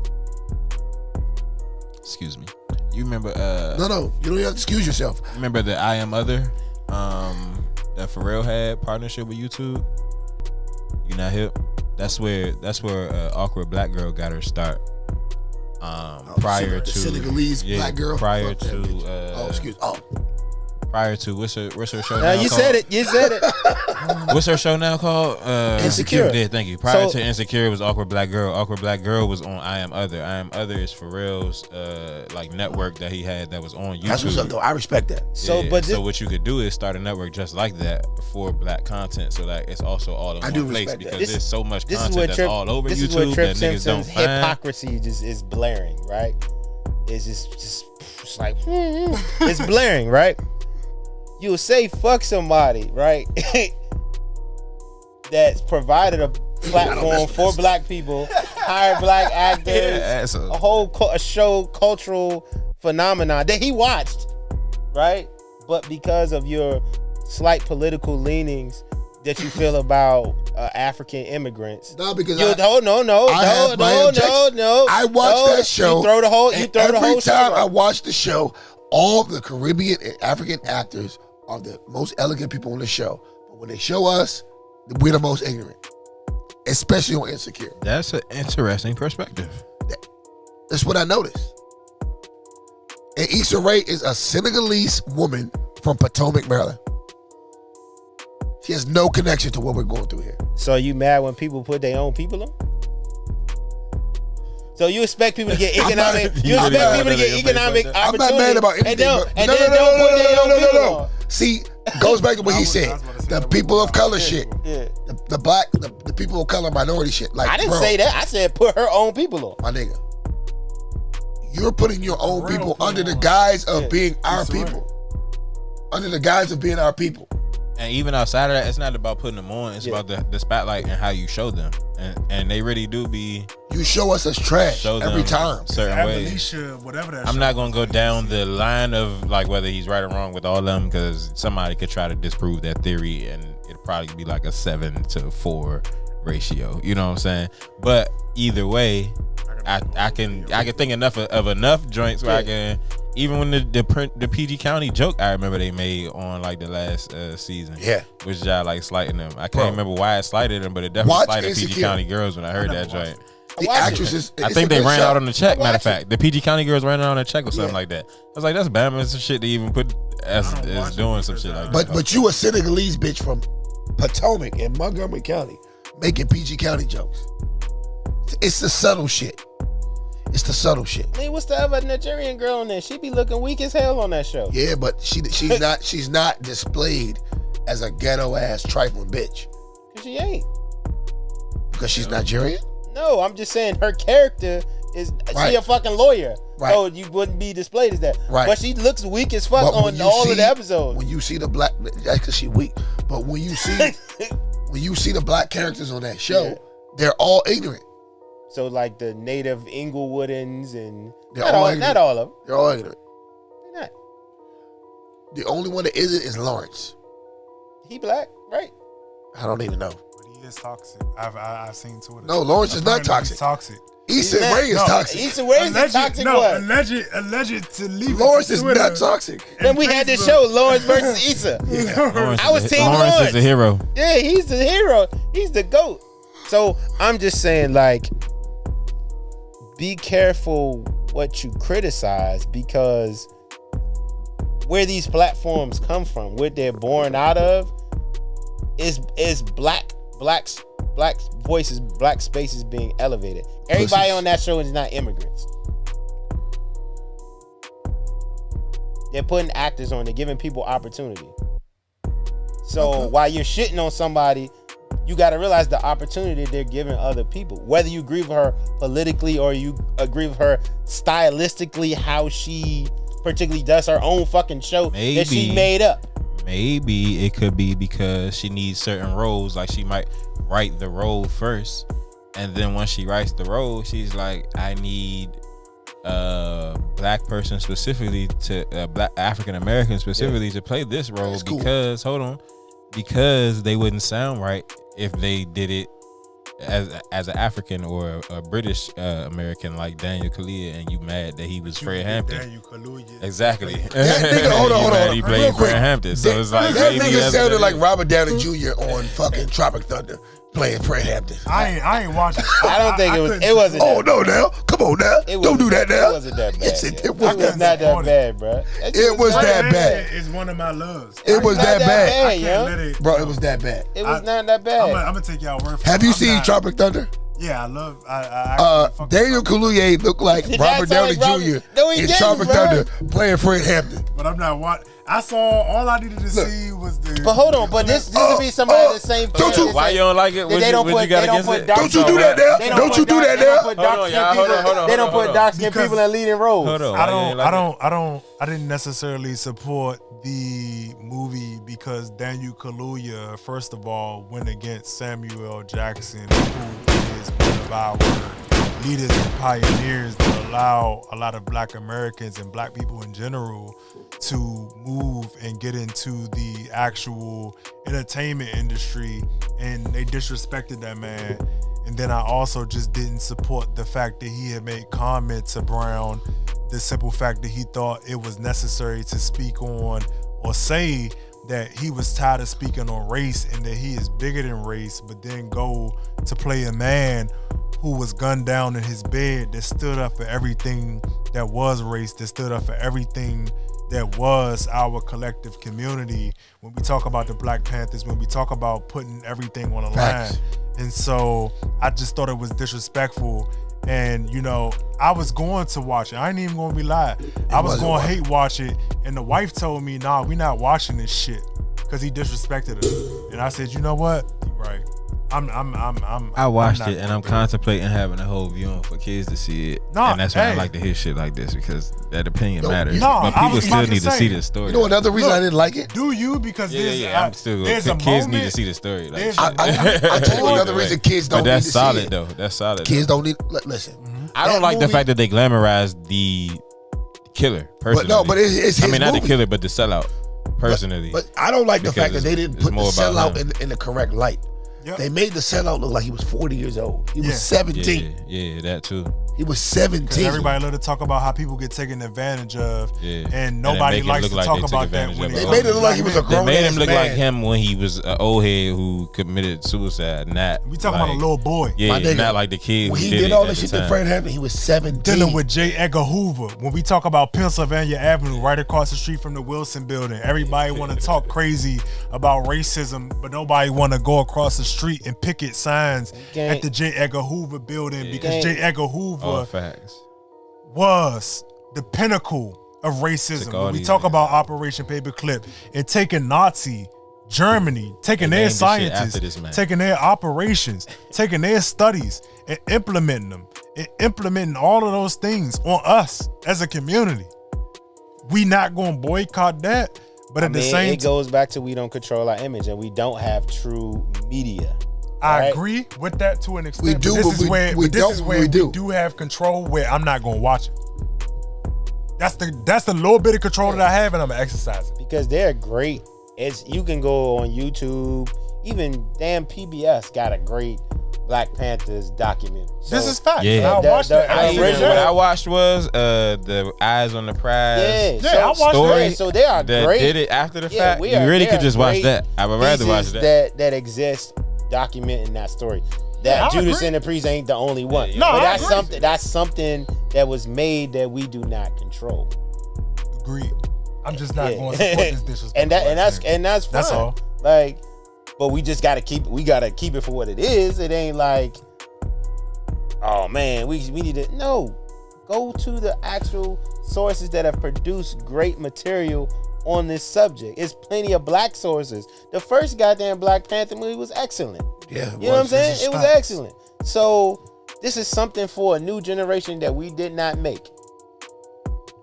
Excuse me. You remember No, you don't have to excuse yourself. remember the I Am Other that Pharrell had partnership with YouTube? You not hip? That's where Awkward Black Girl got her start. prior to Senegalese black girl. prior Fuck that to bitch. prior to what's her show No, now you called? said it. You said it. What's her show now called? Insecure. Yeah, thank you. Prior So- to Insecure was Awkward Black Girl. Awkward Black Girl was on I Am Other. I Am Other is Pharrell's like network that he had that was on YouTube. That's what's up, though. I respect that. So, Yeah, but so what you could do is start a network just like that for black content, so that it's also all in I do one place respect that. because there's so much this is content what that's Trip, all over this is what YouTube Trip that niggas don't Simpson's find. hypocrisy just is blaring, right? It's just like it's blaring, right? You'll say fuck somebody, right? That's provided a platform for black people, hire black actors, a show cultural phenomenon that he watched, right? But because of your slight political leanings that you feel about African immigrants, No, because no, I watched that show. You throw the whole. Every show time I out. watch the show, all the Caribbean and African actors are the most elegant people on the show. But when they show us, we're the most ignorant, especially on Insecure. That's an interesting perspective. That's what I noticed. And Issa Rae is a Senegalese woman from Potomac, Maryland. She has no connection to what we're going through here. So you mad when people put their own people on? So you expect people to get economic? You expect people to get economic opportunity? I'm not mad about anything. And then don't put their own people on. See, goes back to what he said. I was about to say The that people we- of color shit. Yeah. The people of color minority shit. Like, I didn't bro, say that. I said put her own people on. my nigga. You're putting your own Real people people under the on. guise of Yeah. being our Issa Rae. people. Under the guise of being our people. And even outside of that, it's not about putting them on. It's Yeah. about the spotlight and how you show them. And they really do be You show us as trash show them every time. certain ways. Alicia, whatever that. I'm show not was. gonna go down the line of like whether he's right or wrong with all of them because somebody could try to disprove that theory and it'd probably be like a 7-4 ratio. You know what I'm saying? But either way, I can think enough of enough joints where I can. Even when the PG County joke I remember they made on like the last season, Yeah. which y'all like slighting them. I can't Bro. remember why it slighted them, but it definitely Watch slighted PG Insecure. County girls when I heard that never watched joint. The Watch it. actresses. I it's think a they good ran show. out on the check. Watch Matter of it. fact, the PG County girls ran out on a check or something Yeah. like that. I was like, that's Bama some shit to even put as I don't watch it doing some because, shit like But that. but you a Senegalese bitch from Potomac in Montgomery County making PG County jokes. It's the subtle shit. It's the subtle shit. I mean, what's the other Nigerian girl on there? She be looking weak as hell on that show. Yeah, but she's not displayed as a ghetto ass trifling bitch She ain't. because she's Nigerian. No, I'm just saying her character is she Right. a fucking lawyer. Right. So you wouldn't be displayed as that. Right. But she looks weak as fuck But on all of the episodes. when you see the black, that's because she weak. But when you see the black characters on that show, Yeah. they're all ignorant. So like the native Inglewoodans and They're not all all, ignorant. not all of them. They're all ignorant. They're not. The only one that isn't is Lawrence. He black, right? I don't even know. But he is toxic. I've seen two of them. No, Lawrence is not Apparently toxic. he's toxic. Issa not- Rae is no, toxic. Issa Rae is the toxic one. Alleged to leave. Lawrence it is to Twitter. not toxic. Then we had this show, Lawrence versus Issa. I was Team Lawrence Lawrence. is the hero. Yeah, he's the hero. He's the GOAT. So I'm just saying, like, be careful what you criticize because where these platforms come from, where they're born out of, is black voices, black spaces being elevated. Everybody Pussies. on that show is not immigrants. They're putting actors on. They're giving people opportunity. So while you're shitting on somebody, you got to realize the opportunity they're giving other people. Whether you agree with her politically or you agree with her stylistically, how she particularly does her own fucking show that she Maybe. made up. Maybe it could be because she needs certain roles. Like she might write the role first, and then once she writes the role, she's like, I need a black person specifically to black African American specifically to play this role That's cool. because they wouldn't sound right if they did it as an African or a British American like Daniel Kaluuya, and you mad that he was Fred Hampton. Daniel Kaluuya. Exactly. That nigga, hold on, You hold mad on. He Real played quick. Fred Hampton, so it's like that maybe nigga that's sounded what like it is. Robert Downey Jr. on fucking Tropic Thunder. playing Fred Hampton. I ain't watching. I don't think couldn't it wasn't. Oh no, now come on now, don't do that now. It wasn't that bad. Yes, yeah. it was. It was not that bad, bro. It was that bad. It's one of my loves. It was that bad, I can't let it, bro. It was that bad. It was not that bad. I'm gonna take y'all word for it. Have you I'm seen not- Tropic Thunder? Yeah, I love. I actually fucking Daniel fuck with Kaluuya looked like That Robert Downey sound like Jr. No, he in didn't, Tropic bro. Thunder playing Fred Hampton. it, but I'm not watching. I saw all I needed to see was the. But hold on, but this would be somebody the same. don't you- Why you don't like it? What They you, don't what put. you got They don't against put it? dark. Don't you do that now. They Don't you do that They don't now. put Hold on, dark-skinned y'all. Hold on, people. hold on, They don't hold put on. dark-skinned Because people in leading roles. Hold on. I didn't necessarily support the movie because Daniel Kaluuya, first of all, went against Samuel L. Jackson, who is one of our leaders and pioneers that allow a lot of Black Americans and Black people in general to move and get into the actual entertainment industry, and they disrespected that man. And then I also just didn't support the fact that he had made comments around the simple fact that he thought it was necessary to speak on or say that he was tired of speaking on race and that he is bigger than race, but then go to play a man who was gunned down in his bed that stood up for everything that was race, that stood up for everything that was our collective community. When we talk about the Black Panthers, when we talk about putting everything on the Facts. line. And so I just thought it was disrespectful. And, you know, I was going to watch it. I ain't even going to be lying. I was wasn't going to worth hate watch it. And the wife told me, nah, we not watching this shit because he disrespected her. And I said, you know what? You're right. I watched I'm not it and I'm gonna do it. contemplating having a whole viewing for kids to see it. No, and that's why I hey. like to hear shit like this because that opinion No, matters. no, but I people was still about to need to say, see this story. You know another reason I didn't like it? Do you? Because Yeah, I'm still there's a kids need to moment- see the story. Like, there's shit. I tell you another reason kids don't But need that's to solid see it. though. That's solid. Kids though. don't need. Listen, I don't that like the movie- fact that they glamorize the killer personally. But no, but it's his I mean, not movie. the killer, but the sellout personally. But I don't like the Because fact that they didn't it's put the more about sellout him. in the correct light. Yep. They made the sellout look like he was 40 years old. He Yeah. was 17. yeah, that too. He was 'Cause 17. everybody love to talk about how people get taken advantage of, Yeah. and it nobody make it likes look to like talk they took about that advantage when of it's him. They made it look like he was a black They grown made ass him look man. like him when he was an old head who committed suicide. Not We talking like, about a little boy. Yeah, My nigga, not like the kid when who he did did it all at this the shit to time. Fred Hampton, he was 17. Dealing with J. Edgar Hoover. When we talk about Pennsylvania Avenue, right across the street from the Wilson Building, everybody want to talk crazy about racism, but nobody want to go across the street and picket signs at the J. Edgar Hoover building because J. Edgar Hoover All facts. was the pinnacle of racism. Took all When we these talk niggas. about Operation Paperclip and taking Nazi Germany, taking They their named this shit scientists, after this man. taking their operations, taking their studies and implementing them, and implementing all of those things on us as a community. We not going to boycott that, but I at the mean, same it time, goes back to we don't control our image and we don't have true media. I right? agree with that to an extent. We but do, this but is we- where, we but this don't, is where we we do. do have control where I'm not going to watch it. That's the little bit of control that I have, and I'm going to exercise it. Because they're great. It's you can go on YouTube, even damn PBS got a great Black Panthers documentary. So, This is fact. Yeah. I watched The- that. the I I seen original- what I watched was the Eyes on the Prize yeah, Yeah, I watched story that. So they are that great. did it after the Yeah, fact. we You are- really they could are just watch great that. I would rather watch pieces that. that exist documenting that story. That Yeah, I Judas agree. and the Priest ain't the only one. Yeah, No, but I that's agree. something. That's something that was made that we do not control. Agreed. I'm just not Yeah. going to support this disrespect. and that's fine. That's all. Like, but we just gotta keep it for what it is. It ain't like, oh man, we need to go to the actual sources that have produced great material on this subject. It's plenty of black sources. The first goddamn Black Panther movie was excellent. Yeah, You know what I'm saying? This is It was facts. excellent. So this is something for a new generation that we did not make.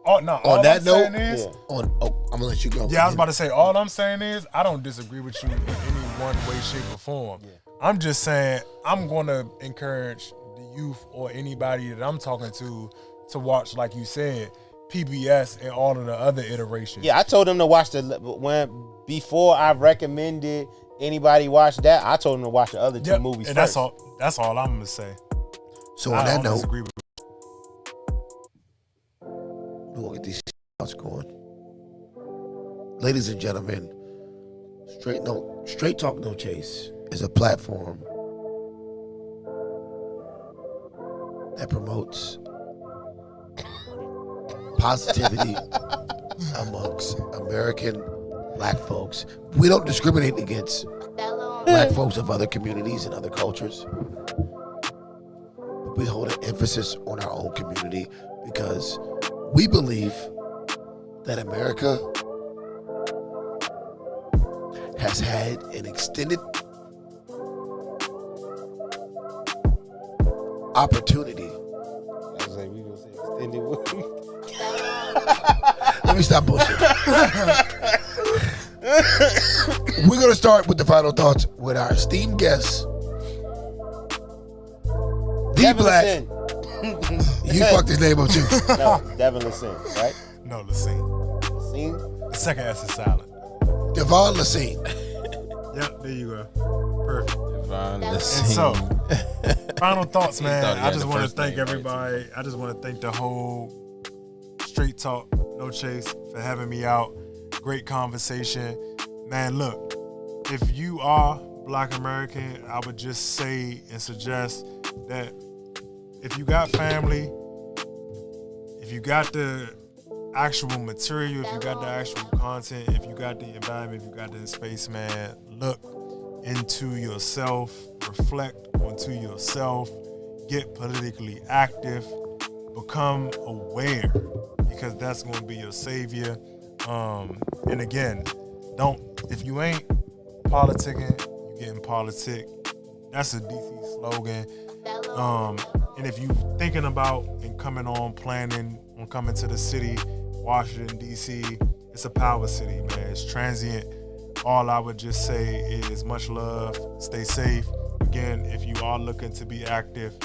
Oh no. All On that I'm note, saying is, Yeah. I'm gonna let you go. yeah, I was about to say. All I'm saying is, I don't disagree with you in any one way, shape, or form. I'm just saying I'm going to encourage the youth or anybody that I'm talking to watch, like you said, PBS and all of the other iterations. Yeah, I told them to watch before I recommended anybody watch that. I told them to watch the other two Yep, movies and first. that's all I'm gonna say. So on I that don't note, disagree with we're gonna get these shots going. Ladies and gentlemen, Straight Talk No Chase is a platform promotes positivity amongst American black folks. We don't discriminate against black folks of other communities and other cultures. But we hold an emphasis on our own community because we believe that America has had an extended opportunity. I was like, we gonna say extended week. Let me stop bullshit. We're gonna start with the final thoughts with our esteemed guest, the Devin Black. Lacin. You fucked his name up too. No, Devin Lacin, right? No, Lacine. Lacin? The second S is silent. Devon Lacine. Yep, there you go. Perfect. Divine And Lacine. so, final thoughts, man. thought he I had just the want to first thank name right, everybody. I just want to thank the whole Straight Talk, No Chase for having me out. Great conversation. Man, look, if you are Black American, I would just say and suggest that if you got family, if you got the actual material, if you got the actual content, if you got the environment, if you got the space, man, look into yourself, reflect onto yourself, get politically active, become aware, because that's going to be your savior. And again, if you ain't politicking, you getting politic. That's a DC slogan. And if you thinking about and planning on coming to the city, Washington, D.C., it's a power city, man. It's transient. All I would just say is much love, stay safe. Again, if you are looking to be active,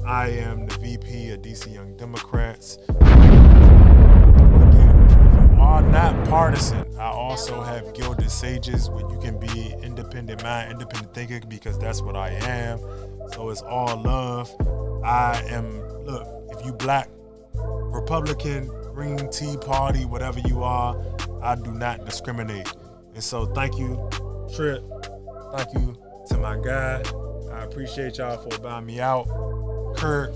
I am the VP of DC Young Democrats. Again, if you are not partisan, I also have Gilded Sages where you can be independent mind, independent thinker, because that's what I am. So it's all love. Look, if you Black, Republican, Green Tea Party, whatever you are, I do not discriminate. And so thank you, Trip. Thank you to my guy. I appreciate y'all for buying me out. Kurt.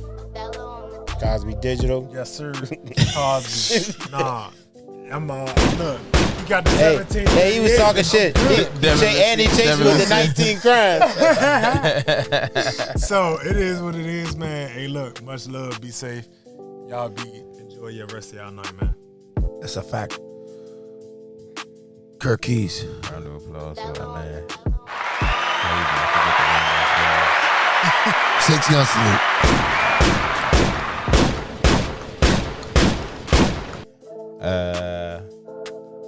Cosby Digital. Yes, sir. Cosby. Nah. Look, you got the 17. Hey, he was talking shit. And he chased you with the 19 crimes. So it is what it is, man. Hey, look, much love. Be safe. Y'all enjoy your rest of y'all night, man. That's a fact. Kirk Keys. Round of applause for that man. 6 young salute.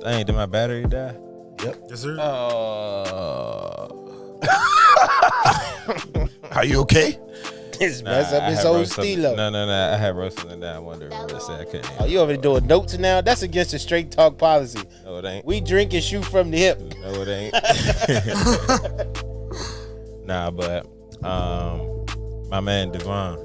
Dang, did my battery die? Yep. Yes, sir. Are you okay? It's mess up his I whole wrote something- stilo. No. I had wrote something down. I wonder what it said. I couldn't Oh, you over there doing notes now? That's against the straight talk policy. No, it ain't. We drink and shoot from the hip. No, it ain't. Nah, but my man Devon,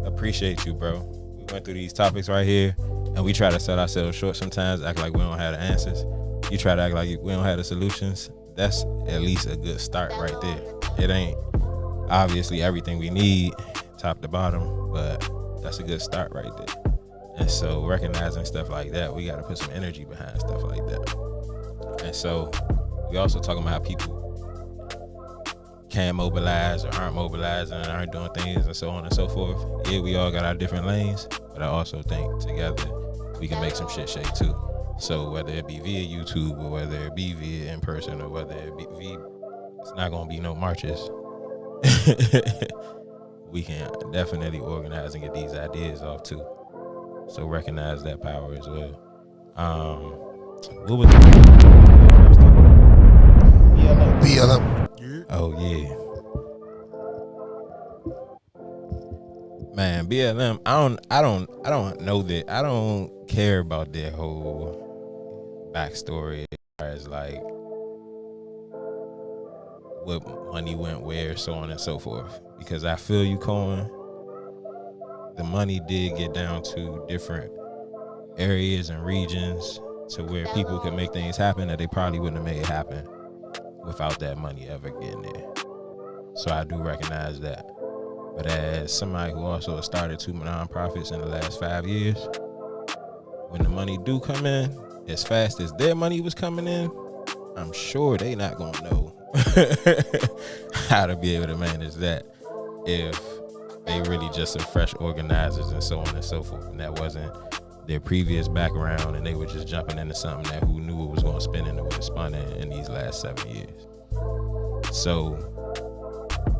appreciate you, bro. We went through these topics right here, and we try to sell ourselves short sometimes, act like we don't have the answers. You try to act like we don't have the solutions. That's at least a good start right there. It ain't obviously everything we need, top to bottom, but that's a good start right there. And so recognizing stuff like that, we got to put some energy behind stuff like that. And so we also talking about how people can't mobilize or aren't mobilizing and aren't doing things and so on and so forth. Yeah, we all got our different lanes, but I also think together we can make some shit shake too. So whether it be via YouTube or whether it be via in person or whether it be via, it's not gonna be no marches. We can definitely organize and get these ideas off too. So recognize that power as well. What was the first time? BLM. Oh yeah. Man, BLM, I don't know that. I don't care about their whole backstory as like what money went where, so on and so forth. Because I feel you, Cohen. The money did get down to different areas and regions to where people could make things happen that they probably wouldn't have made happen without that money ever getting there. So I do recognize that. But as somebody who also started 2 nonprofits in the last 5 years, when the money do come in, as fast as their money was coming in, I'm sure they not gonna know how to be able to manage that if they really just are fresh organizers and so on and so forth. And that wasn't their previous background, and they were just jumping into something that who knew it was gonna spin and it would have spun in these last 7 years. So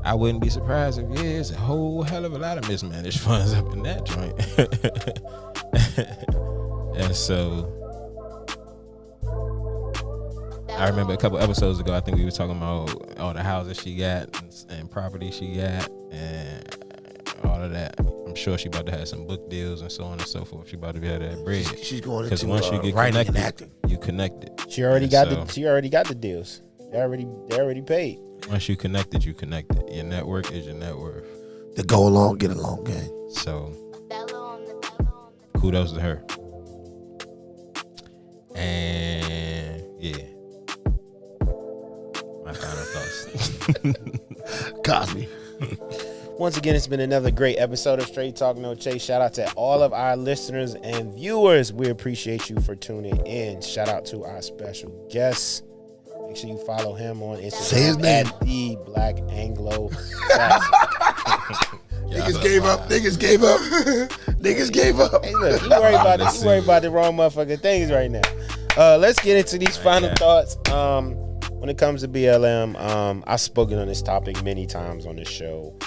I wouldn't be surprised if there's a whole hell of a lot of mismanaged funds up in that joint. And so I remember a couple episodes ago, I think we were talking about all the houses she got and property she got and all of that. I'm sure she about to have some book deals and so on and so forth. She about to be able to have bread. She's going Because into once you get writing and connected, acting. you connected. She already And got so, She already got the deals. They already paid. Once you connected, you connected. Your network is your net worth. The go along, get along game. So kudos to her. And yeah, my final thoughts. Cosby. Once again, it's been another great episode of Straight Talk No Chase. Shout out to all of our listeners and viewers. We appreciate you for tuning in. Shout out to our special guest. Make sure you follow him on Instagram. Say his name. At the Black Anglo. Niggas gave up. Niggas gave up. Niggas gave up. Hey, look, you worry about the wrong motherfucking things right now. Let's get into these final thoughts. When it comes to BLM, I've spoken on this topic many times on the show.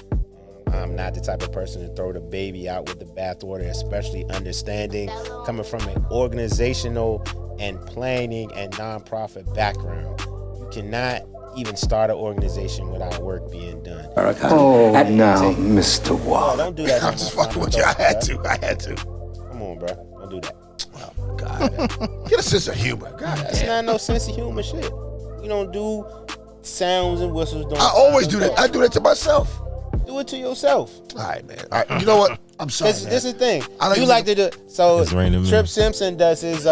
I'm not the type of person to throw the baby out with the bathwater, especially understanding coming from an organizational and planning and nonprofit background. You cannot even start an organization without work being done. Oh, now, Mr. Oh, Watt. don't do that. I'm just fucking with you. I had to. Come on, bro. Don't do that. Oh, God. Get a sense of humor. God That's damn. not no sense of humor shit. You don't do sounds and whistles. I always do that. I do that to myself. Do it to yourself. All right, man. All right. You know what? I'm sorry, man. This is the thing. I like You to- like to do so. It's raining men. Trip Simpson does his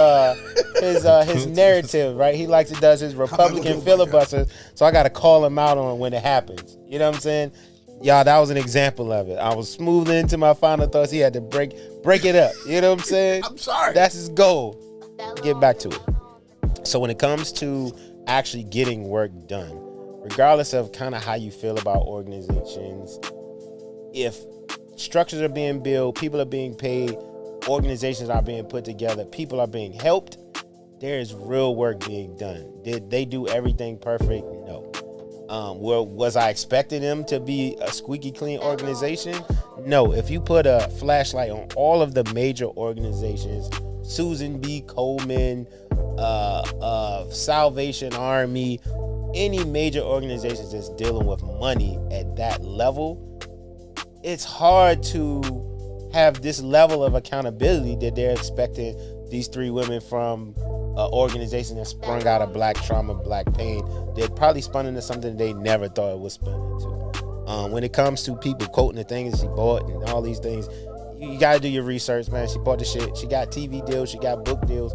narrative, right? He likes to does his Republican filibuster. So I got to call him out on when it happens. You know what I'm saying? Y'all, that was an example of it. I was smoothing into my final thoughts. He had to break it up. You know what I'm saying? I'm sorry. That's his goal. Get back to it. So when it comes to actually getting work done, regardless of kind of how you feel about organizations, if structures are being built, people are being paid, organizations are being put together, people are being helped, there is real work being done. Did they do everything perfect? No. Well, was I expecting them to be a squeaky clean organization? No. If you put a flashlight on all of the major organizations, Susan B. Komen, Salvation Army, any major organizations that's dealing with money at that level, it's hard to have this level of accountability that they're expecting these three women from an organization that sprung out of black trauma, black pain, that probably spun into something they never thought it would spin into. When it comes to people quoting the things she bought and all these things, you got to do your research, man. She bought the shit. She got TV deals. She got book deals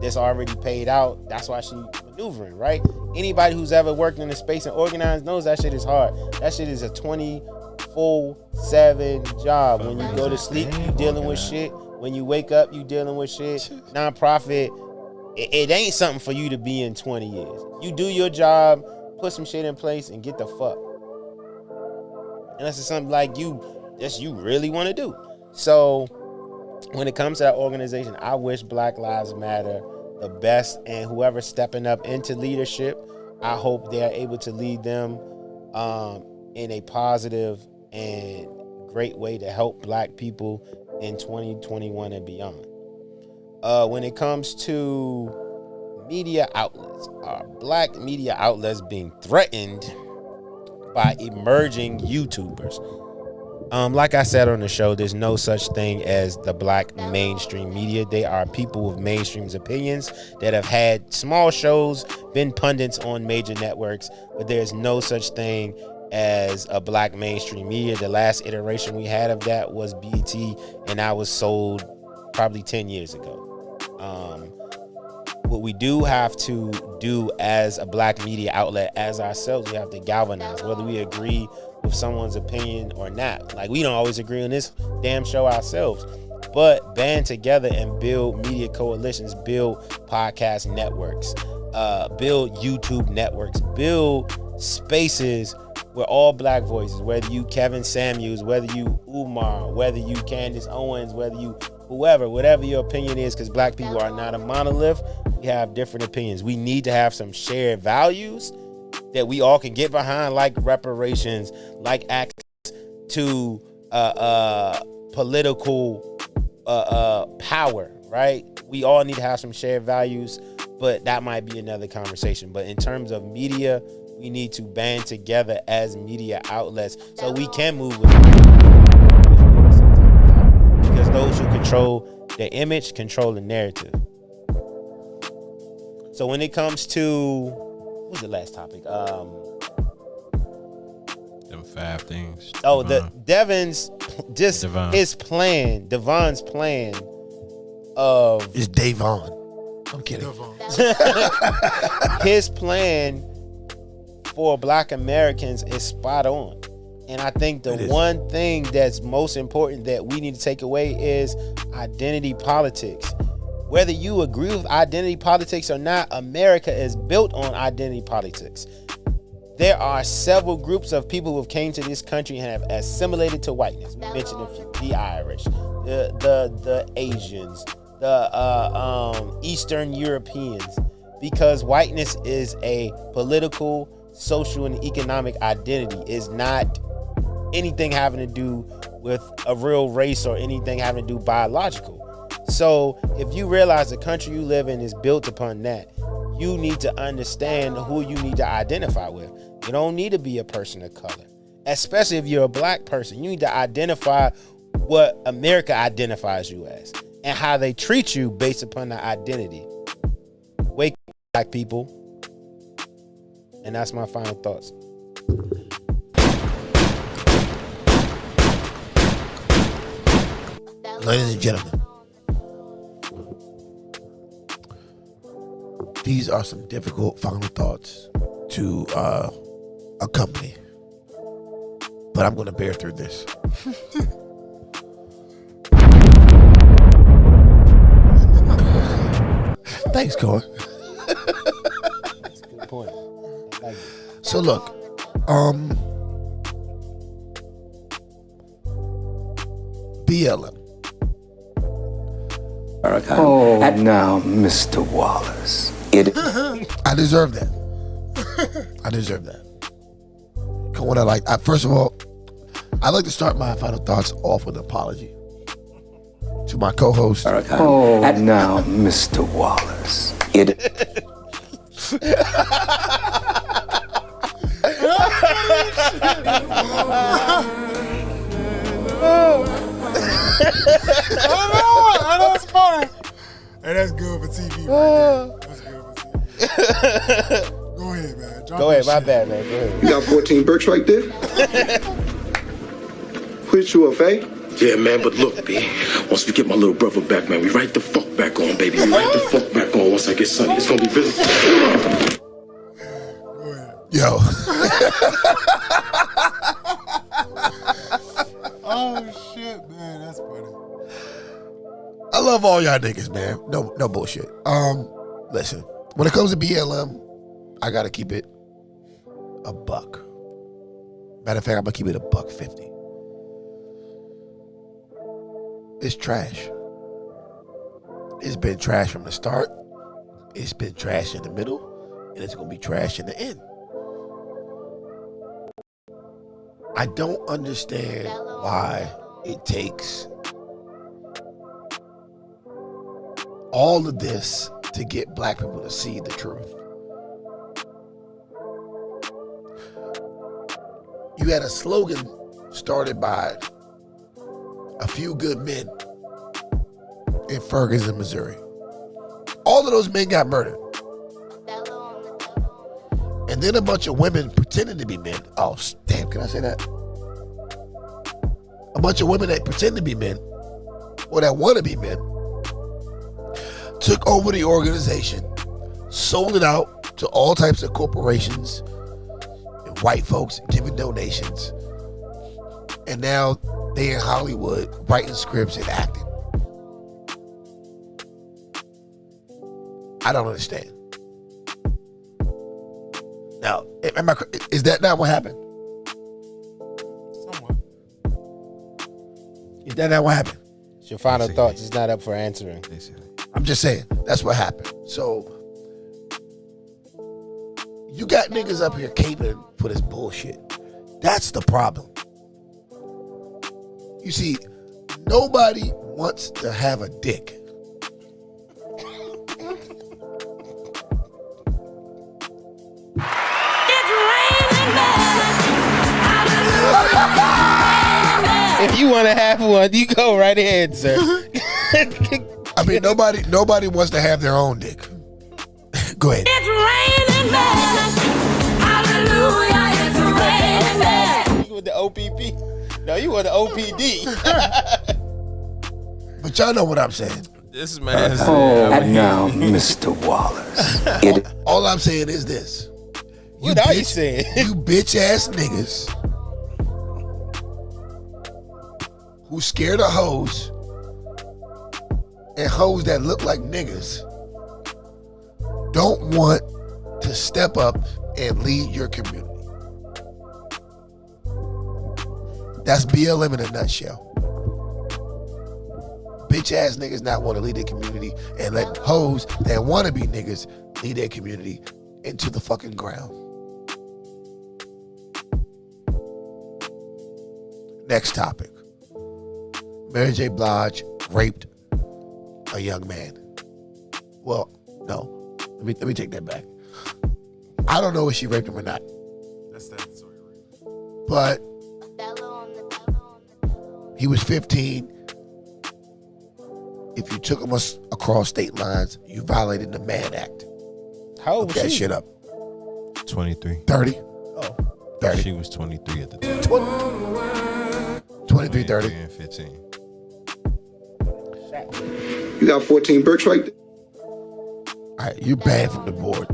that's already paid out. That's why she maneuvering, right? Anybody who's ever worked in the space and organized knows that shit is hard. That shit is a 24/7 job. When you go to sleep, you dealing with shit. When you wake up, you dealing with shit. Nonprofit, it ain't something for you to be in 20 years. You do your job, put some shit in place, and get the fuck. And that's just something like you really want to do. So when it comes to that organization, I wish Black Lives Matter the best, and whoever's stepping up into leadership, I hope they're able to lead them in a positive and great way to help black people in 2021 and beyond. When it comes to media outlets, are black media outlets being threatened by emerging YouTubers? Like I said on the show, there's no such thing as the black mainstream media. They are people with mainstream opinions that have had small shows, been pundits on major networks, but there's no such thing as a black mainstream media. The last iteration we had of that was BET, and that was sold probably 10 years ago. What we do have to do as a black media outlet, as ourselves, we have to galvanize, whether we agree with someone's opinion or not. Like, we don't always agree on this damn show ourselves, but band together and build media coalitions, build podcast networks, build YouTube networks, build spaces where all black voices, whether you Kevin Samuels, whether you Umar, whether you Candace Owens, whether you whoever, whatever your opinion is, because black people are not a monolith. We have different opinions. We need to have some shared values that we all can get behind, like reparations, like access to political power, right? We all need to have some shared values, but that might be another conversation. But in terms of media, we need to band together as media outlets so we can move with it. Because those who control the image control the narrative. So when it comes to, what was the last topic? Them 5 things. Oh, Devon's Devon's plan of It's Davon. I'm kidding. his plan for black Americans is spot on. And I think the one thing that's most important that we need to take away is identity politics. Whether you agree with identity politics or not, America is built on identity politics. There are several groups of people who have came to this country and have assimilated to whiteness. We mentioned a few: the Irish, the Asians, the Eastern Europeans, because whiteness is a political, social, and economic identity. Is not anything having to do with a real race or anything having to do biological. So if you realize the country you live in is built upon that, you need to understand who you need to identify with. You don't need to be a person of color, especially if you're a black person. You need to identify what America identifies you as and how they treat you based upon that identity. Wake up, black people. And that's my final thoughts. Ladies and gentlemen, these are some difficult final thoughts to accompany, but I'm going to bear through this. Thanks, Corey. That's a good point. I like it. So look, BLM. Oh, now, Mr. Wallace. I deserve that. I deserve that. First of all, I'd like to start my final thoughts off with an apology to my co-host. Oh, now, Mr. Wallace. I know it's funny. Hey, that's good for TV right there. That's good for TV. Go ahead, man. Go ahead, my bad, man. Go ahead. You got 14 bricks right there? Which you a fake? Yeah, man, but look, B, once we get my little brother back, man, we right the fuck back on, baby. We right the fuck back on. Once I get Sonny, it's gonna be business. Go ahead. Yo. Oh, shit, man. That's funny. I love all y'all niggas, man. No bullshit. Listen, when it comes to BLM, I gotta keep it a buck. Matter of fact, I'm gonna keep it $1.50. It's trash. It's been trash from the start. It's been trash in the middle, and it's gonna be trash in the end. I don't understand why it takes all of this to get black people to see the truth. You had a slogan started by a few good men in Ferguson, Missouri. All of those men got murdered. And then a bunch of women pretending to be men. Oh, damn, can I say that? A bunch of women that pretend to be men, or that want to be men, took over the organization, sold it out to all types of corporations and white folks giving donations and now they in Hollywood writing scripts and acting. I don't understand. Now, is that not what happened? Somewhat. Is that not what happened? It's your final thoughts. It's not up for answering. I'm just saying, that's what happened. So, you got niggas up here catering for this bullshit. That's the problem. You see, nobody wants to have a dick. If you want to have one, you go right ahead, sir. I mean, nobody wants to have their own dick. Go ahead. It's raining men. Hallelujah, it's raining men. You with the OPP? No, you with the OPD. But y'all know what I'm saying. This man. Now, Mr. Wallace. All I'm saying is this. What are you saying? You bitch ass niggas who scared of hoes and hoes that look like niggas don't want to step up and lead your community. That's BLM in a nutshell. Bitch ass niggas not want to lead their community and let hoes that want to be niggas lead their community into the fucking ground. Next topic. Mary J. Blige raped a young man. Well, no. Let me take that back. I don't know if she raped him or not. That's that story. But he was 15. If you took him across state lines, you violated the Mann Act. How old Look was that she? shit up. 23. 30. Oh. 30. She was 23 at the time. 23, 30. And 15. You got 14 bricks right there. All right, you banned from the board.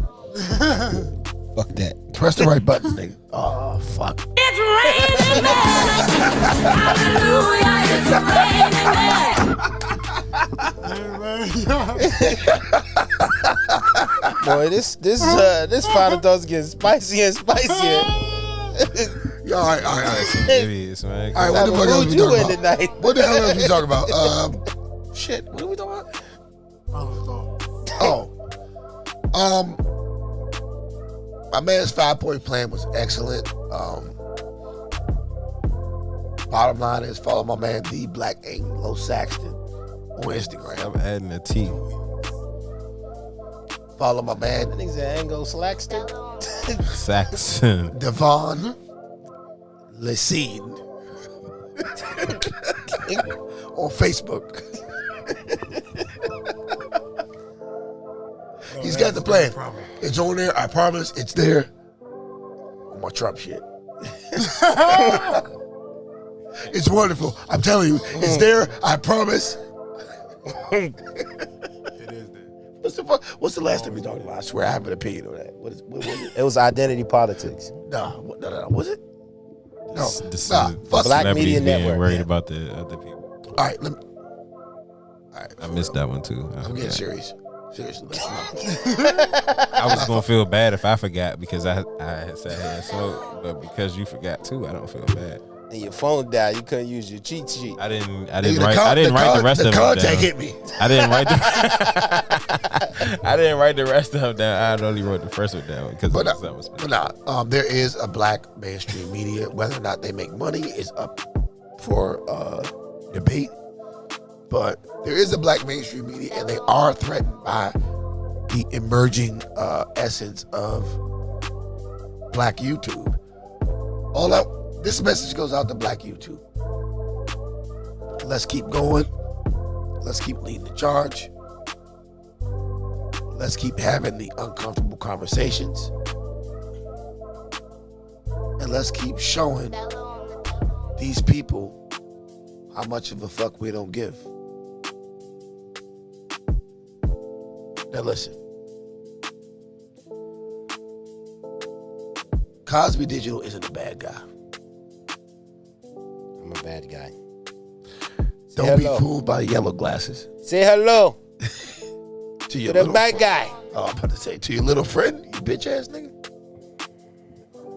Fuck that. Press the right button, nigga. Oh, fuck. It's raining men. Hallelujah, it's raining men. Boy, this final thoughts getting spicier and spicier. Yeah, all right. So maybe it's man. All right, what the fuck else Mood we you talking in about? tonight? What the hell else we talking about? Shit, what are we talking about? Oh. My man's 5-point plan was excellent. Bottom line is follow my man the Black Anglo Saxton on Instagram. I'm adding a T. Follow my man That nigga's an Anglo Slackster. Saxon. Devon Lecine on Facebook. He's got the plan. It's on there. I promise. It's there. On my Trump shit. It's wonderful. I'm telling you, it's there. I promise. It is there. What's the last time we talked about? I swear I have an opinion on that. What was it? It was identity politics. No. Was it? No. This Nah. is Fuck. Black celebrities Media being Network, worried yeah. about the other people. All right. All right. I missed that one too. I'm getting serious. Seriously. I was gonna feel bad if I forgot because I had sat here and smoked, but because you forgot too, I don't feel bad. And your phone died. You couldn't use your cheat sheet. I didn't The write the rest of them contact down. hit me. I didn't write the rest of them down. I only wrote the first one down because But, that was there is a black mainstream media. Whether or not they make money is up for debate. But there is a black mainstream media, and they are threatened by the emerging essence of black YouTube. This message goes out to black YouTube. Let's keep going. Let's keep leading the charge. Let's keep having the uncomfortable conversations. And let's keep showing these people how much of a fuck we don't give. Now listen. Cosby Digital isn't a bad guy. bad guy. Don't be hello. fooled by yellow glasses. Say hello To your to the little bad guy. Oh, I'm about to say to your little friend, you bitch ass nigga.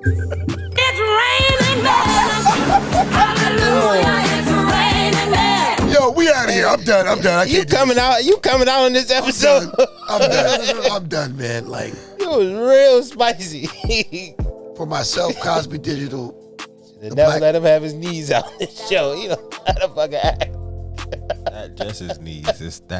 It's raining men. Hallelujah, it's raining men. Yo, we out of here. I'm done. I You can't do coming this. out? You coming out on this episode? I'm done, man. Like, It was real spicy. for myself, Cosby Digital. The The devil black- let him have his knees out on this show. You know how to fucking act. Not just his knees. It's that.